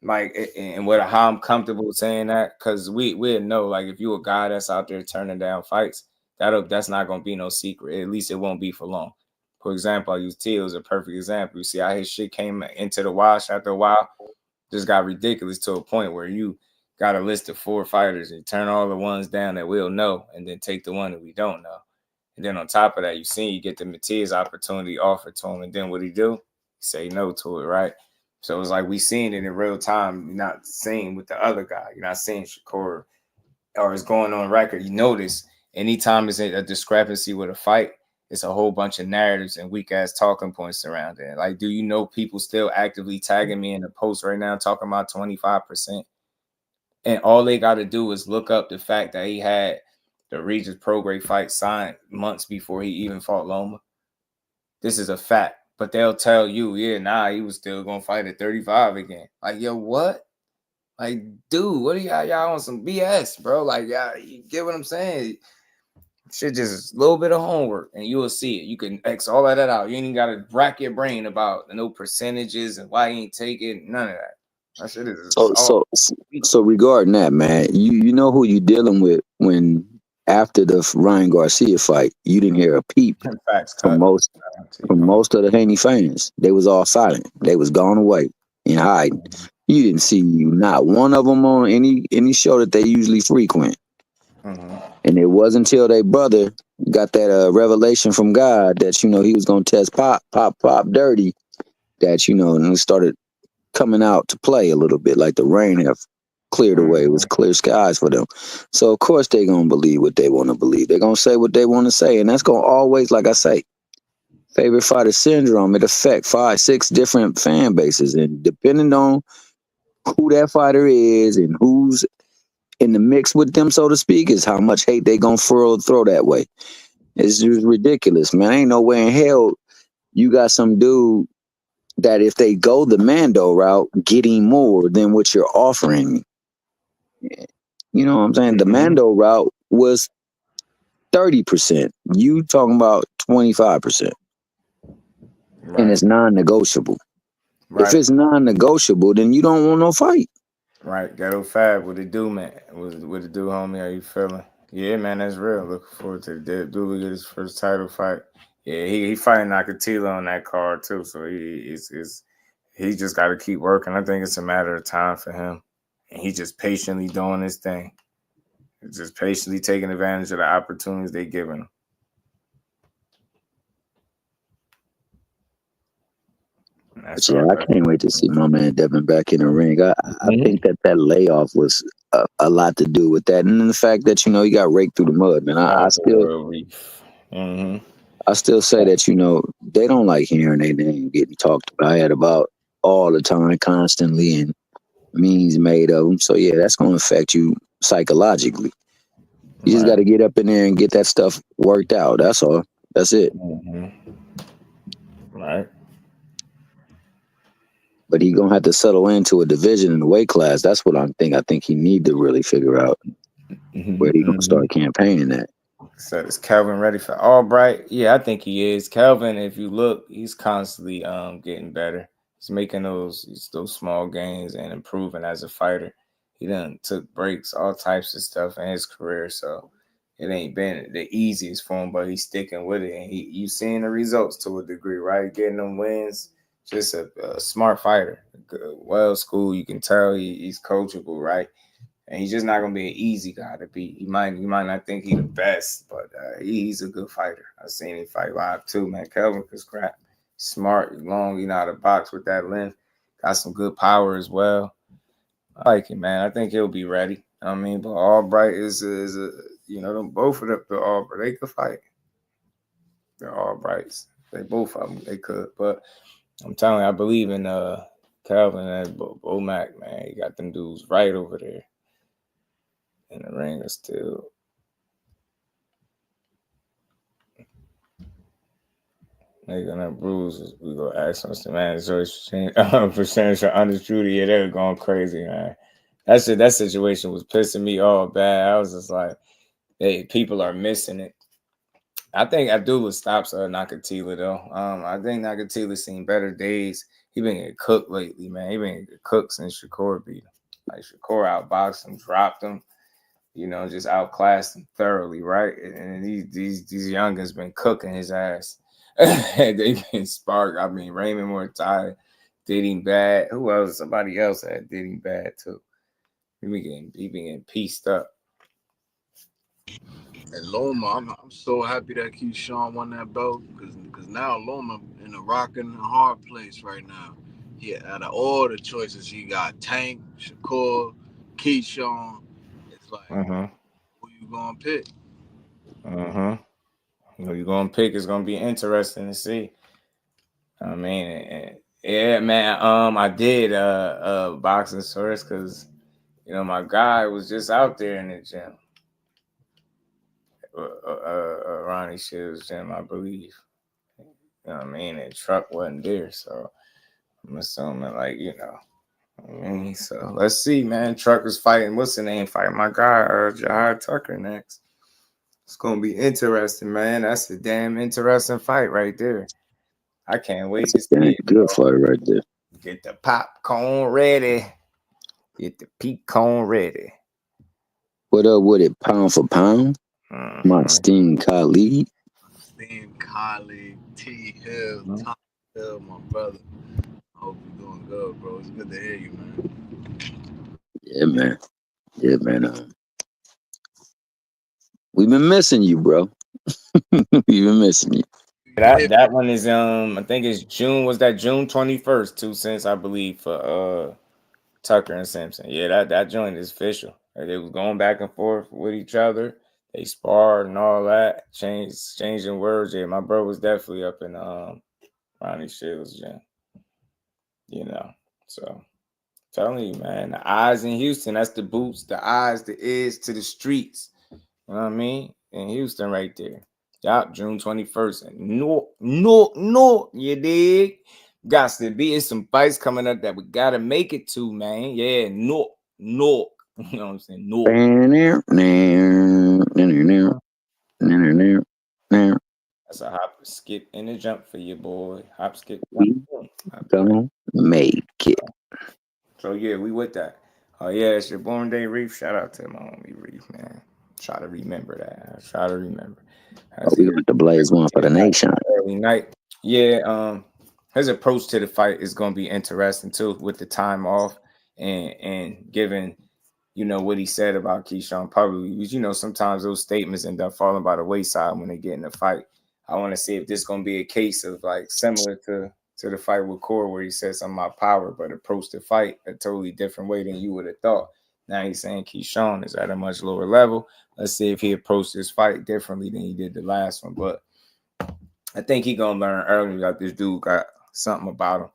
Like, and how I'm comfortable saying that, because we know, like, if you a guy that's out there turning down fights, that's not gonna be no secret. At least it won't be for long. For example, I use Teal as a perfect example. You see how his shit came into the wash after a while, just got ridiculous to a point where you got a list of 4 fighters and turn all the ones down that we'll know, and then take the one that we don't know. And then on top of that, you get the Matias opportunity offered to him, and then what he do? Say no to it, right? So it's like we seeing it in real time. You're not seeing with the other guy. You're not seeing Shakur or it's going on record. You notice anytime there's a discrepancy with a fight, it's a whole bunch of narratives and weak ass talking points around it. Like, do you know people still actively tagging me in the post right now talking about 25%? And all they got to do is look up the fact that he had the Regis Prograis fight signed months before he even fought Loma. This is a fact. But they'll tell you, he was still going to fight at 35 again. Like, yo, what? Like, dude, what are y'all on some BS, bro? Like, you get what I'm saying? Shit, just a little bit of homework, and you will see it. You can X all of that out. You ain't even got to rack your brain about no percentages and why you ain't take it. None of that. That shit is So regarding that, man, you know who you dealing with when after the Ryan Garcia fight, you didn't hear a peep from most of the Haney fans. They was all silent. They was gone away and hiding. You didn't see not one of them on any show that they usually frequent. Mm-hmm. And it wasn't until their brother got that revelation from God that he was gonna test pop dirty, that and it started coming out to play a little bit, like the rain have cleared away. It was clear skies for them. So of course they gonna believe what they want to believe. They're gonna say what they want to say, and that's gonna always, like I say, favorite fighter syndrome. It affects 5, 6 different fan bases, and depending on who that fighter is and who's in the mix with them, so to speak, is how much hate they gonna throw that way. It's just ridiculous, man. Ain't no way in hell you got some dude that if they go the Mando route, getting more than what you're offering. You know what I'm saying? The Mando route was 30%. You talking about 25%. Right. And it's non-negotiable. Right. If it's non-negotiable, then you don't want no fight. Right. Ghetto Fab, what it do, man? What it do, homie? How you feeling? Yeah, man, that's real. Looking forward to the dude get his first title fight. Yeah, he fighting Nakatila on that card too, so he just got to keep working. I think it's a matter of time for him, and he just patiently doing his thing. He's just patiently taking advantage of the opportunities they giving him. I can't wait to see my man Devin back in the ring. I think that layoff was a lot to do with that, and the fact that he got raked through the mud, man. I still say that they don't like hearing their name getting talked about all the time, constantly, and memes made of them. So yeah, that's going to affect you psychologically. You just got to get up in there and get that stuff worked out. That's all. That's it. Right. But he's gonna have to settle into a division in the weight class. That's what I think he need to really figure out where he's gonna start campaigning at. So is Kelvin ready for Albright? Yeah, I think he is. Kelvin, if you look, he's constantly getting better. He's making those small gains and improving as a fighter. He done took breaks, all types of stuff in his career, so it ain't been the easiest for him, but he's sticking with it, and you seeing the results to a degree, right? Getting them wins. Just a smart fighter, well schooled. You can tell he's coachable, right? And he's just not gonna be an easy guy to beat. You might not think he's the best, but he's a good fighter. I've seen him fight live too, man. Kelvin is crap. Smart, long. You know how to box with that length. Got some good power as well. I like him, man. I think he'll be ready. I mean, but Albright is them both of them, they're all, they could fight. They're all brights. They both of them, they could. But I'm telling you, I believe in Calvin and Bomac, man. He got them dudes right over there in the ring. Is still. They're gonna bruise. We gonna ask them, man. So percentage of undisputed. Yeah, they were going crazy, man. That situation was pissing me off bad. I was just like, hey, people are missing it. I think Abdullah stops Nakatila though. I think Nakatila's seen better days. He been getting cooked lately, man. He been getting cooked since Shakur beat him. Like Shakur outboxed him, dropped him, just outclassed him thoroughly, right? And these youngins been cooking his ass. They've been sparked. I mean, Raymond Mortai did him bad. Who else? Somebody else had did him bad too. He been getting pieced up. And Loma, I'm so happy that Keyshawn won that belt because now Loma in a rock and a hard place right now. Out of all the choices, he got Tank, Shakur, Keyshawn. It's like, who you gonna pick? Who you gonna pick is gonna be interesting to see. I mean, yeah, man. I did boxing source because my guy was just out there in the gym. Ronnie Shields gym, I believe. You know what I mean? And Truck wasn't there, so I'm assuming, so let's see, man. Truck is fighting. What's the name? Fighting my guy, Jahar Tucker next. It's gonna be interesting, man. That's a damn interesting fight right there. I can't wait to see it. Good fight right there. Get the popcorn ready. Get the pecan ready. What up with it? Pound for pound? My esteemed colleague. T Hill, Tom Hill, my brother. I hope you're doing good, bro. It's good to hear you, man. Yeah, man. We've been missing you, bro. We've been missing you. That one is I think it's June. Was that June 21st? 2 cents, I believe, for Tucker and Simpson. Yeah, that joint is official. They was going back and forth with each other. They sparred and all that. Changing words. Yeah, my bro was definitely up in Ronnie Shields' gym. So telling you, man, the eyes in Houston, that's the boots, the eyes, the ears to the streets. You know what I mean? In Houston right there. Yup, June 21st. No, you dig? Got to be some fights coming up that we gotta make it to, man. Yeah, no. You know what I'm saying? No. That's a hop, skip, and a jump for you, boy. Hop, skip, jump. Don't make it. So yeah, we with that. Oh yeah, it's your born day Reef. Shout out to my homie Reef, man. Try to remember that. We got the Blaze one for the nation. Early night. Yeah, his approach to the fight is gonna be interesting too, with the time off and given, what he said about Keyshawn publicly. Because, sometimes those statements end up falling by the wayside when they get in the fight. I want to see if this gonna be a case of similar to the fight with Core, where he said something about power, but approached the fight a totally different way than you would have thought. Now he's saying Keyshawn is at a much lower level. Let's see if he approached this fight differently than he did the last one. But I think he gonna learn early that this dude got something about him.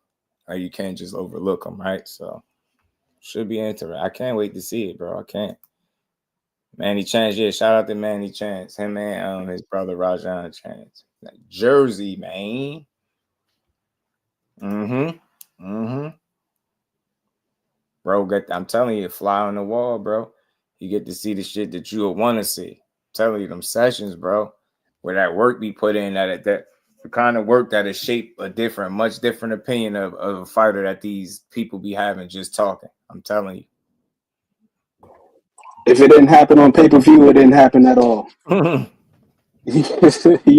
You can't just overlook him, right? So should be interesting. I can't wait to see it, bro. I can't. Manny Chance, yeah. Shout out to Manny Chance. Him and his brother Rajan Chance. Jersey, man. Bro, I'm telling you, fly on the wall, bro. You get to see the shit that you would want to see. I'm telling you, them sessions, bro, where that work be put in, that the kind of work that is shape a much different opinion of a fighter that these people be having just talking. I'm telling you. If it didn't happen on pay-per-view, it didn't happen at all. You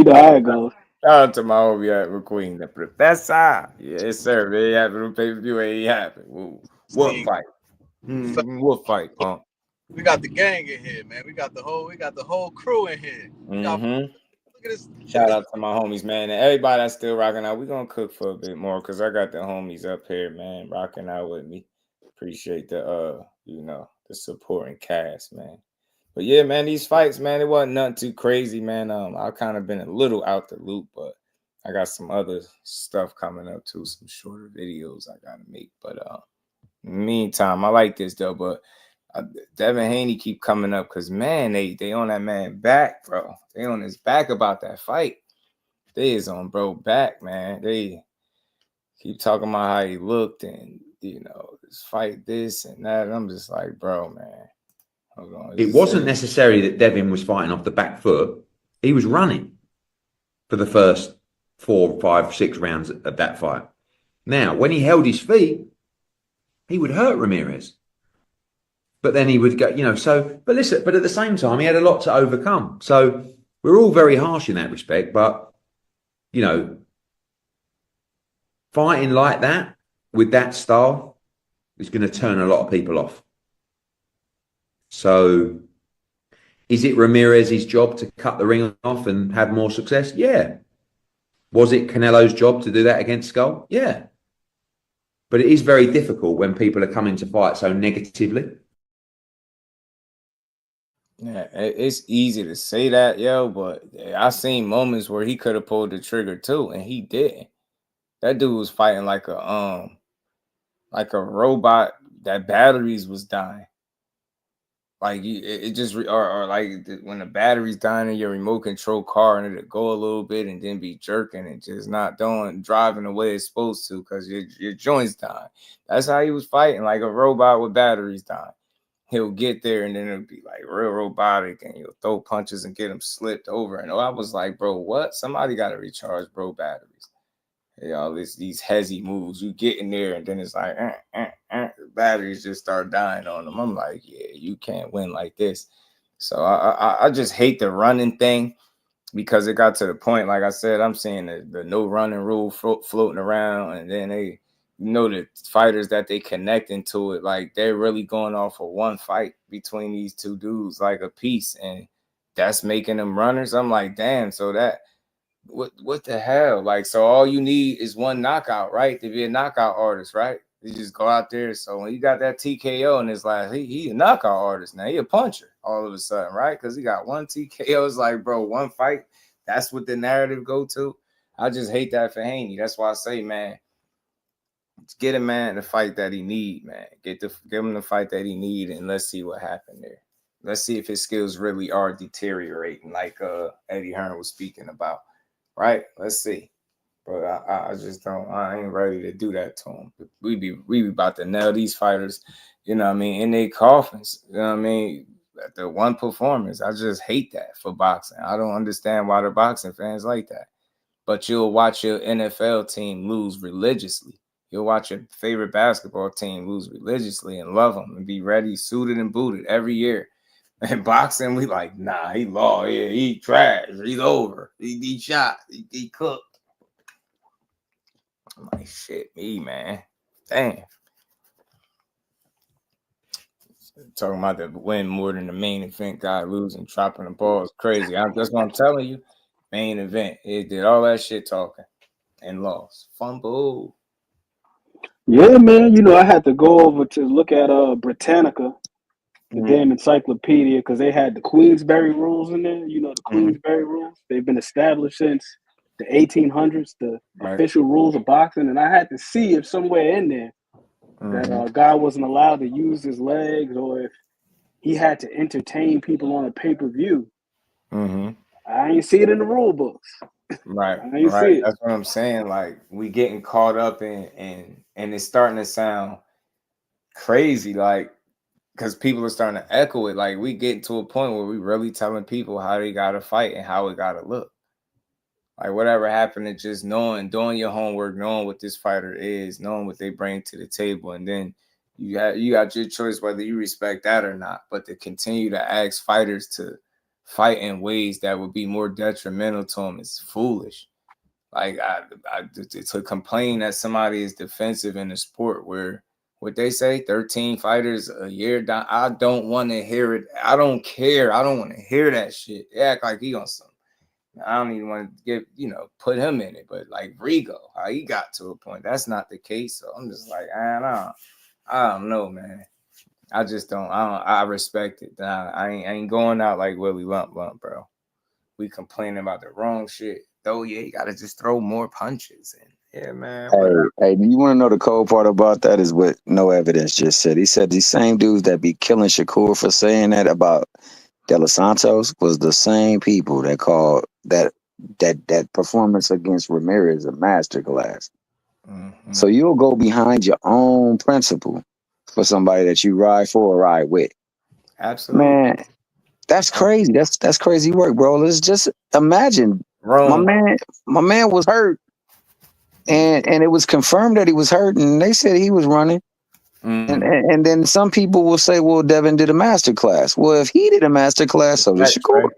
know how it goes. Shout out to my homie McQueen, the professor. Yes, sir. It happened on pay-per-view. It happened. What fight? What fight, punk? We got the gang in here, man. We got the whole crew in here. Look at this. Shout out to my homies, man. And everybody that's still rocking out. We're gonna cook for a bit more because I got the homies up here, man, rocking out with me. Appreciate the the support and cast, man. But yeah, man, these fights, man, it wasn't nothing too crazy, man. I kind of been a little out the loop, but I got some other stuff coming up too, some shorter videos I gotta make. But in the meantime, I like this though. But Devin Haney keep coming up because man, they on that man back, bro. They on his back about that fight. They is on bro back, man. They keep talking about how he looked and this fight this and that. I'm just like, bro, man. Hold on. It wasn't necessarily that Devin was fighting off the back foot. He was running for the first 4, 5, 6 rounds of that fight. Now, when he held his feet, he would hurt Ramirez. But then he would go, but listen, but at the same time, he had a lot to overcome. So we're all very harsh in that respect. But, fighting like that with that style is going to turn a lot of people off. So is it Ramirez's job to cut the ring off and have more success? Yeah. Was it Canelo's job to do that against Skull? Yeah. But it is very difficult when people are coming to fight so negatively. Yeah, it's easy to say that, yo, but I seen moments where he could have pulled the trigger too, and he didn't. That dude was fighting like a robot that batteries was dying. Like it just or like when the battery's dying in your remote control car and it'll go a little bit and then be jerking and just not driving the way it's supposed to because your joints dying. That's how he was fighting, like a robot with batteries dying. He'll get there and then it'll be like real robotic and he'll throw punches and get him slipped over. And I was like, bro, what? Somebody got to recharge bro batteries. These hezzy moves, you get in there and then it's like the batteries just start dying on them. I'm like, yeah, you can't win like this. So I just hate the running thing because it got to the point, like I said, I'm seeing the no running rule floating around, and then they, the fighters that they connecting to it, like they're really going off of one fight between these two dudes, like a piece, and that's making them runners. I'm like, damn, so that. What the hell? Like, so all you need is one knockout, right? To be a knockout artist, right? You just go out there. So when you got that TKO and it's like, he a knockout artist now. He a puncher all of a sudden, right? Because he got one TKO. It's like, bro, one fight. That's what the narrative go to. I just hate that for Haney. That's why I say, man, get a man the fight that he need, man. Give him the fight that he need, and let's see what happened there. Let's see if his skills really are deteriorating, like Eddie Hearn was speaking about. Right, let's see, but I just don't. I ain't ready to do that to him. We be about to nail these fighters, in their coffins. The one performance. I just hate that for boxing. I don't understand why the boxing fans like that. But you'll watch your NFL team lose religiously. You'll watch your favorite basketball team lose religiously and love them and be ready, suited and booted every year. In boxing, we like, nah, he lost. Yeah, he trash. He's over. He shot. He cooked. I'm like, shit, me, man. Damn. Talking about the win more than the main event guy losing, dropping the ball is crazy. That's what I'm telling you. Main event. It did all that shit talking and lost. Fumble. Yeah, man. I had to go over to look at Britannica. The damn encyclopedia, because they had the Queensberry rules in there. The Queensberry rules. They've been established since the 1800s, the official rules of boxing. And I had to see if somewhere in there that a guy wasn't allowed to use his legs or if he had to entertain people on a pay-per-view. I ain't see it in the rule books. Right. I ain't see it. That's what I'm saying. Like, we getting caught up in it's starting to sound crazy, like, because people are starting to echo it. Like, we get to a point where we really telling people how they got to fight and how it got to look. Like, whatever happened to just doing your homework, knowing what this fighter is, knowing what they bring to the table. And then you got your choice whether you respect that or not. But to continue to ask fighters to fight in ways that would be more detrimental to them is foolish. Like, to complain that somebody is defensive in a sport where, what they say, 13 fighters a year. I don't want to hear it. I don't care. I don't want to hear that shit. They act like he on something. I don't even want to put him in it. But like Rigo, how he got to a point, that's not the case. So I'm just like, I don't know, man. I just don't. I respect it. I ain't going out like Willie Lump, bro. We complaining about the wrong shit. Though, yeah, you gotta just throw more punches. And yeah, man. Hey, do you want to know the cold part about that is what No Evidence just said. He said these same dudes that be killing Shakur for saying that about De Los Santos was the same people that called that performance against Ramirez a masterclass. Mm-hmm. So you'll go behind your own principle for somebody that you ride for or ride with. Absolutely, man. That's crazy. That's crazy work, bro. Let's just imagine. My man was hurt, and it was confirmed that he was hurt, and they said he was running. And then some people will say, well, Devin did a master class. Well, if he did a master class, so did Shakur.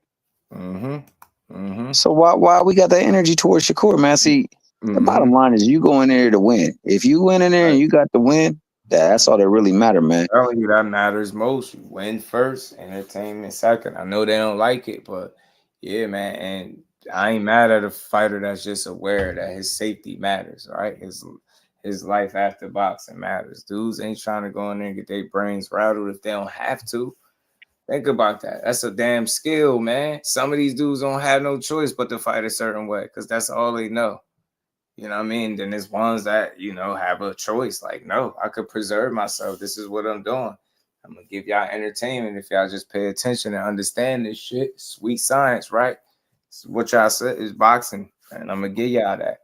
Right? So why we got that energy towards Shakur, man? See, the bottom line is you go in there to win. If you win in there and you got the win, that's all that really matter, man. Telling you that matters most. You win first, entertainment second. I know they don't like it, but yeah, man. And I ain't mad at a fighter that's just aware that his safety matters, right? His life after boxing matters. Dudes ain't trying to go in there and get their brains rattled if they don't have to. Think about that. That's a damn skill, man. Some of these dudes don't have no choice but to fight a certain way because that's all they know. You know what I mean? Then there's ones that, have a choice. Like, no, I could preserve myself. This is what I'm doing. I'm going to give y'all entertainment if y'all just pay attention and understand this shit. Sweet science, right? It's what y'all said is boxing. And I'm going to give y'all that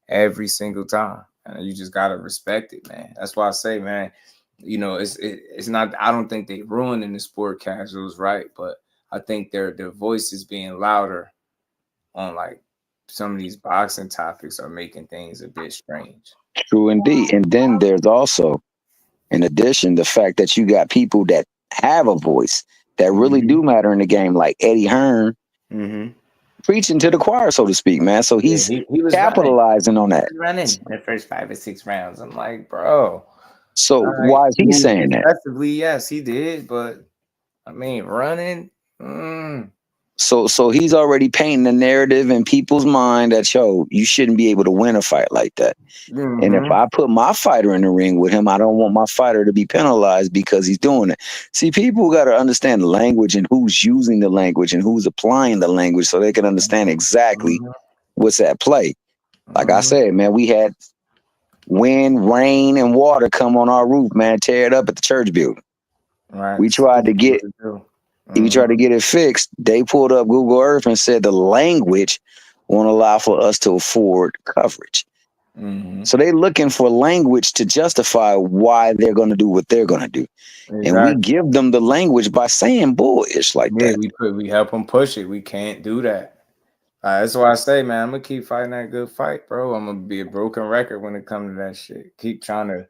every single time. And you just got to respect it, man. That's why I say, man, it's not, I don't think they ruining the sport casuals, right? But I think their voice is being louder on like, some of these boxing topics are making things a bit strange. True indeed. And then there's also, in addition, the fact that you got people that have a voice that really do matter in the game, like Eddie Hearn, preaching to the choir, so to speak, man. So he's he was capitalizing on that. He was running the first 5 or 6 rounds. I'm like, bro. So why is he saying that? Effectively, yes, he did, but I mean, running. So he's already painting the narrative in people's mind that, you shouldn't be able to win a fight like that. And if I put my fighter in the ring with him, I don't want my fighter to be penalized because he's doing it. See, people got to understand the language and who's using the language and who's applying the language so they can understand exactly what's at play. Like I said, man, we had wind, rain, and water come on our roof, man, tear it up at the church building. Right. We tried to get it fixed. They pulled up Google Earth and said the language won't allow for us to afford coverage. So they're looking for language to justify why they're going to do what they're going to do. Exactly. And we give them the language by saying bullish like that. We help them push it. We can't do that. That's why I say, man, I'm going to keep fighting that good fight, bro. I'm going to be a broken record when it comes to that shit. Keep trying to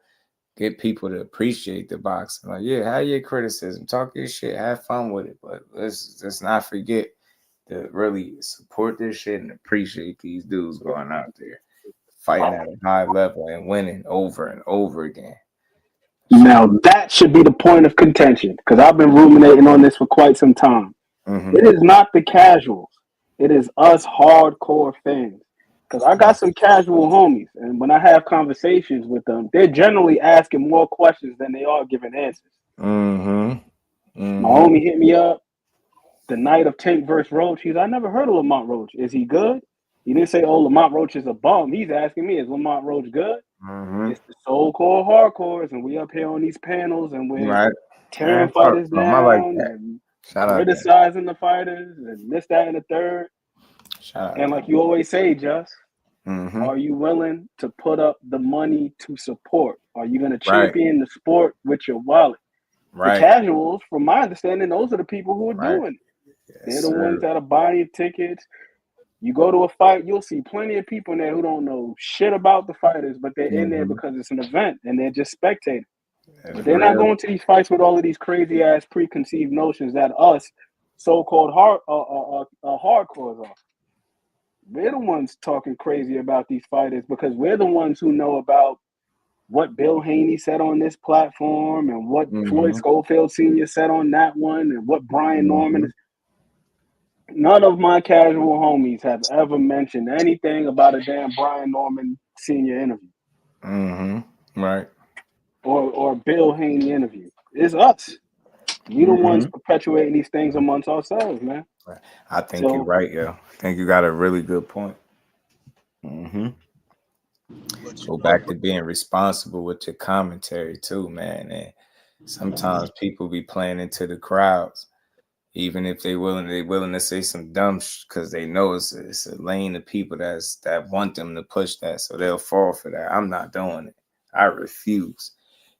get people to appreciate the boxing. Like, yeah, have your criticism, talk your shit, have fun with it, but let's not forget to really support this shit and appreciate these dudes going out there fighting at a high level and winning over and over again. Now that should be the point of contention because I've been ruminating on this for quite some time. It is not the casuals. It is us hardcore fans. Because I got some casual homies, and when I have conversations with them, they're generally asking more questions than they are giving answers. My homie hit me up the night of Tank versus Roach. He's I never heard of Lamont Roach. Is he good? He didn't say, Lamont Roach is a bum. He's asking me, is Lamont Roach good? It's the so-called hardcores, and we up here on these panels, and we're tearing fighters down and criticizing the fighters and this, that, and the third. And like you always say, Just, are you willing to put up the money to support? Are you going to champion the sport with your wallet? The casuals, from my understanding, those are the people who are doing it. They're the ones that are buying tickets. You go to a fight, you'll see plenty of people in there who don't know shit about the fighters, but they're in there because it's an event and they're just spectating. But they're not going to these fights with all of these crazy ass preconceived notions that us so-called hardcores are. We're the ones talking crazy about these fighters because we're the ones who know about what Bill Haney said on this platform and what Floyd Schofield Sr. said on that one and what Brian Norman is. None of my casual homies have ever mentioned anything about a damn Brian Norman Sr. interview. Right. Or Bill Haney interview. It's us. We the ones Mhm. perpetuating these things amongst ourselves, man. I think you're So right, yo. I think you got a really good point. Mm-hmm. Go back to being responsible with your commentary too, man. And sometimes people be playing into the crowds, even if they willing to say some dumb because they know it's a lane of people that want them to push that, so they'll fall for that. I'm not doing it. I refuse.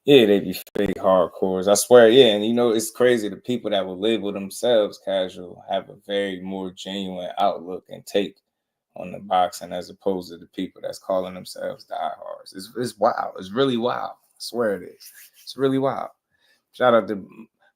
Yeah, they be fake hardcores. I swear, yeah. And you know, it's crazy. The people that will label themselves casual have a very more genuine outlook and take on the boxing as opposed to the people that's calling themselves diehards. It's wild. It's really wild. I swear it is. It's really wild. Shout out to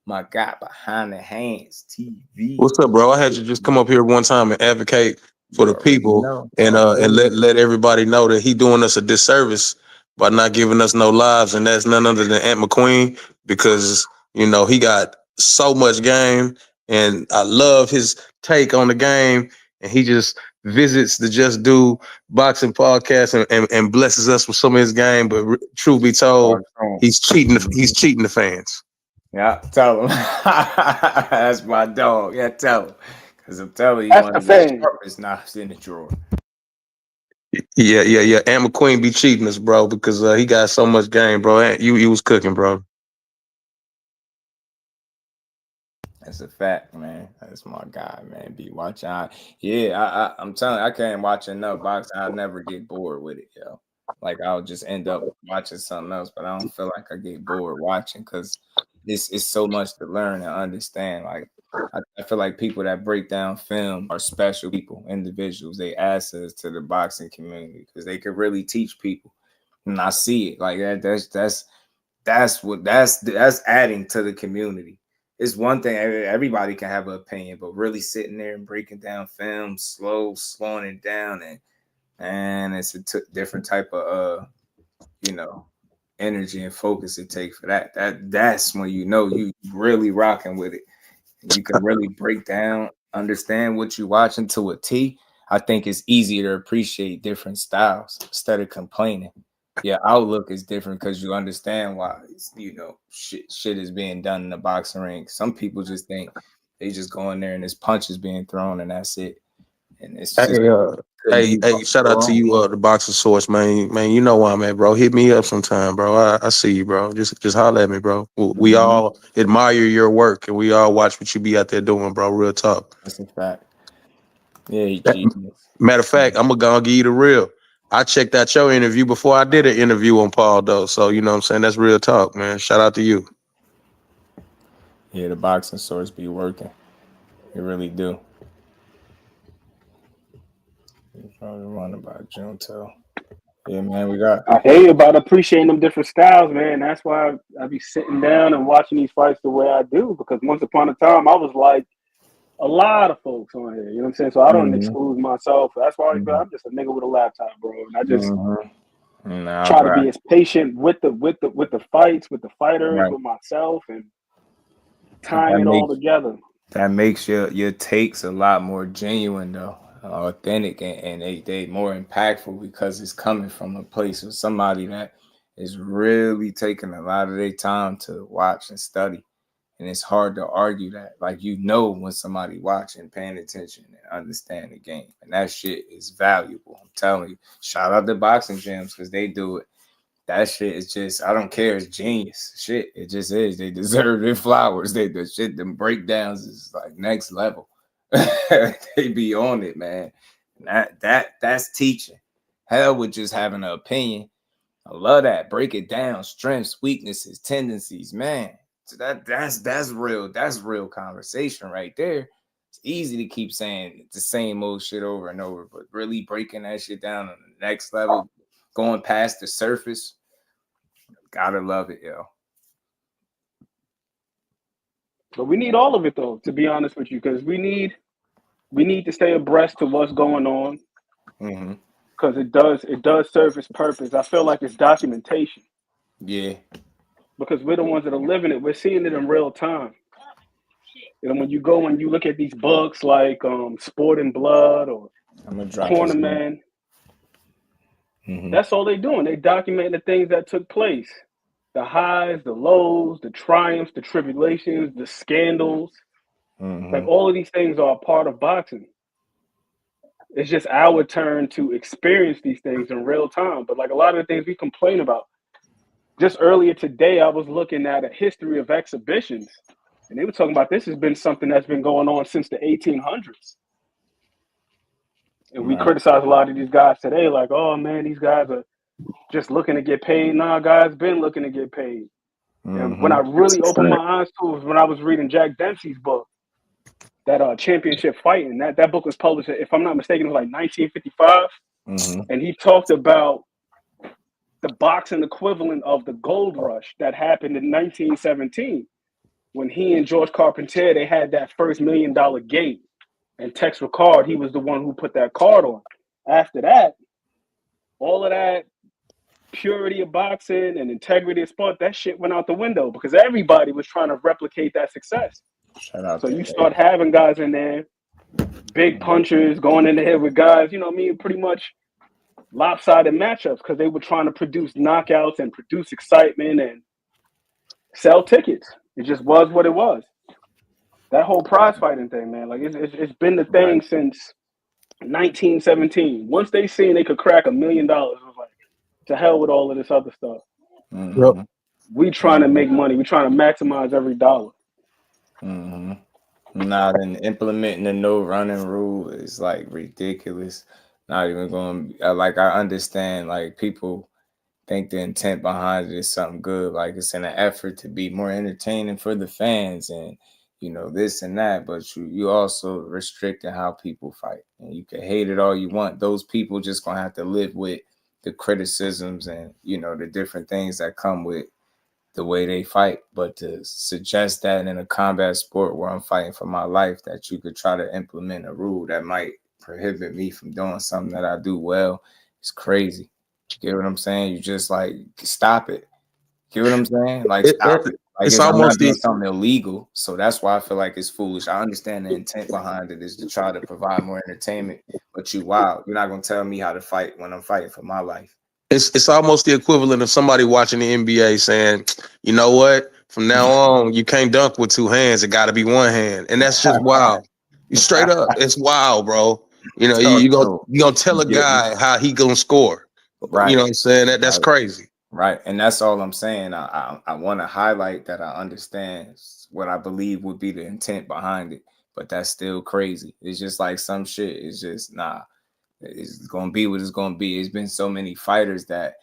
my guy behind the hands, TV. What's up, bro? I had you just come up here one time and advocate for You the already people know. and Already. let everybody know that he doing us a disservice by not giving us no lives, and that's none other than Ant McQueen, because you know he got so much game, and I love his take on the game, and he just visits the Just Do Boxing podcast and blesses us with some of his game. But truth be told, he's cheating. He's cheating the fans. Yeah, tell him. That's my dog. Yeah, tell him. Because I'm telling you, that's one the of the thing. sharpest knives in the drawer. Yeah. Ant McQueen be cheating us, bro, because he got so much game, bro. You was cooking, bro. That's a fact, man. That's my guy, man. Be watching out. Yeah, I'm telling you, I can't watch enough boxing. I'll never get bored with it, yo. Like I'll just end up watching something else, but I don't feel like I get bored watching because it's so much to learn and understand. Like I feel like people that break down film are special people, individuals. They assets to the boxing community because they could really teach people. And I see it like that. That's adding to the community. It's one thing everybody can have an opinion, but really sitting there and breaking down film, slowing it down, and it's a different type of energy and focus it takes for that. That's when you know you really rocking with it. You can really break down, understand what you're watching to a T. I think it's easier to appreciate different styles instead of complaining. Your outlook is different because you understand why shit is being done in the boxing ring. Some people just think they just go in there and there's punches being thrown and that's it. And it's just Hey, shout out to you, the boxing source, man. Man, you know why I'm at, bro. Hit me up sometime, bro. I see you, bro. Just holler at me, bro. We all admire your work and we all watch what you be out there doing, bro. Real talk. That's a fact. Yeah, genius. Matter of fact, I'm gonna give you the real. I checked out your interview before I did an interview on Paul, though. So you know what I'm saying? That's real talk, man. Shout out to you. Yeah, the boxing source be working. It really do. Probably running by Junto. Yeah, man, we got. I hear you about appreciating them different styles, man. That's why I be sitting down and watching these fights the way I do. Because once upon a time, I was like a lot of folks on here. You know what I'm saying? So I don't exclude myself. That's why I'm just a nigga with a laptop, bro. And I just try to be as patient with the fights, with the fighters, with myself, and tying it all together. That makes your takes a lot more genuine, though, authentic, and they more impactful because it's coming from a place of somebody that is really taking a lot of their time to watch and study. And it's hard to argue that. Like, when somebody watching, paying attention, and understand the game. And that shit is valuable. I'm telling you. Shout out to Boxing Gyms because they do it. That shit is just, I don't care. It's genius. Shit, it just is. They deserve their flowers. The breakdowns is like next level. They be on it, man. That's teaching. Hell with just having an opinion. I love that. Break it down. Strengths, weaknesses, tendencies, man. So that's real conversation right there. It's easy to keep saying the same old shit over and over, but really breaking that shit down on the next level, going past the surface, gotta love it, yo. But we need all of it, though, to be honest with you, because we need to stay abreast to what's going on, because it does serve its purpose. I feel like it's documentation. Yeah. Because we're the ones that are living it. We're seeing it in real time. You know, when you go and you look at these books like Sport and Blood or Corner Man, that's all they're doing. They document the things that took place. the highs, the lows, the triumphs, the tribulations, the scandals. Like all of these things are a part of boxing. It's just our turn to experience these things in real time. But like a lot of the things we complain about. Just earlier today, I was looking at a history of exhibitions, and they were talking about this has been something that's been going on since the 1800s. And we criticize a lot of these guys today, like, oh man, these guys are just looking to get paid. Nah, guys been looking to get paid. And when I really opened my eyes to was when I was reading Jack Dempsey's book, that Championship Fighting. That book was published, if I'm not mistaken, it was like 1955. And he talked about the boxing equivalent of the gold rush that happened in 1917 when he and George Carpentier, they had that first $1 million gate. And Tex Rickard, he was the one who put that card on. After that, all of that purity of boxing and integrity of sport, that shit went out the window because everybody was trying to replicate that success. So you start having guys in there, big punchers going in the head with guys, you know what I mean, pretty much lopsided matchups because they were trying to produce knockouts and produce excitement and sell tickets. It just was what it was. That whole prize fighting thing, man, like it's been the thing since 1917. Once they seen they could crack $1 million, it was like, to hell with all of this other stuff. We trying to make money. We trying to maximize every dollar. Nah, then implementing the no running rule is like ridiculous. Not even going like I understand like people think the intent behind it is something good, like it's in an effort to be more entertaining for the fans and you know this and that, but you also restricting how people fight. And you can hate it all you want. Those people just gonna have to live with the criticisms and you know the different things that come with the way they fight. But to suggest that in a combat sport where I'm fighting for my life that you could try to implement a rule that might prohibit me from doing something that I do well, it's crazy. You get what I'm saying? You just like stop it. Get what I'm saying? Like stop it. Like it's almost doing something illegal. So that's why I feel like it's foolish. I understand the intent behind it is to try to provide more entertainment, but you're not gonna tell me how to fight when I'm fighting for my life. It's almost the equivalent of somebody watching the NBA saying, you know what, from now on, you can't dunk with two hands. It got to be one hand. And that's just wild. Straight up. It's wild, bro. You know, you gonna tell a guy how he going to score. Right. You know what I'm saying? That's crazy. Right. And that's all I'm saying. I want to highlight that I understand what I believe would be the intent behind it. But that's still crazy. It's just like some shit. It's just, nah. It's gonna be what it's gonna be. It's been so many fighters that,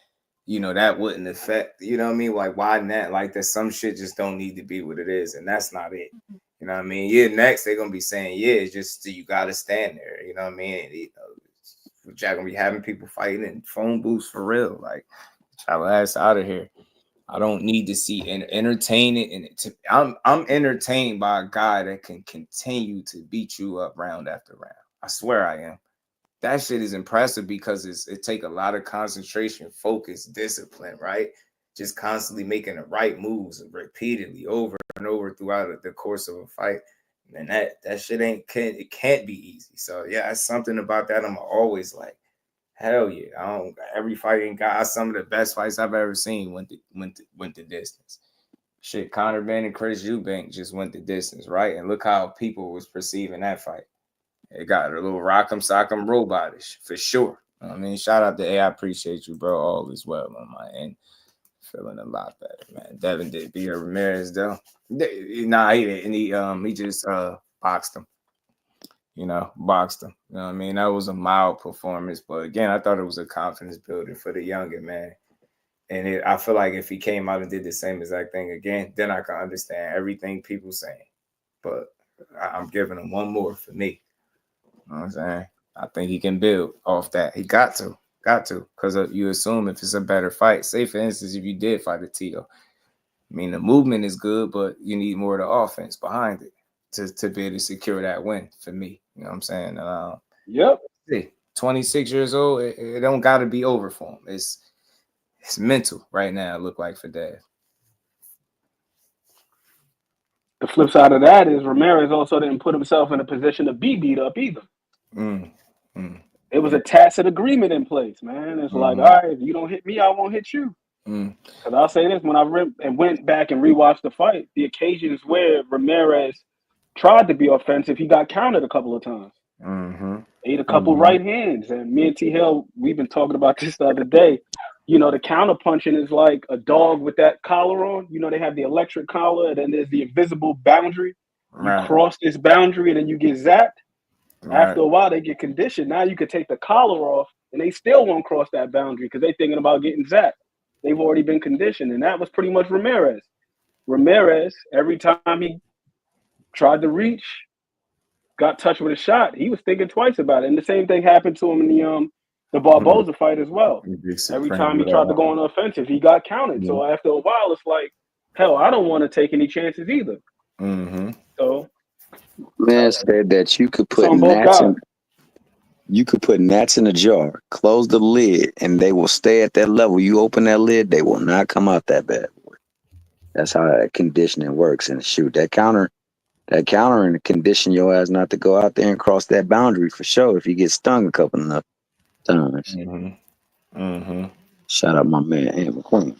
you know, that wouldn't affect, you know what I mean? Like, why not? Like that some shit just don't need to be what it is, and that's not it. You know what I mean? Yeah, next they're gonna be saying, yeah, it's just you gotta stand there, you know what I mean? You know, Jack gonna be having people fighting in phone booths for real. Like, our ass out of here. I don't need to see and entertain it. And I'm entertained by a guy that can continue to beat you up round after round. I swear I am. That shit is impressive because it take a lot of concentration, focus, discipline, right? Just constantly making the right moves repeatedly over and over throughout the course of a fight. And that shit it can't be easy. So yeah, it's something about that. I'm always like, hell yeah. Every fighting guy, some of the best fights I've ever seen went the distance. Shit, Conor Benn and Chris Eubank just went the distance, right? And look how people was perceiving that fight. It got a little rock'em sock'em robotish for sure. I mean, shout out to A. I appreciate you, bro. All is well on my end. Feeling a lot better, man. Devin did beat Ramirez though. Nah, he didn't. He just boxed him. You know, boxed him. You know what I mean? That was a mild performance, but again, I thought it was a confidence builder for the younger man. And I feel like if he came out and did the same exact thing again, then I can understand everything people saying. But I'm giving him one more for me. You know what I'm saying? I think he can build off that. He got to, because you assume if it's a better fight. Say, for instance, if you did fight a Tio, I mean, the movement is good, but you need more of the offense behind it to be able to secure that win for me. You know what I'm saying? Yep. 26 years old, it don't got to be over for him. It's mental right now, it look like for Dad. The flip side of that is Ramirez also didn't put himself in a position to be beat up either. It was a tacit agreement in place, man. It's like, all right, if you don't hit me, I won't hit you. Because I'll say this, when I went back and rewatched the fight, the occasions where Ramirez tried to be offensive, he got countered a couple of times. Ate a couple right hands. And me and T Hill, we've been talking about this the other day. You know, the counter punching is like a dog with that collar on. You know, they have the electric collar, and then there's the invisible boundary. You cross this boundary, and then you get zapped. After a while, they get conditioned. Now you could take the collar off, and they still won't cross that boundary because they're thinking about getting zapped. They've already been conditioned, and that was pretty much Ramirez. Ramirez, every time he tried to reach, got touched with a shot, he was thinking twice about it. And the same thing happened to him in the Barboza fight as well. Every time he tried to go on the offensive, he got counted. So after a while, it's like, hell, I don't want to take any chances either. So, man said that you could put gnats in a jar, close the lid, and they will stay at that level. You open that lid, they will not come out that bad. That's how that conditioning works. And shoot, that counter and condition your ass not to go out there and cross that boundary for sure if you get stung a couple enough times. Shout out my man, Ant McQueen.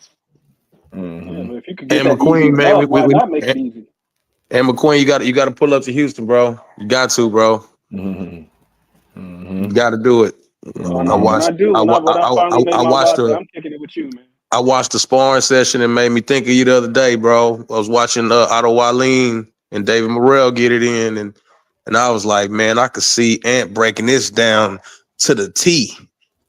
Yeah, if you could get that McQueen, man, why not make it easy? And McQueen, you got to pull up to Houston, bro. You got to, bro. You got to do it. I'm kicking it with you, man. I watched the sparring session and made me think of you the other day, bro. I was watching Otto Wallin and David Morrell get it in, and I was like, man, I could see Ant breaking this down to the T.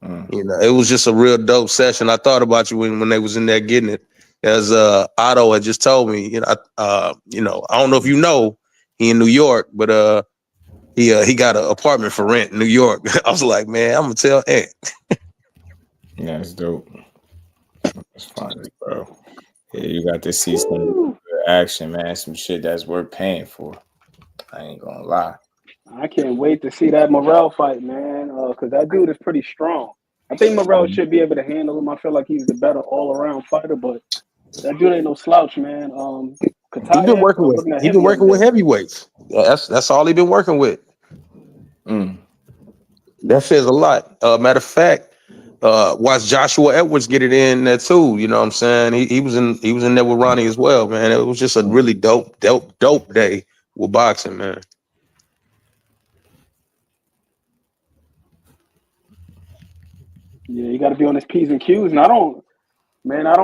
You know, it was just a real dope session. I thought about you when they was in there getting it. As Otto had just told me, I don't know if you know, he in New York, but he got an apartment for rent in New York. I was like, man, I'm gonna tell Ant. Yeah, it's dope. It's fun, bro. Yeah, you got to see some action, man. Some shit that's worth paying for. I ain't gonna lie. I can't wait to see that Morrell fight, man. Because that dude is pretty strong. I think Morrell should be able to handle him. I feel like he's the better all-around fighter, but that dude ain't no slouch, man. He's been working with heavyweights. Yeah, that's all he been working with. That says a lot. Matter of fact, watch Joshua Edwards get it in there too. You know what I'm saying? He was in there with Ronnie as well, man. It was just a really dope day with boxing, man. Yeah, you got to be on his P's and Q's. And I don't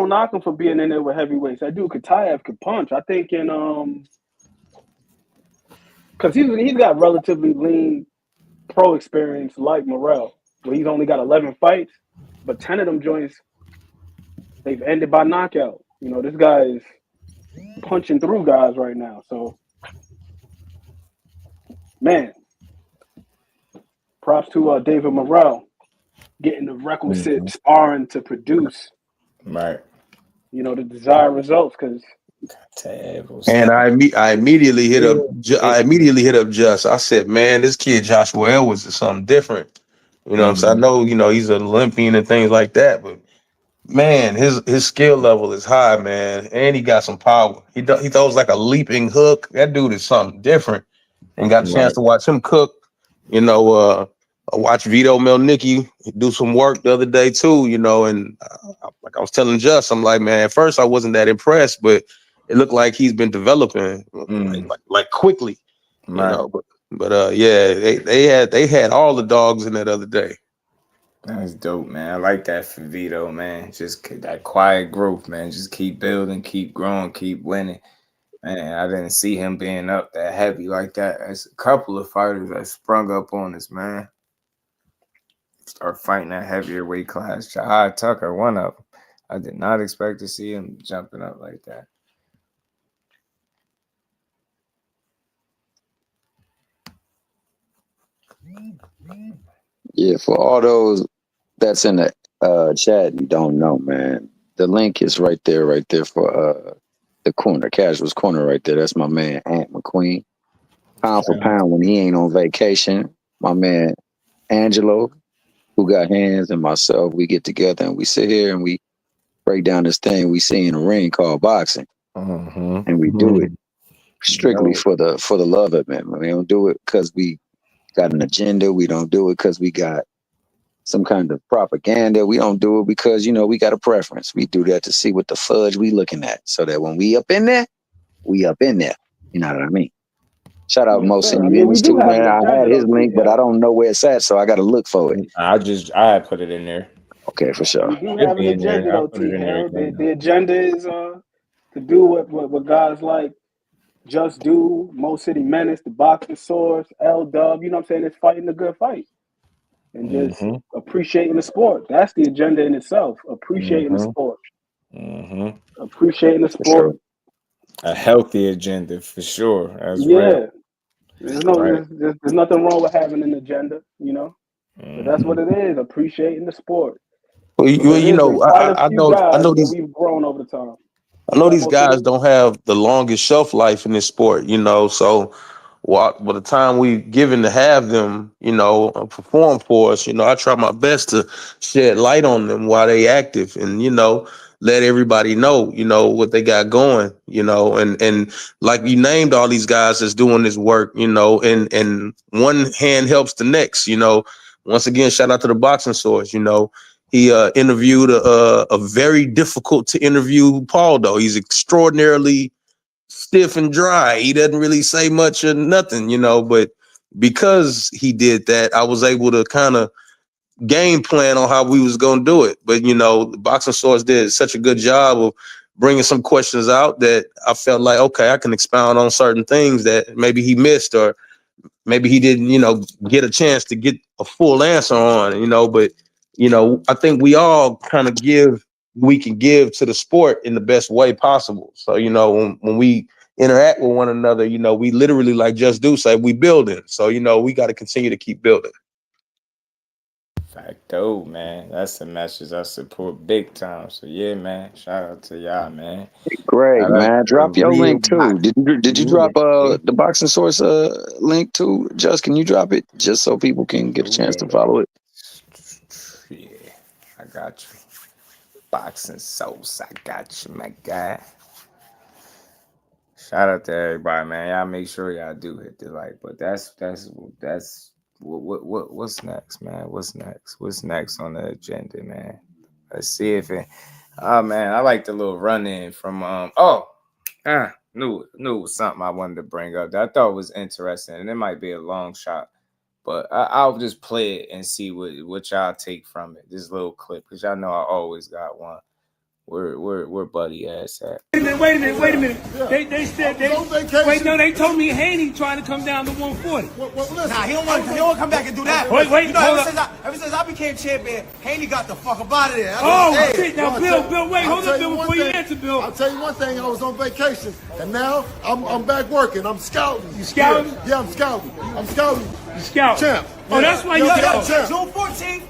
knock him for being in there with heavyweights. That dude Katayev could punch. I think because he's got relatively lean pro experience like Morrell, where he's only got 11 fights, but 10 of them joints they've ended by knockout. You know, this guy is punching through guys right now. So, man, props to David Morrell getting the requisite sparring to produce, right? You know, the desired results. Because, and I immediately hit up. I immediately hit up Just. I said, man, this kid Joshua Edwards is something different. You know what I'm saying? I know, he's an Olympian and things like that, but man, his skill level is high, man, and he got some power. He throws like a leaping hook. That dude is something different. And got a chance to watch him cook. I watched Vito Melnicki do some work the other day too, and like I was telling Just, I'm like, man, at first I wasn't that impressed, but it looked like he's been developing like quickly, But yeah, they had all the dogs in that other day. That's dope, man. I like that for Vito, man. Just that quiet growth, man. Just keep building, keep growing, keep winning. Man, I didn't see him being up that heavy like that. There's a couple of fighters that sprung up on us, man. Start fighting that heavier weight class. Jahad Tucker, one of them. I did not expect to see him jumping up like that. Yeah, for all those that's in the chat, you don't know, man. The link is right there for the corner, Casuals Corner right there. That's my man, Ant McQueen. Pound for pound when he ain't on vacation. My man, Angelo, who got hands, and myself, we get together and we sit here and we break down this thing we see in a ring called boxing. And we do it strictly for the love of it, man. We don't do it because we got an agenda. We don't do it because we got some kind of propaganda. We don't do it because, you know, we got a preference. We do that to see what the fudge we looking at, so that when we up in there, we up in there. You know what I mean? Shout out Yes, Mo sir. City I mean, we Business do too, have man. an I agenda had his though, T. link, but I don't know where it's at, so I got to look for it. I had put it in there. Okay, for sure. We do Should have an be in there. agenda I though, put it T. in there Hell. again. The agenda is to do what guys like Just Do, Mo City Menace, the Boxing Source, L Dub, you know what I'm saying? It's fighting a good fight. And just appreciating the sport. That's the agenda in itself. Appreciating the sport. Appreciating the For sure. sport. A healthy agenda for sure. That's Yeah. real. There's nothing wrong with having an agenda, you know. But that's what it is, appreciating the sport. Well, Because you there's been know, quite a I few know, guys that we've grown over the time. I know What's up, these Mo City? guys don't have the longest shelf life in this sport, you know. So, by the time we given to have them, you know, perform for us, you know, I try my best to shed light on them while they active, and you know, let everybody know, you know, what they got going, you know, and like you named all these guys that's doing this work, you know, and one hand helps the next, you know. Once again, shout out to the Boxing Source, you know. He interviewed a very difficult to interview Paul, though. He's extraordinarily stiff and dry. He doesn't really say much or nothing, you know, but because he did that, I was able to kind of game plan on how we was going to do it. But, you know, the Boxing Source did such a good job of bringing some questions out that I felt like, okay, I can expound on certain things that maybe he missed or maybe he didn't, you know, get a chance to get a full answer on, you know, but, you know, I think we all kind of we can give to the sport in the best way possible. So, you know, when we interact with one another, you know, we literally like Just Do say we building. So, you know, we got to continue to keep building. Facto, man. That's the message I support big time. So yeah, man. Shout out to y'all, man. Great, Shout out man. to Drop your real link too. Did you drop boxing. the Boxing Source link too? Just can you drop it just so people can get a chance to follow it? Yeah, I got you. Boxing Source, I got you, my guy. Shout out to everybody, man. Y'all make sure y'all do hit the like. But that's what's next, man? What's next? What's next on the agenda, man? Let's see if it. Oh man, I like the little run in from knew it was something I wanted to bring up that I thought was interesting, and it might be a long shot, but I'll just play it and see what y'all take from it. This little clip, because y'all know I always got one. Where buddy ass at? Wait a minute. They said they told me Haney trying to come down to 140. Nah, he don't want to come back and do that. Wait, you know, ever since I became champion, Haney got the fuck up out of there. Shit. Now, Bill, wait, hold up, Bill, before you answer, Bill. I'll tell you one thing, I was on vacation, and now I'm back working. I'm scouting. You scouting? Yeah, I'm scouting. You scouting? Champ. Oh, that's why you got June 14th,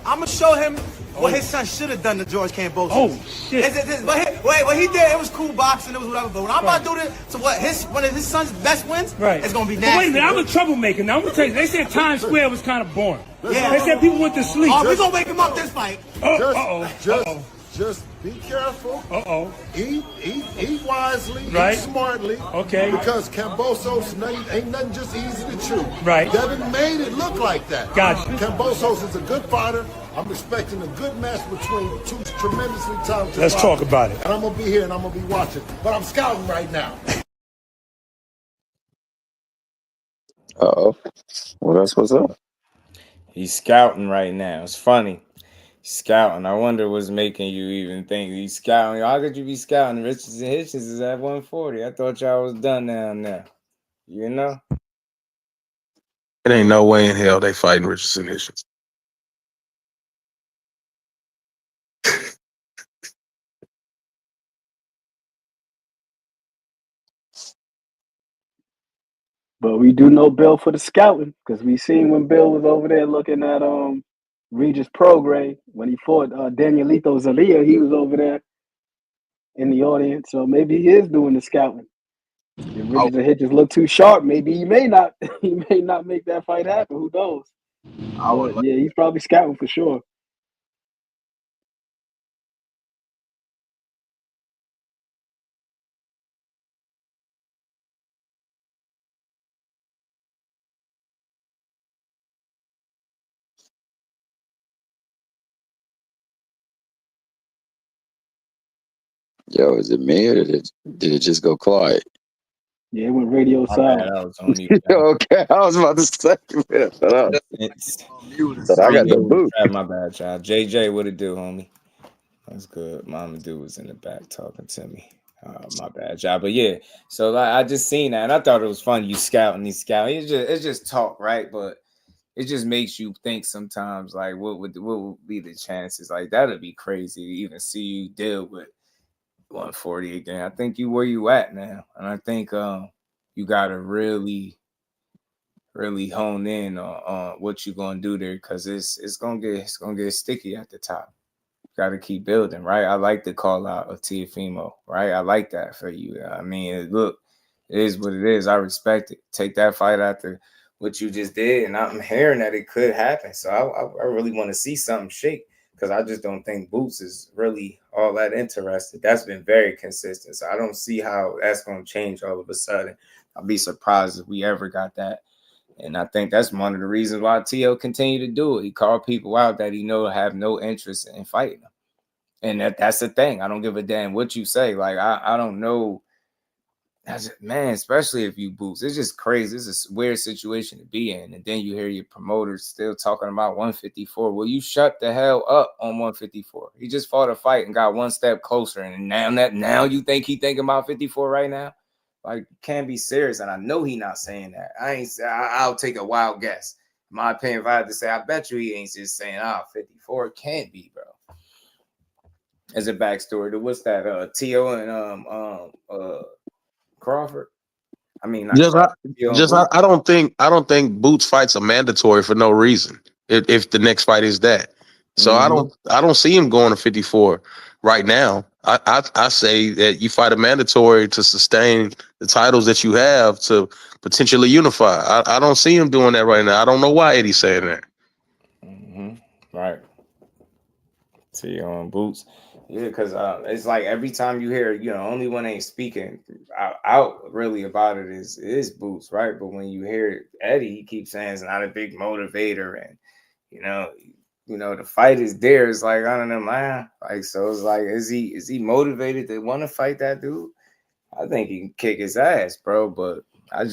I'm going to show him what his son should have done to George Cambosos. Oh, shit. But what he did, it was cool boxing, it was whatever. But when I'm about to do this, so what, one of his son's best wins, it's going to be nasty. Wait a minute, I'm a troublemaker. Now, I'm going to tell you, they said Times Square was kind of boring. Yeah. They said people went to sleep. Oh, we're going to wake him up this fight. Just be careful. Eat wisely. Right. Eat smartly. Okay. Because Cambosos ain't nothing just easy to chew. Right. Devin made it look like that. Gotcha. Cambosos is a good fighter. I'm expecting a good match between two tremendously talented Let's fighters. talk about it. And I'm going to be here and I'm going to be watching. But I'm scouting right now. Uh-oh. Well, that's what's up. He's scouting right now. It's funny. He's scouting. I wonder what's making you even think he's scouting. How could you be scouting? Richards and Hitchens is at 140. I thought y'all was done down there. You know? It ain't no way in hell they fighting Richardson Hitchens. But we do know Bill for the scouting, because we seen when Bill was over there looking at Regis Prograis when he fought Danielito Zalia, he was over there in the audience. So maybe he is doing the scouting. If Regis and Hitchens look too sharp, maybe he may not make that fight happen. Who knows? Yeah, he's probably scouting for sure. Yo, is it me or did it just go quiet? Yeah, it went radio My bad, silent. I was on mute. Okay, I was about to say, man, shut up. But I got the boot. My bad, y'all. JJ, what it do, homie? That's good. Mama Dude was in the back talking to me. My bad, y'all. But yeah, so like I just seen that and I thought it was fun. You scouting these scouting. It's just talk, right? But it just makes you think sometimes, like, what would be the chances? Like, that'd be crazy to even see you deal with 140 again. I think you where you at now, and I think you gotta really hone in on what you're gonna do there, because it's gonna get sticky at the top. Got to keep building, right? I like the call out of Tiafimo, right? I like that for you. I mean, look, it is what it is. I respect it. Take that fight after what you just did, and I'm hearing that it could happen. So I really want to see something shake, because I just don't think Boots is really all that interested. That's been very consistent. So I don't see how that's going to change all of a sudden. I'll be surprised if we ever got that. And I think that's one of the reasons why T.O. continue to do it. He called people out that he know have no interest in fighting them. And that's the thing. I don't give a damn what you say. Like, I don't know. Man, especially if you Boots. It's just crazy. It's a weird situation to be in. And then you hear your promoters still talking about 154. Well, you shut the hell up on 154. He just fought a fight and got one step closer. And now you think he thinking about 54 right now? Like, can't be serious. And I know he not saying that. I'll take a wild guess. In my opinion, if I had to say, I bet you he ain't just saying, 54. It can't be, bro. As a backstory, what's that? T.O. and Crawford. I mean, not Crawford, I don't think Boots fights are mandatory for no reason. If the next fight is that, so I don't see him going to 54 right now. I say that you fight a mandatory to sustain the titles that you have to potentially unify. I don't see him doing that right now. I don't know why Eddie's saying that. Right. T.O. and Boots. Yeah, because it's like every time you hear, only one ain't speaking out really about it is Boots, right? But when you hear Eddie, he keeps saying it's not a big motivator, and the fight is there. It's like, I don't know, man. Like, so it's like, is he motivated to want to fight that dude? I think he can kick his ass, bro. But I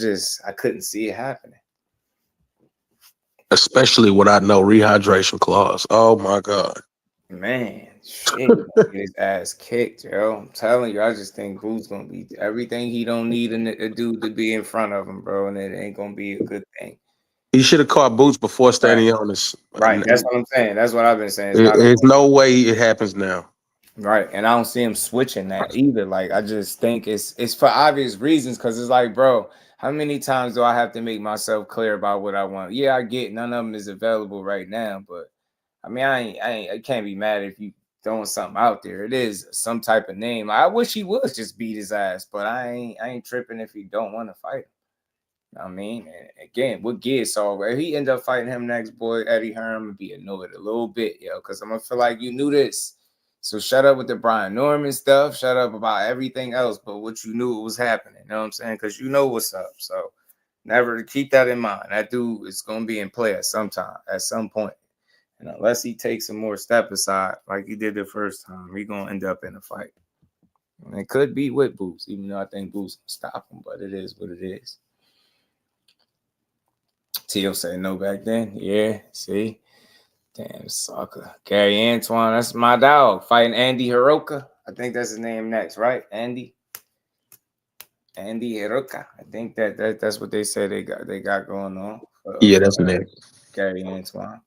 couldn't see it happening. Especially without no rehydration clause. Oh my God. Man, shit, get his ass kicked, yo. I'm telling you, I just think Boots gonna be everything he don't need a dude to be in front of him, bro, and it ain't gonna be a good thing. He should have caught Boots before standing on this. Right, that's what I'm saying. That's what I've been saying. There's no way it happens now. Right, and I don't see him switching that either. Like, I just think it's for obvious reasons, because it's like, bro, how many times do I have to make myself clear about what I want? Yeah, I get none of them is available right now, but I mean, I can't be mad if you throwing something out there. It is some type of name. I wish he would just beat his ass, but I ain't tripping if he don't want to fight him. You know what I mean? And again, what Gibbs saw, if he end up fighting him next, boy, Eddie Hearn would be annoyed a little bit, yo, because I'm gonna feel like you knew this. So shut up with the Brian Norman stuff. Shut up about everything else, but what you knew was happening. You know what I'm saying? Because you know what's up. So never keep that in mind. That dude is gonna be in play at some point. And unless he takes some more step aside, like he did the first time, he's going to end up in a fight. And it could be with Boots, even though I think Boots can stop him, but it is what it is. T.O. said no back then. Yeah, see? Damn, sucker. Gary Antoine, that's my dog, fighting Andy Hiroka. I think that's his name next, right? Andy Hiroka. I think that's what they said they got going on. Yeah, that's next. Gary Antoine.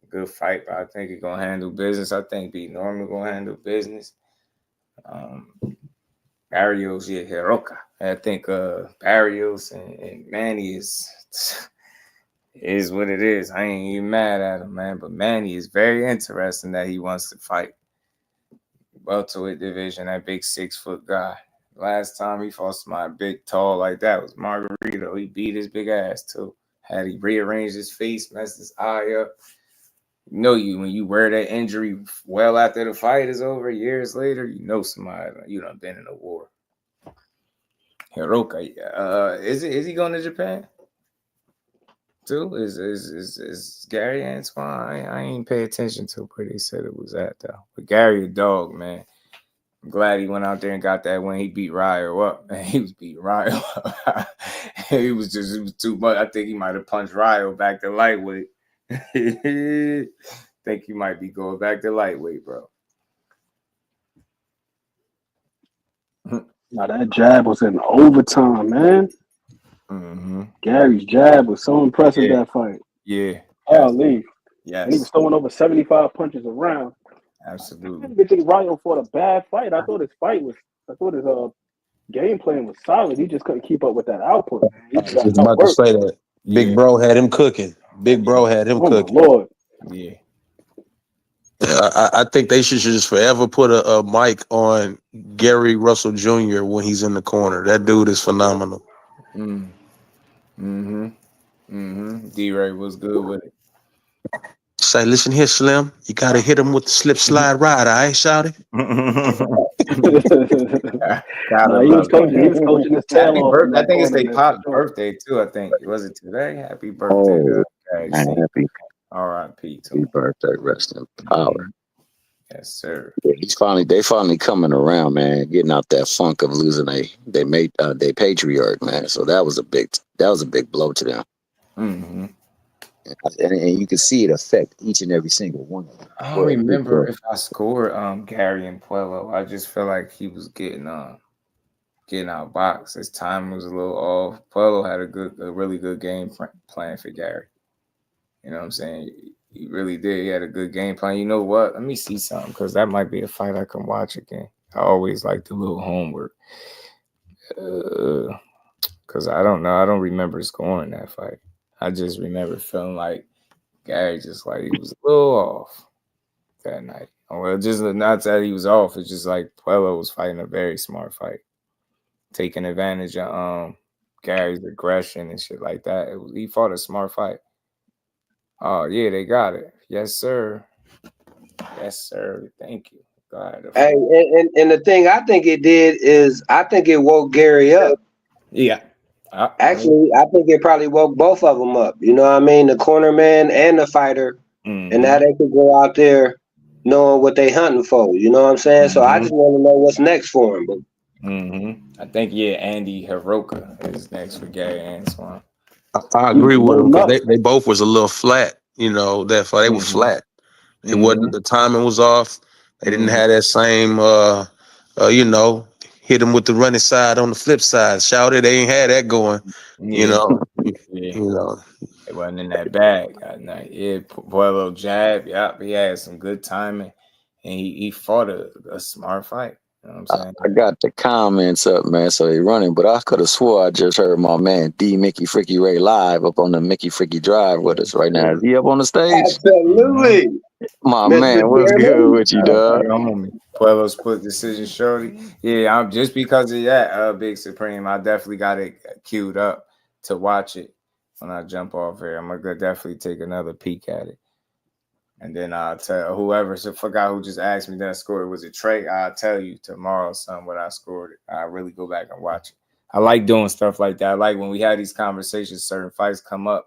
Good fight, but I think he's gonna handle business. I think B Norman gonna handle business. Barrios, yeah, Hiroka. I think Barrios and Manny is what it is. I ain't even mad at him, man. But Manny is very interesting that he wants to fight welterweight division, that big 6 foot guy. Last time he fought somebody big, tall like that was Margarito. He beat his big ass too. Had he rearranged his face, messed his eye up. You know, when you wear that injury well after the fight is over, years later, you know somebody, you done been in a war. Hiroka, is he going to Japan too? Is Gary Antoine? I ain't pay attention to where they said it was at though. But Gary, a dog, man. I'm glad he went out there and got that win. He beat Ryo up. Man, he was beating Ryo up. It was too much. I think he might have punched Ryo back to lightweight. Think he might be going back to lightweight, bro. Now that jab was in overtime, man. Mm-hmm. Gary's jab was so impressive that fight. Yeah. Golly. Yes. And he was throwing over 75 punches around. Absolutely. I didn't think Ryo fought a bad fight. I thought his game plan was solid. He just couldn't keep up with that output. I was about to say that. Big bro had him cooking. Big bro had him cooking. Lord. Yeah. I think they should just forever put a mic on Gary Russell Jr. when he's in the corner. That dude is phenomenal. D-Ray was good with it. Say, listen here, Slim. You got to hit him with the slip slide ride, all right, shawty? He was coaching his tail off. I think it's their pop's birthday, too, I think. Was it today? Happy birthday. Happy R.I.P. Happy birthday, rest in power. Yes, sir. Yeah, they finally coming around, man, getting out that funk of losing they patriarch, man. So that was a big blow to them. Mm-hmm. And you can see it affect each and every single one of them. I don't remember if I scored Gary and Puello. I just felt like he was getting outboxed. His time was a little off. Puello had a really good game plan for Gary. You know what I'm saying? He really did. He had a good game plan. You know what? Let me see something, because that might be a fight I can watch again. I always like to do a little homework. Because I don't know. I don't remember scoring that fight. I just remember feeling like Gary just like he was a little off that night. Well, just not that he was off. It's just like Puello was fighting a very smart fight, taking advantage of Gary's aggression and shit like that. He fought a smart fight. Oh, yeah, they got it. Yes, sir. Yes, sir. Thank you. God. Hey, and the thing I think it did is I think it woke Gary up. Yeah. Actually, I think it probably woke both of them up. You know what I mean? The corner man and the fighter. Mm-hmm. And now they could go out there knowing what they hunting for. You know what I'm saying? Mm-hmm. So I just want to know what's next for him. I think, Andy Hiroka is next for Gary Antoine. I agree with them, because they both was a little flat, that fight. They were flat. It wasn't, the timing was off. They didn't have that same, hit them with the running side on the flip side. Shouted, they ain't had that going, It wasn't in that bag. Puello jab. Yep, he had some good timing, and he fought a smart fight. You know what I'm saying? I got the comments up, man, so they running, but I could have swore I just heard my man D Mickey Freaky Ray live up on the Mickey Freaky Drive with us right now. Is he up on the stage? Absolutely. My man, what's good with you, dog? Puello split decision, shorty. Yeah, I'm just because of that, Big Supreme, I definitely got it queued up to watch it when I jump off here. I'm gonna definitely take another peek at it. And then I'll tell whoever, so forgot who just asked me that I scored. Was it Trey? I'll tell you tomorrow, son, what I scored. I really go back and watch it. I like doing stuff like that. I like when we had these conversations, certain fights come up,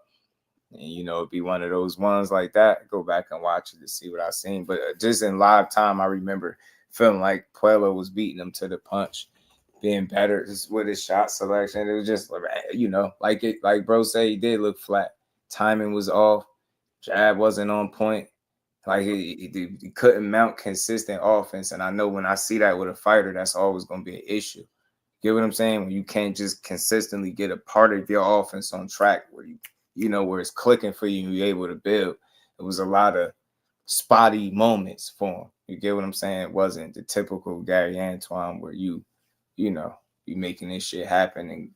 and it'd be one of those ones like that. Go back and watch it to see what I seen. But just in live time, I remember feeling like Puello was beating him to the punch, being better with his shot selection. It was just, like bro said, he did look flat. Timing was off. Jab wasn't on point. Like he couldn't mount consistent offense. And I know when I see that with a fighter, that's always going to be an issue. Get what I'm saying? When you can't just consistently get a part of your offense on track where where it's clicking for you and you're able to build. It was a lot of spotty moments for him. You get what I'm saying? It wasn't the typical Gary Antoine where you making this shit happen and,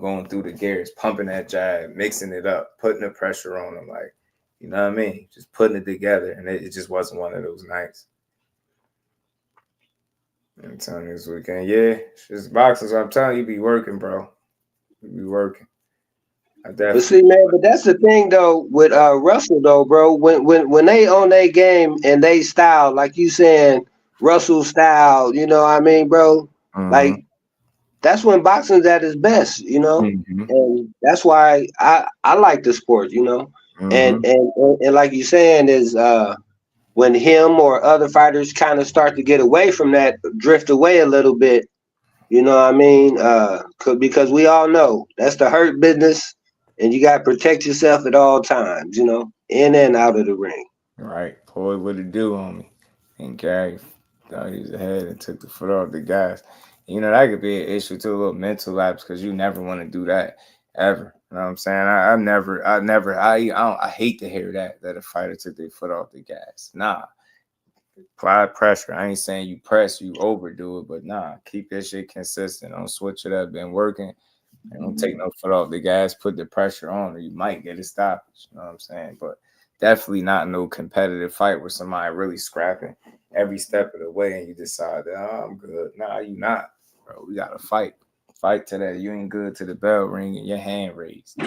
going through the gears, pumping that jab, mixing it up, putting the pressure on him. Like, you know what I mean? Just putting it together. And it just wasn't one of those nights. I'm telling you this weekend. Yeah, it's just boxing. So I'm telling you, be working, bro. You be working. But see, man, but that's the thing though with Russell though, bro. When they on their game and they style, like you saying, Russell style, you know what I mean, bro? Like that's when boxing's at its best, and that's why I like the sport, and like you saying is when him or other fighters kind of start to get away from that, drift away a little bit. You know what I mean? Because we all know that's the hurt business, and you got to protect yourself at all times. You know, in and out of the ring. Right, boy, what it do on me? And Gary thought he was ahead and took the foot off the gas. You know, that could be an issue too, a little mental lapse, because you never want to do that ever. You know what I'm saying? I hate to hear that a fighter took their foot off the gas. Nah, apply pressure. I ain't saying you press, you overdo it, but nah, keep that shit consistent. Don't switch it up. Been working. Don't take no foot off the gas. Put the pressure on, or you might get a stoppage. You know what I'm saying? But definitely not no competitive fight where somebody really scrapping every step of the way, and you decide that, oh, I'm good. Nah, you not, bro. We gotta fight. Fight to that. You ain't good to the bell ring and your hand raised.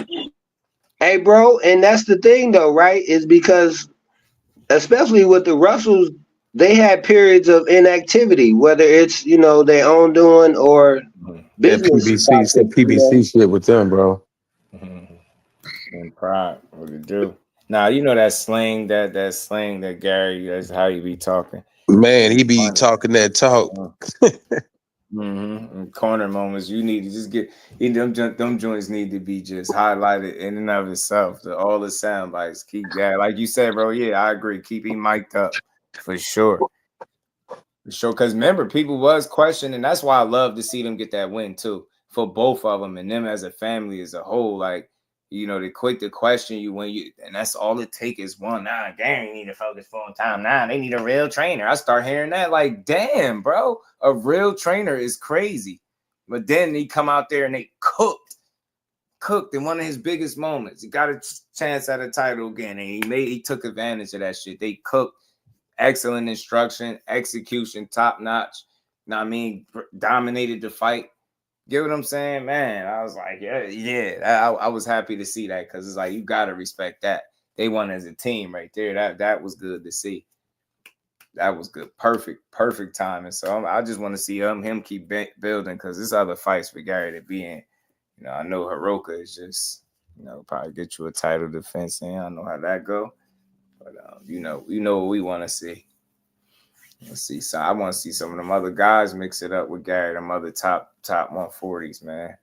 Hey, bro, and that's the thing, though, right? Is because, especially with the Russells, they had periods of inactivity, whether it's their own doing or business. That PBC shit with them, bro. And pride, what it do? Nah, you know that slang, that slang that Gary, that's how you be talking. Man, he be talking that talk. In corner moments, you need to just get them joints need to be just highlighted in and of itself. All the sound bites, keep that, like you said, bro. Yeah, I agree. Keep him mic'd up for sure. For sure, because remember, people was questioning. That's why I love to see them get that win too, for both of them and them as a family as a whole. Like, they quick to question you and that's all it take is one. Nah, Gary need to focus full time. Nah, they need a real trainer. I start hearing that, like, damn, bro, a real trainer is crazy. But then he come out there and they cooked in one of his biggest moments. He got a chance at a title again, and he took advantage of that shit. They cooked. Excellent instruction, execution, top notch. Dominated the fight. Get what I'm saying, man? I was like, yeah. I was happy to see that, because it's like, you gotta respect that. They won as a team right there. That was good to see. That was good. Perfect timing. So I just want to see him keep building, because there's other fights for Gary to be in. I know Hiroka is just, probably get you a title defense in. I know how that go. But you know what we want to see. Let's see. So I want to see some of them other guys mix it up with Gary, them other top 140s, man.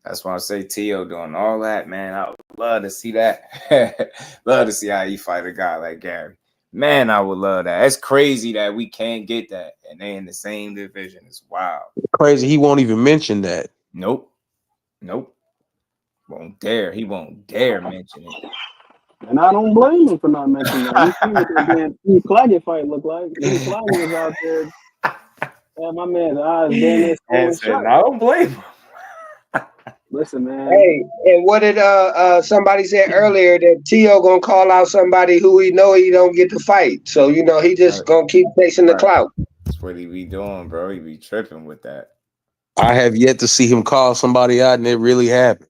That's why I say T.O. doing all that, man. I would love to see that. Love to see how you fight a guy like Gary. Man, I would love that. It's crazy that we can't get that, and they in the same division. It's wild. Crazy. He won't even mention that. Nope. Won't dare. He won't dare mention it. And I don't blame him for not mentioning that. You see what that damn Steve Claggett fight look like. Steve Claggett was out there. Man, my man's eyes damn. I don't blame him. Listen, man. Hey, and what did somebody said earlier, that T.O. gonna call out somebody who he know he don't get to fight. So he just gonna keep chasing the clout. That's what he be doing, bro. He be tripping with that. I have yet to see him call somebody out, and it really happened.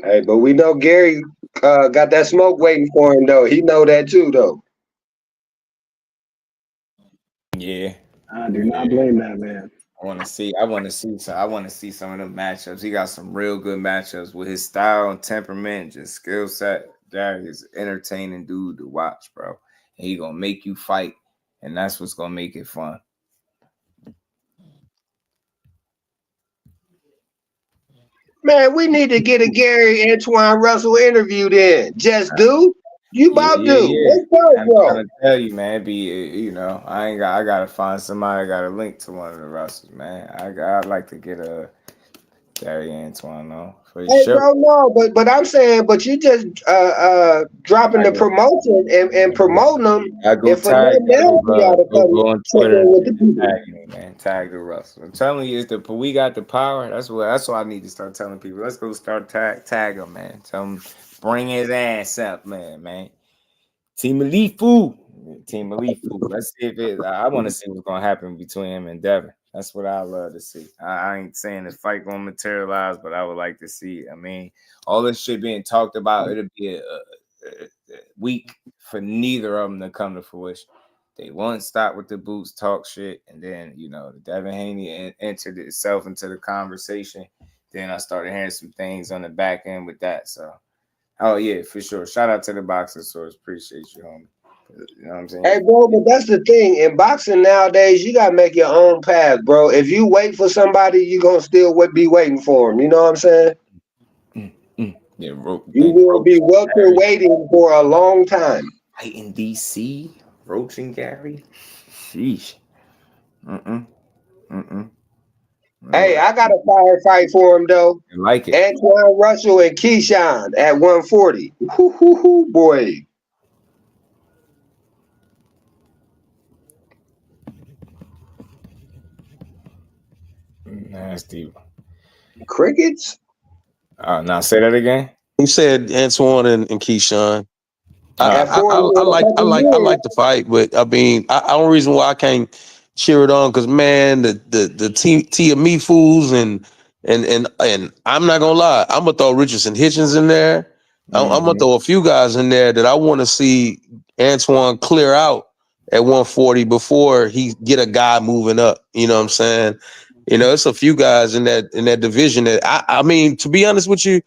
Hey, but we know Gary got that smoke waiting for him, though. He know that too, though. Yeah, I do not blame that man. I want to see some of them matchups. He got some real good matchups with his style and temperament, just skill set. Gary is an entertaining dude to watch, bro. And he gonna make you fight, and that's what's gonna make it fun. Man, we need to get a Gary Antoine Russell interview then. Just do. You about to. Let's go, bro. I'm trying to tell you, man. I gotta find somebody. I got a link to one of the Russells, man. I'd like to get a Gary Antoine on for sure. Bro, no, but I'm saying, but you just dropping the promotion and promoting them. I go tag go on Twitter and tag me, man. Tag the Russell. I'm telling you, we got the power. That's what I need to start telling people. Let's go start tag him, man. Tell him bring his ass up, man. Team Alifu. Let's see if it. I want to see what's gonna happen between him and Devin. That's what I love to see. I ain't saying this fight gonna materialize, but I would like to see. I mean, all this shit being talked about, it'll be a week for neither of them to come to fruition. They won't stop with the boots talk shit, and then the Devin Haney entered itself into the conversation. Then I started hearing some things on the back end with that. So, oh yeah, for sure. Shout out to the Boxing Source. Appreciate you, homie. You know what I'm saying? Hey, bro, but that's the thing. In boxing nowadays, you got to make your own path, bro. If you wait for somebody, you're going to still be waiting for them. You know what I'm saying? Yeah, You will be waiting for a long time. Fight in DC, Roach and Gary. Sheesh. Hey, I got a fire fight for him, though. I like it. Antoine Russell and Keyshawn at 140. Boy. Nasty. Crickets? Now say that again. You said Antoine and Keyshawn. I like the fight, but I mean, I only reason why I can't cheer it on because man, the Tia Me fools and I'm not gonna lie, I'm gonna throw Hitchens in there. I'm gonna throw a few guys in there that I want to see Antoine clear out at 140 before he get a guy moving up. You know what I'm saying? You know, it's a few guys in that division that I mean, to be honest with you.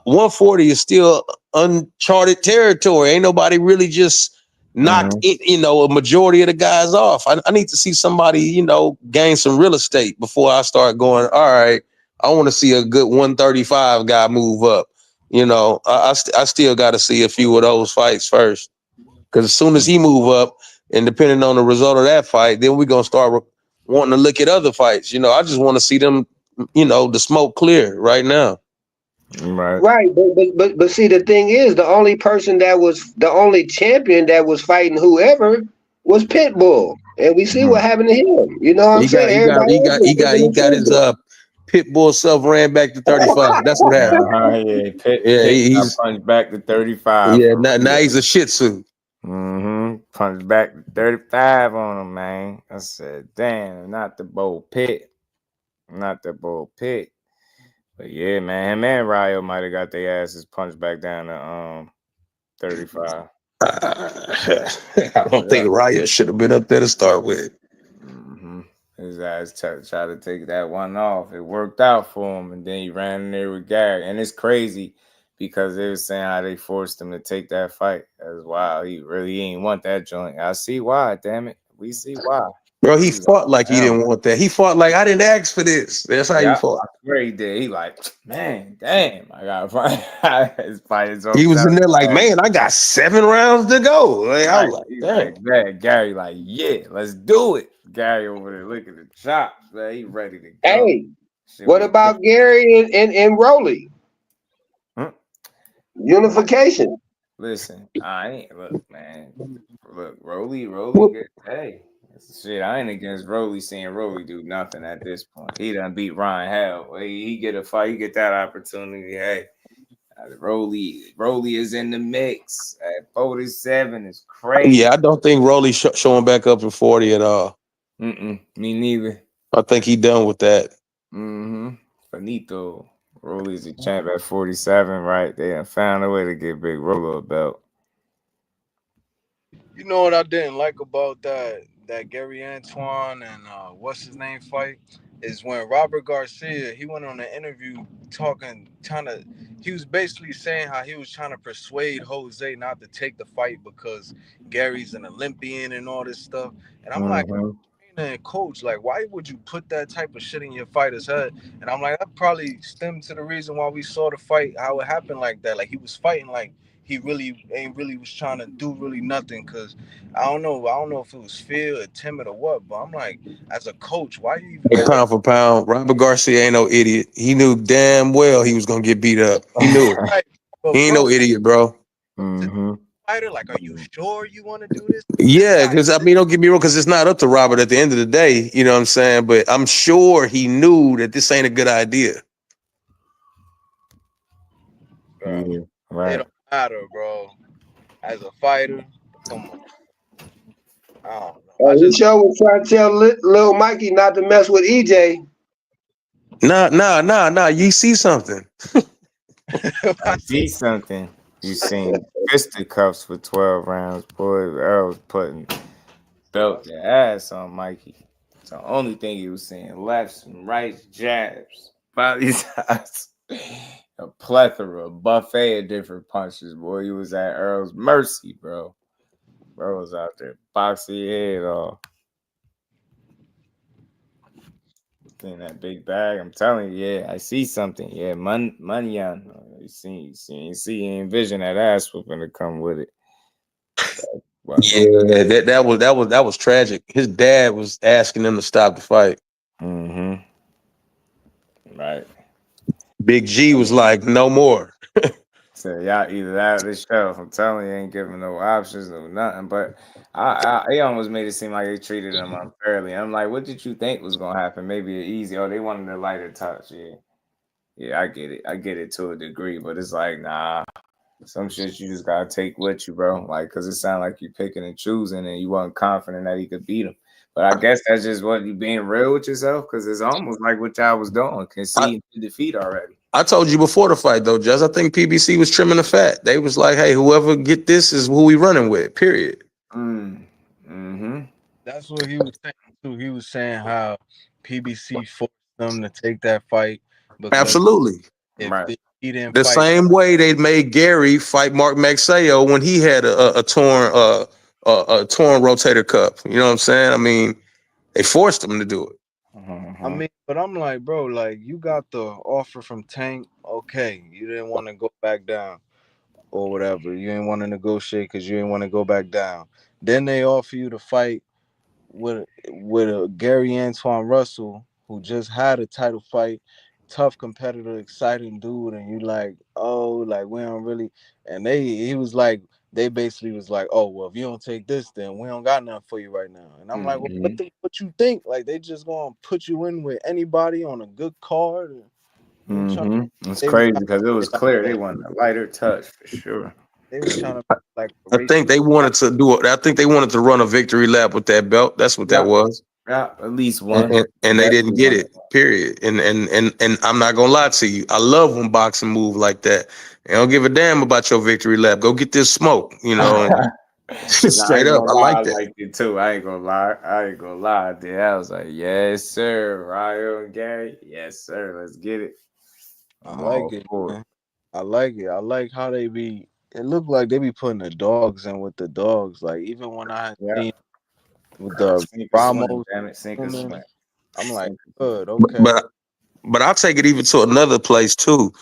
140 is still uncharted territory. Ain't nobody really just knocked it, a majority of the guys off. I need to see somebody, gain some real estate before I start going, all right, I want to see a good 135 guy move up. I still got to see a few of those fights first. Because as soon as he move up, and depending on the result of that fight, then we're going to start wanting to look at other fights. I just want to see them, the smoke clear right now. Right, but see, the thing is, the only champion that was fighting whoever was Pitbull, and we see what happened to him. You know what I'm saying? He got his Pitbull self ran back to 35. That's what happened. He's punched back to 35. Yeah, now he's a Shih Tzu. Punched back to 35 on him, man. I said, damn, not the Bull Pit. But yeah, man, him and Ryo might have got their asses punched back down to 35. I don't think Ryo should have been up there to start with. His ass tried to take that one off. It worked out for him, and then he ran in there with Gary. And it's crazy because they were saying how they forced him to take that fight. That's wild. He really ain't want that joint. I see why, damn it. We see why. Bro, he fought like he didn't want that. He fought like I didn't ask for this. That's how he fought. I swear he did. He like, man, damn, I gotta fight. His fight is over. He was in there like, man, I got 7 rounds to go. Like, I was like, Gary, like, yeah, let's do it. Gary over there looking at the chops, man. He ready to go. Hey, what about Gary and Rolly? Unification. Listen, look, man. Look, Rolly, hey. Shit, I ain't against Rolly seeing Rolly do nothing at this point. He done beat Ryan Hell. He get a fight, he get that opportunity. Hey, Rolly is in the mix at 47. It's crazy. Yeah, I don't think Rolly showing back up at 40 at all. Me neither. I think he done with that. Finito. Rolly's a champ at 47, right? They done found a way to get Big Rollo a belt. You know what I didn't like about that Gary Antoine and what's his name fight is when Robert Garcia, he went on an interview he was basically saying how he was trying to persuade Jose not to take the fight because Gary's an Olympian and all this stuff. And I'm like, and coach, like, why would you put that type of shit in your fighter's head? And I'm like, that probably stemmed to the reason why we saw the fight, how it happened like that. Like, he was fighting like he really was trying to do really nothing. Cause I don't know if it was fear or timid or what, but I'm like, as a coach, why you even pound for pound, Robert Garcia ain't no idiot. He knew damn well he was gonna get beat up. He knew it. Right. But he ain't no idiot, bro. Fighter, like, are you sure you want to do this? Yeah, because I mean, don't get me wrong, because it's not up to Robert at the end of the day. You know what I'm saying? But I'm sure he knew that this ain't a good idea. Bro, it don't matter, bro. As a fighter, come on. I don't know. You sure was trying to tell little Mikey not to mess with EJ. Nah. You see something. I see something. You seen fisticuffs for 12 rounds, boy. Earl was putting belt your ass on Mikey. It's the only thing he was saying. Lefts and rights, jabs, body shots. A plethora, a buffet of different punches, boy. He was at Earl's mercy, bro. Bro was out there boxing head off. In that big bag, I'm telling you, yeah, I see something. Yeah, money on. You see, envision that ass whooping to come with it. Yeah, that was tragic. His dad was asking him to stop the fight. Mm-hmm. Right. Big G was like, no more. So y'all either out of this show. I'm telling you, ain't giving no options, no nothing. But they almost made it seem like they treated him unfairly. I'm like, what did you think was gonna happen? Maybe an easy. Oh, they wanted a lighter touch. Yeah, I get it. I get it to a degree, but it's like, nah. Some shit you just gotta take with you, bro. Like, cause it sounded like you picking and choosing, and you wasn't confident that he could beat him. But I guess that's just what you being real with yourself, cause it's almost like what y'all was doing, conceding defeat already. I told you before the fight, though, Judge. I think PBC was trimming the fat. They was like, hey, whoever get this is who we running with, period. Mm-hmm. That's what he was saying, too. He was saying how PBC forced them to take that fight. Because Absolutely. if he didn't The fight, same way they made Gary fight Mark Maxayo when he had a torn rotator cuff. You know what I'm saying? I mean, they forced him to do it. I mean, but I'm like, bro, like you got the offer from Tank. Okay, you didn't want to go back down or whatever. You didn't want to negotiate because you didn't want to go back down. Then they offer you to fight with a Gary Antoine Russell who just had a title fight, tough competitor, exciting dude, and you like, oh, like we don't really. And he was like, they basically was like, oh well, if you don't take this, then we don't got nothing for you right now. And I'm like, well, what you think? Like they just gonna put you in with anybody on a good card? It's crazy because it was clear they wanted a lighter touch for sure. They was trying to like. I think they wanted to do it. I think they wanted to run a victory lap with that belt. That's what that was. Yeah, at least one. And they didn't get it. Period. And I'm not gonna lie to you. I love when boxing move like that. They don't give a damn about your victory lap. Go get this smoke. You know. Straight up, I like that. I liked it too. I ain't gonna lie. Dude. I was like, yes, sir. Ryo and Gary. Yes, sir. Let's get it. I like it. Man. I like it. I like how they be. It looked like they be putting the dogs in with the dogs. Like even when I seen with the Ramos, I'm like, good, okay. But I'll take it even to another place too.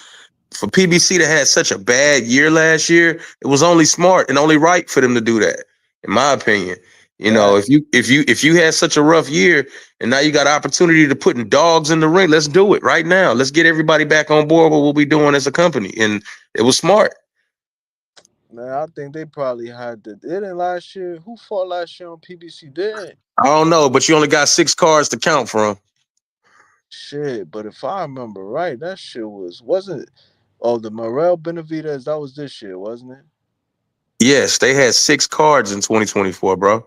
For PBC to had such a bad year last year, it was only smart and only right for them to do that, in my opinion. You know, if you had such a rough year and now you got opportunity to putting dogs in the ring, let's do it right now. Let's get everybody back on board with what we're doing as a company. And it was smart. Man, I think they probably had they didn't last year. Who fought last year on PBC? Did I don't know, but you only got 6 cards to count from. Shit, but if I remember right, that shit wasn't. Oh, the Morel Benavidez, that was this year, wasn't it? Yes, they had 6 cards in 2024, bro.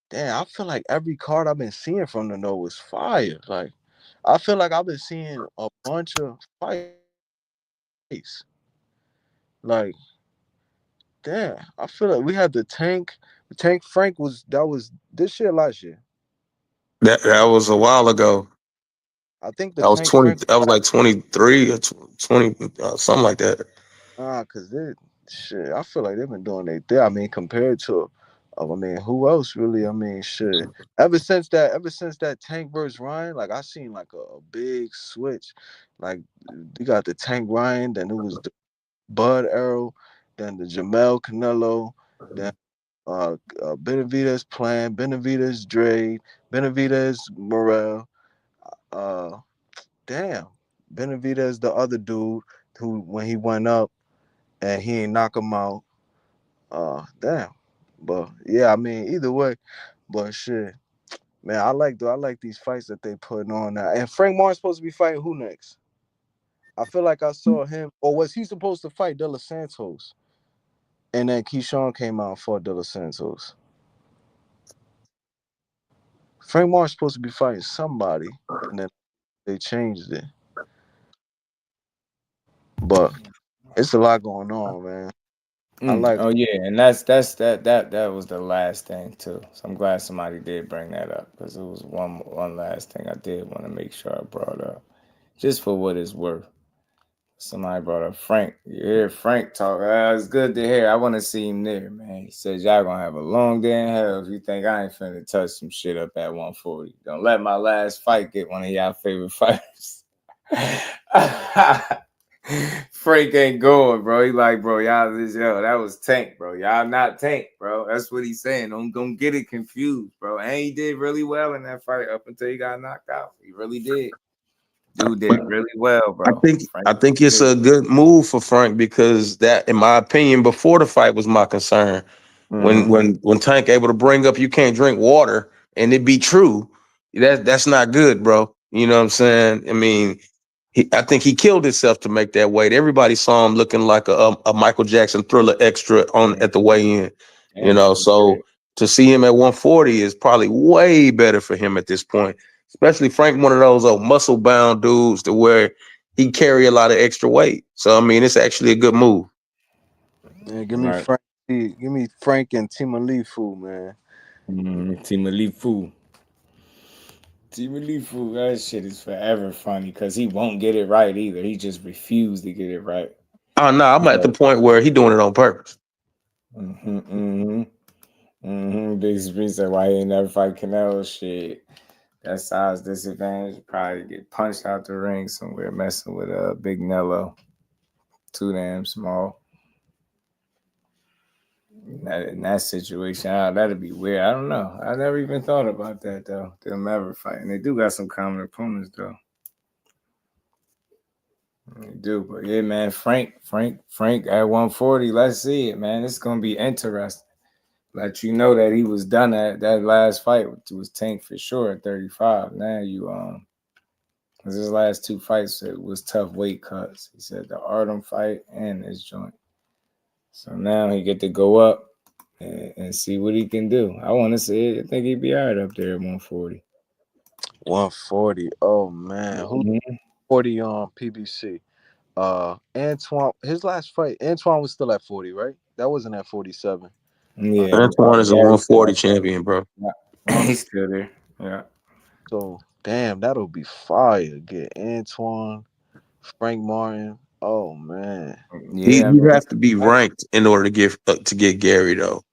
Damn, I feel like every card I've been seeing from the know was fire. Like, I feel like I've been seeing a bunch of fights. Like, damn, I feel like we had the Tank. The Tank Frank was this year, last year. That was a while ago. I think that was 20. That was like 23 or 20, something like that. Cause shit, I feel like they've been doing their thing. I mean, compared to, I mean, who else really? I mean, shit. Ever since that Tank versus Ryan, like I seen like a big switch. Like you got the Tank Ryan, then it was the Bud Arrow, then the Jamel Canelo, then Benavidez Plan, Benavidez Dre, Benavidez Morel. Damn, Benavidez the other dude who when he went up and he ain't knock him out. Damn. But yeah, I mean either way, but shit. Man, I like these fights that they putting on now. And Frank Martin's supposed to be fighting who next? I feel like I saw him, or was he supposed to fight De Los Santos? And then Keyshawn came out and fought De Los Santos. Frank Martin's supposed to be fighting somebody, and then they changed it. But it's a lot going on, man. I like. Oh yeah, and that was the last thing too. So I'm glad somebody did bring that up because it was one last thing I did want to make sure I brought up, just for what it's worth. Somebody brought up Frank. Yeah, Frank talk. It's good to hear. I want to see him there, man. He says y'all gonna have a long day in hell if you think I ain't finna touch some shit up at 140. Don't let my last fight get one of y'all favorite fighters. Frank ain't going, bro. He like, bro, y'all that was Tank, bro. Y'all not Tank, bro. That's what he's saying. Don't get it confused, bro. And he did really well in that fight up until he got knocked out. He really did. Dude did really well, bro. I think it's a good move for Frank because that, in my opinion, before the fight was my concern. When Tank able to bring up you can't drink water and it be true, that's not good, bro. You know what I'm saying? I mean, I think he killed himself to make that weight. Everybody saw him looking like a Michael Jackson Thriller extra at the weigh-in. You know, so to see him at 140 is probably way better for him at this point. Especially Frank, one of those old muscle-bound dudes to where he carry a lot of extra weight. So I mean, it's actually a good move. Yeah, give me Frank and Timalifu, man. Timalifu. Timalifu, that shit is forever funny because he won't get it right either. He just refused to get it right. Oh no, I'm at the point where he doing it on purpose. Big Spree said, why he ain't never fight Canelo? Shit. That size disadvantage, probably get punched out the ring somewhere messing with Big Nello. Too damn small. In that situation, that'd be weird. I don't know. I never even thought about that though. Them ever fighting. They do got some common opponents though. They do, but yeah, man, Frank at 140. Let's see it, man. It's gonna be interesting. Let you know that he was done at that last fight was Tank for sure at 35. Now you his last two fights it was tough weight cuts. He said the Artem fight and his joint. So now he get to go up and see what he can do. I want to see it. I think he'd be all right up there at 140. 140. Oh man, who's 40 on PBC? Antoine. His last fight, Antoine was still at 40, right? That wasn't at 47. Yeah, Antoine is a 140 champion, bro. Yeah. He's still there. Yeah. So damn, that'll be fire. Get Antoine, Frank Martin. Oh man. Yeah, you have to be ranked in order to get Gary though.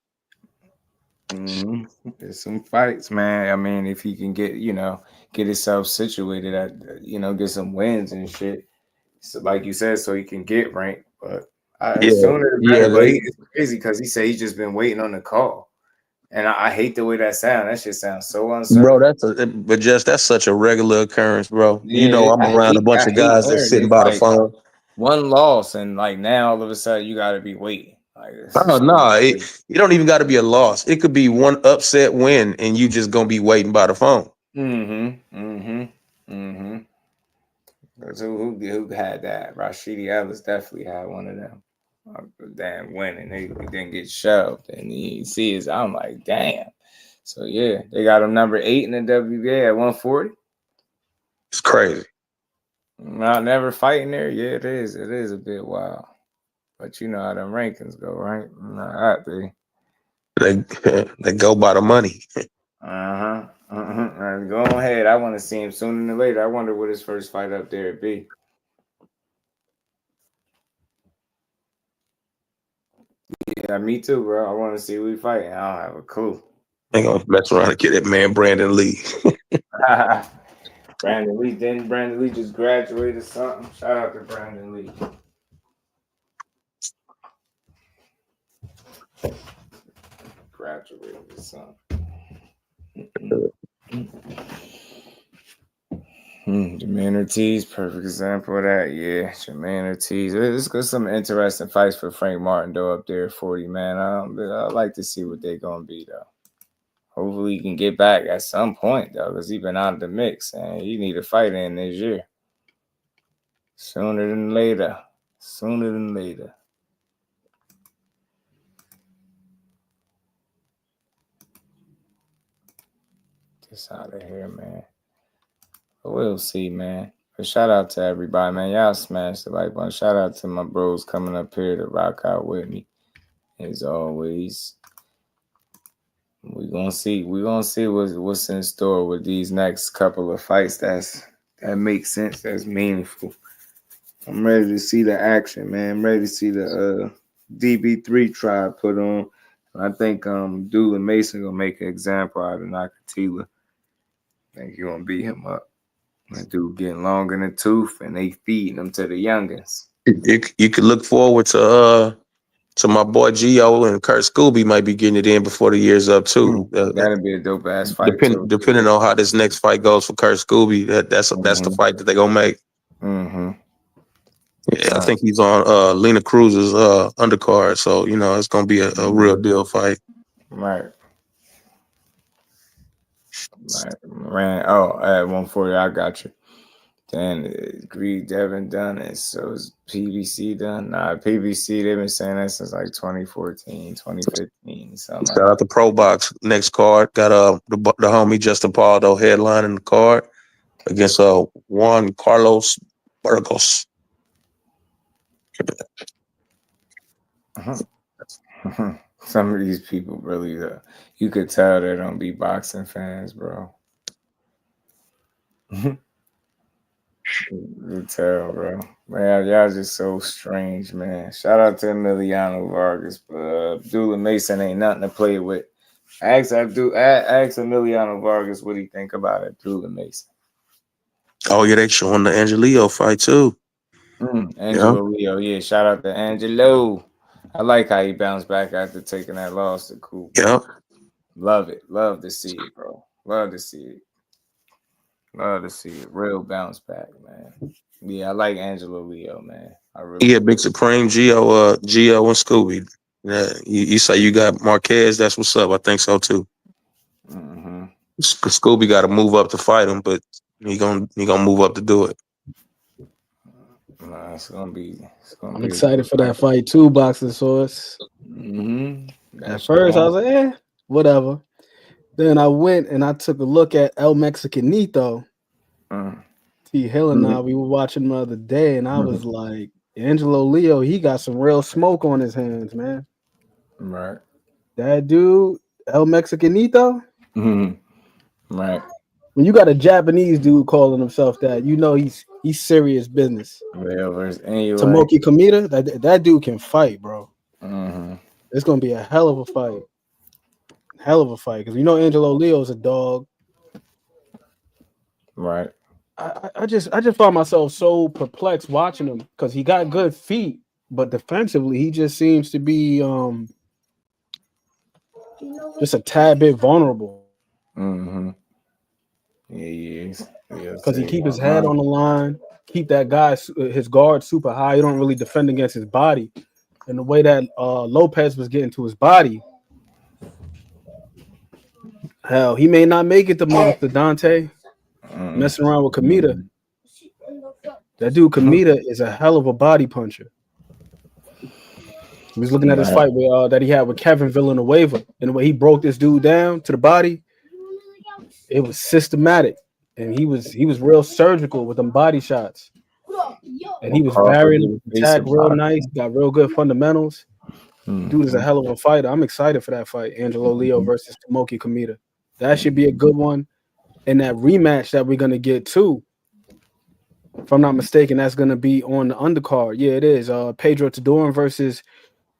There's some fights, man. I mean, if he can get himself situated at, get some wins and shit. So, like you said, so he can get ranked. But sooner the better. But it's crazy because he said he's just been waiting on the call. And I hate the way that sounds. That shit sounds so uncertain. Bro, that's such a regular occurrence, bro. Yeah, I'm around a bunch of guys that's sitting by the phone. One loss, and like now all of a sudden you got to be waiting. Like, oh no, you don't even got to be a loss. It could be one upset win, and you just gonna be waiting by the phone. So who had that? Rashidi Ellis definitely had one of them. Damn win, and they didn't get shoved, and you see his. I'm like, damn. So yeah, they got him number 8 in the WBA at 140. It's crazy. Not never fighting there. Yeah, it is. It is a bit wild. But you know how them rankings go, right? They go by the money. Go ahead. I want to see him sooner than later. I wonder what his first fight up there would be. Yeah, me too, bro. I want to see who we fighting. I don't have a clue. Ain't gonna mess around and get that man Brandon Lee. Brandon Lee. Didn't Brandon Lee just graduate or something? Shout out to Brandon Lee. Graduated or something. Jermaine Ortiz, perfect example of that. Yeah, Jermaine Ortiz. Let's go some interesting fights for Frank Martin though up there at 40, man. I'd like to see what they're gonna be though. Hopefully he can get back at some point though, because he's been out of the mix and he need a fight in this year. Sooner than later. Sooner than later. Just out of here, man. But we'll see, man. But shout out to everybody, man. Y'all smash the like button. Shout out to my bros coming up here to rock out with me. As always. We're gonna see what's in store with these next couple of fights that make sense, that's meaningful. I'm ready to see the action, man. I'm ready to see the DB3 try put on. And I think Doolin Mason gonna make an example out of Nakatila. I think he gonna beat him up. That dude getting long in the tooth, and they feeding him to the youngins. You could look forward to my boy Gio and Kurt Scooby might be getting it in before the year's up too. That'd be a dope ass fight. Depending on how this next fight goes for Kurt Scooby, that's the fight that they gonna make. Yeah, I think he's on Lena Cruz's undercard, so you know it's gonna be a real deal fight. Right. Man. Oh, at 140, I got you. Then Greed Devin done it. So is PBC done? Nah, PBC, they've been saying that since like 2014, 2015. Shout out to Pro Box. Next card got the homie Justin Pardo headlining the card against Juan Carlos Burgos. Some of these people really, you could tell they don't be boxing fans, bro. You tell, bro. Man, y'all just so strange, man. Shout out to Emiliano Vargas, but Abdullah Mason ain't nothing to play with. Ask Emiliano Vargas what he think about Abdullah Mason. Oh yeah, they showing the Angelillo fight too. Angelo Leo, yeah. Shout out to Angelo. I like how he bounced back after taking that loss to Coop. Yep. Love it. Love to see it, bro. Love to see it. Love to see it. Real bounce back, man. Yeah, I like Angelo Leo, man. I really Yeah, Big Supreme, Gio and Scooby. Yeah, you say you got Marquez, that's what's up. I think so too. Scooby got to move up to fight him, but he gonna move up to do it. Nah, it's gonna be. I'm excited for that fight too, Boxing Source. At first, I was like, whatever. Then I went and I took a look at El Mexicanito. T. Hill and I, we were watching the other day, and I was like, Angelo Leo, he got some real smoke on his hands, man. Right. That dude, El Mexicanito. Right. When you got a Japanese dude calling himself that, you know he's serious business. Tomoki Kamita, that dude can fight, bro. It's gonna be a hell of a fight. Because you know Angelo Leo's a dog. Right. I just found myself so perplexed watching him because he got good feet, but defensively he just seems to be just a tad bit vulnerable. Yeah, he is. Because he keep his head on the line, keep that guy his guard super high. He don't really defend against his body, and the way that Lopez was getting to his body. Hell, he may not make it to Monster Dante. Messing around with Kamita. That dude Kamita is a hell of a body puncher. He was looking at his fight that he had with Kevin Villanueva, and the way he broke this dude down to the body, it was systematic, and he was real surgical with them body shots, and he was varying attack real nice, got real good fundamentals. Dude is a hell of a fighter. I'm excited for that fight, Angelo Leo versus Tomoki Kamita. That should be a good one. And that rematch that we're gonna get too, if I'm not mistaken, that's gonna be on the undercard. Yeah, it is. Pedro Tadoran versus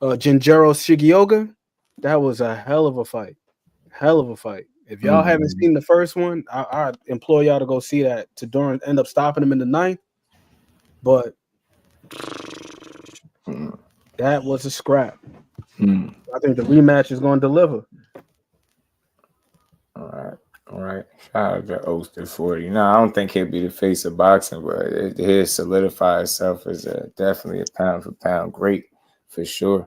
Jinjiro Shigioka. That was a hell of a fight. If y'all haven't seen the first one, I implore y'all to go see that. Tadoran end up stopping him in the 9th, but that was a scrap. I think the rematch is going to deliver. All right. Shout out to Oster 40. No, I don't think he'll be the face of boxing, but he'll solidify himself as definitely a pound for pound great for sure.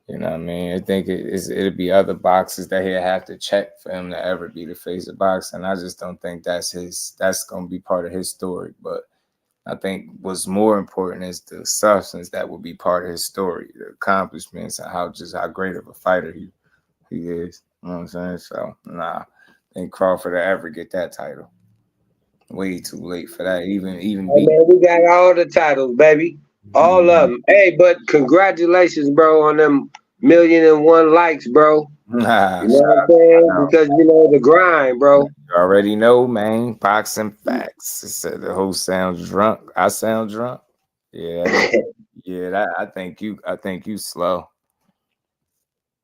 You know what I mean? I think it'll be other boxers that he'll have to check for him to ever be the face of boxing. I just don't think that's going to be part of his story. But I think what's more important is the substance that will be part of his story, the accomplishments, and how great of a fighter he is. You know what I'm saying? So, I think Crawford will ever get that title. Way too late for that. Even man, we got all the titles, baby. All of them. Hey, but congratulations, bro, on them 1,000,001 likes, bro. You know what I'm saying? Because you know the grind, bro. You already know, man. Boxing facts. It said the host sounds drunk. I sound drunk. I think you slow.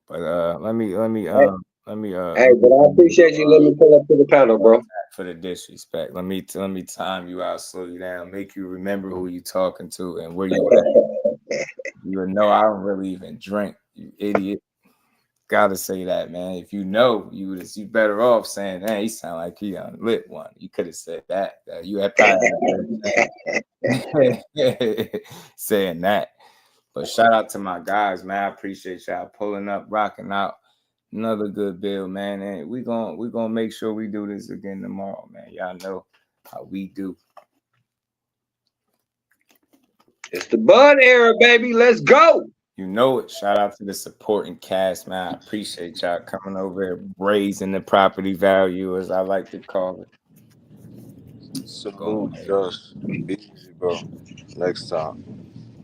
But let me Hey, but I appreciate you letting me pull up to the panel, bro. For the disrespect. Let me time you out, slow you down, make you remember who you talking to and where you at. You know I don't really even drink, you idiot. Gotta say that, man. If you know, you better off saying, "Hey, he sound like he lit one." You could have said that. You had probably saying that. But shout out to my guys, man. I appreciate y'all pulling up, rocking out. Another good build, man. And we gonna make sure we do this again tomorrow, man. Y'all know how we do. It's the Bud era, baby. Let's go. You know it. Shout out to the supporting cast, man. I appreciate y'all coming over here, raising the property value, as I like to call it. Salute, just easy, bro. Next time.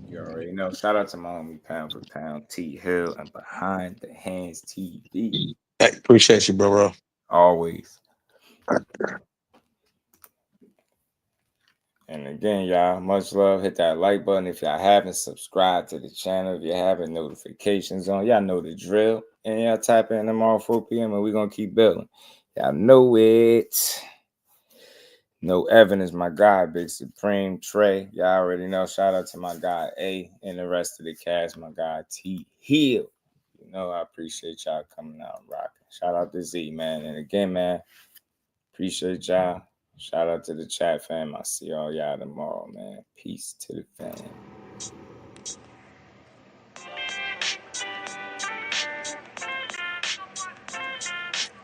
You already know. Shout out to my homie Pound for Pound, T Hill, and Behind the Hands TV. Hey, appreciate you, bro. Always. And again, y'all, much love. Hit that like button if y'all haven't. Subscribed to the channel if you haven't. Notifications on. Y'all know the drill. And y'all tap in tomorrow 4 p.m. and we're going to keep building. Y'all know it. No Evan is my guy, Big Supreme. Trey, y'all already know. Shout out to my guy A and the rest of the cast. My guy T Hill. You know I appreciate y'all coming out and rocking. Shout out to Z, man. And again, man, appreciate y'all. Shout out to the chat fam. I'll see all y'all tomorrow, man. Peace to the fam.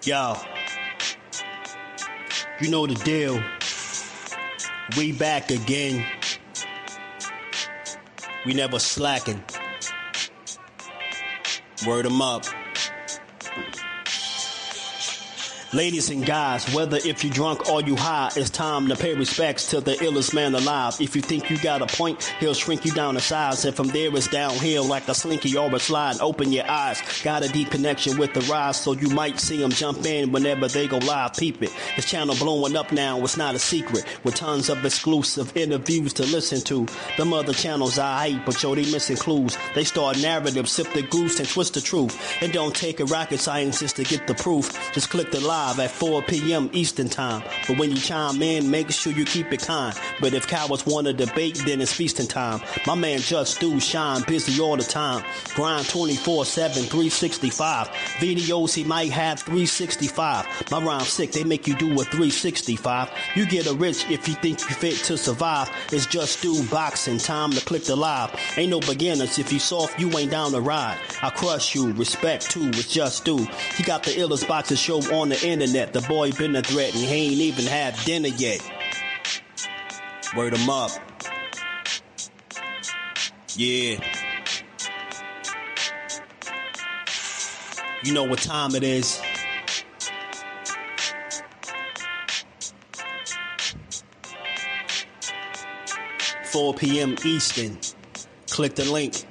Yo, you know the deal. We back again. We never slacking. Word 'em up. Ladies and guys, whether if you drunk or you high, it's time to pay respects to the illest man alive. If you think you got a point, he'll shrink you down to size. And from there it's downhill like a slinky or a slide. Open your eyes. Got a deep connection with the rise, so you might see them jump in whenever they go live. Peep it. This channel blowing up now, it's not a secret. With tons of exclusive interviews to listen to. Them other channels I hate, but yo, they missing clues. They start narratives, sip the goose and twist the truth. It don't take a rocket scientist to get the proof. Just click the live at 4 p.m. Eastern time. But when you chime in, make sure you keep it kind. But if cowards want to debate, then it's feasting time. My man Jusdu shine busy all the time. Grind 24/7, 365. Videos he might have 365. My rhyme sick, they make you do a 365. You get a rich if you think you fit to survive. It's Jusdueboxing, time to click the live. Ain't no beginners, if you soft, you ain't down to ride. I crush you, respect too, it's Jusdu. He got the illest boxer show on the internet. The boy been a threat and he ain't even had dinner yet. Word 'em up. Yeah. You know what time it is. .4 p.m. Eastern. Click the link.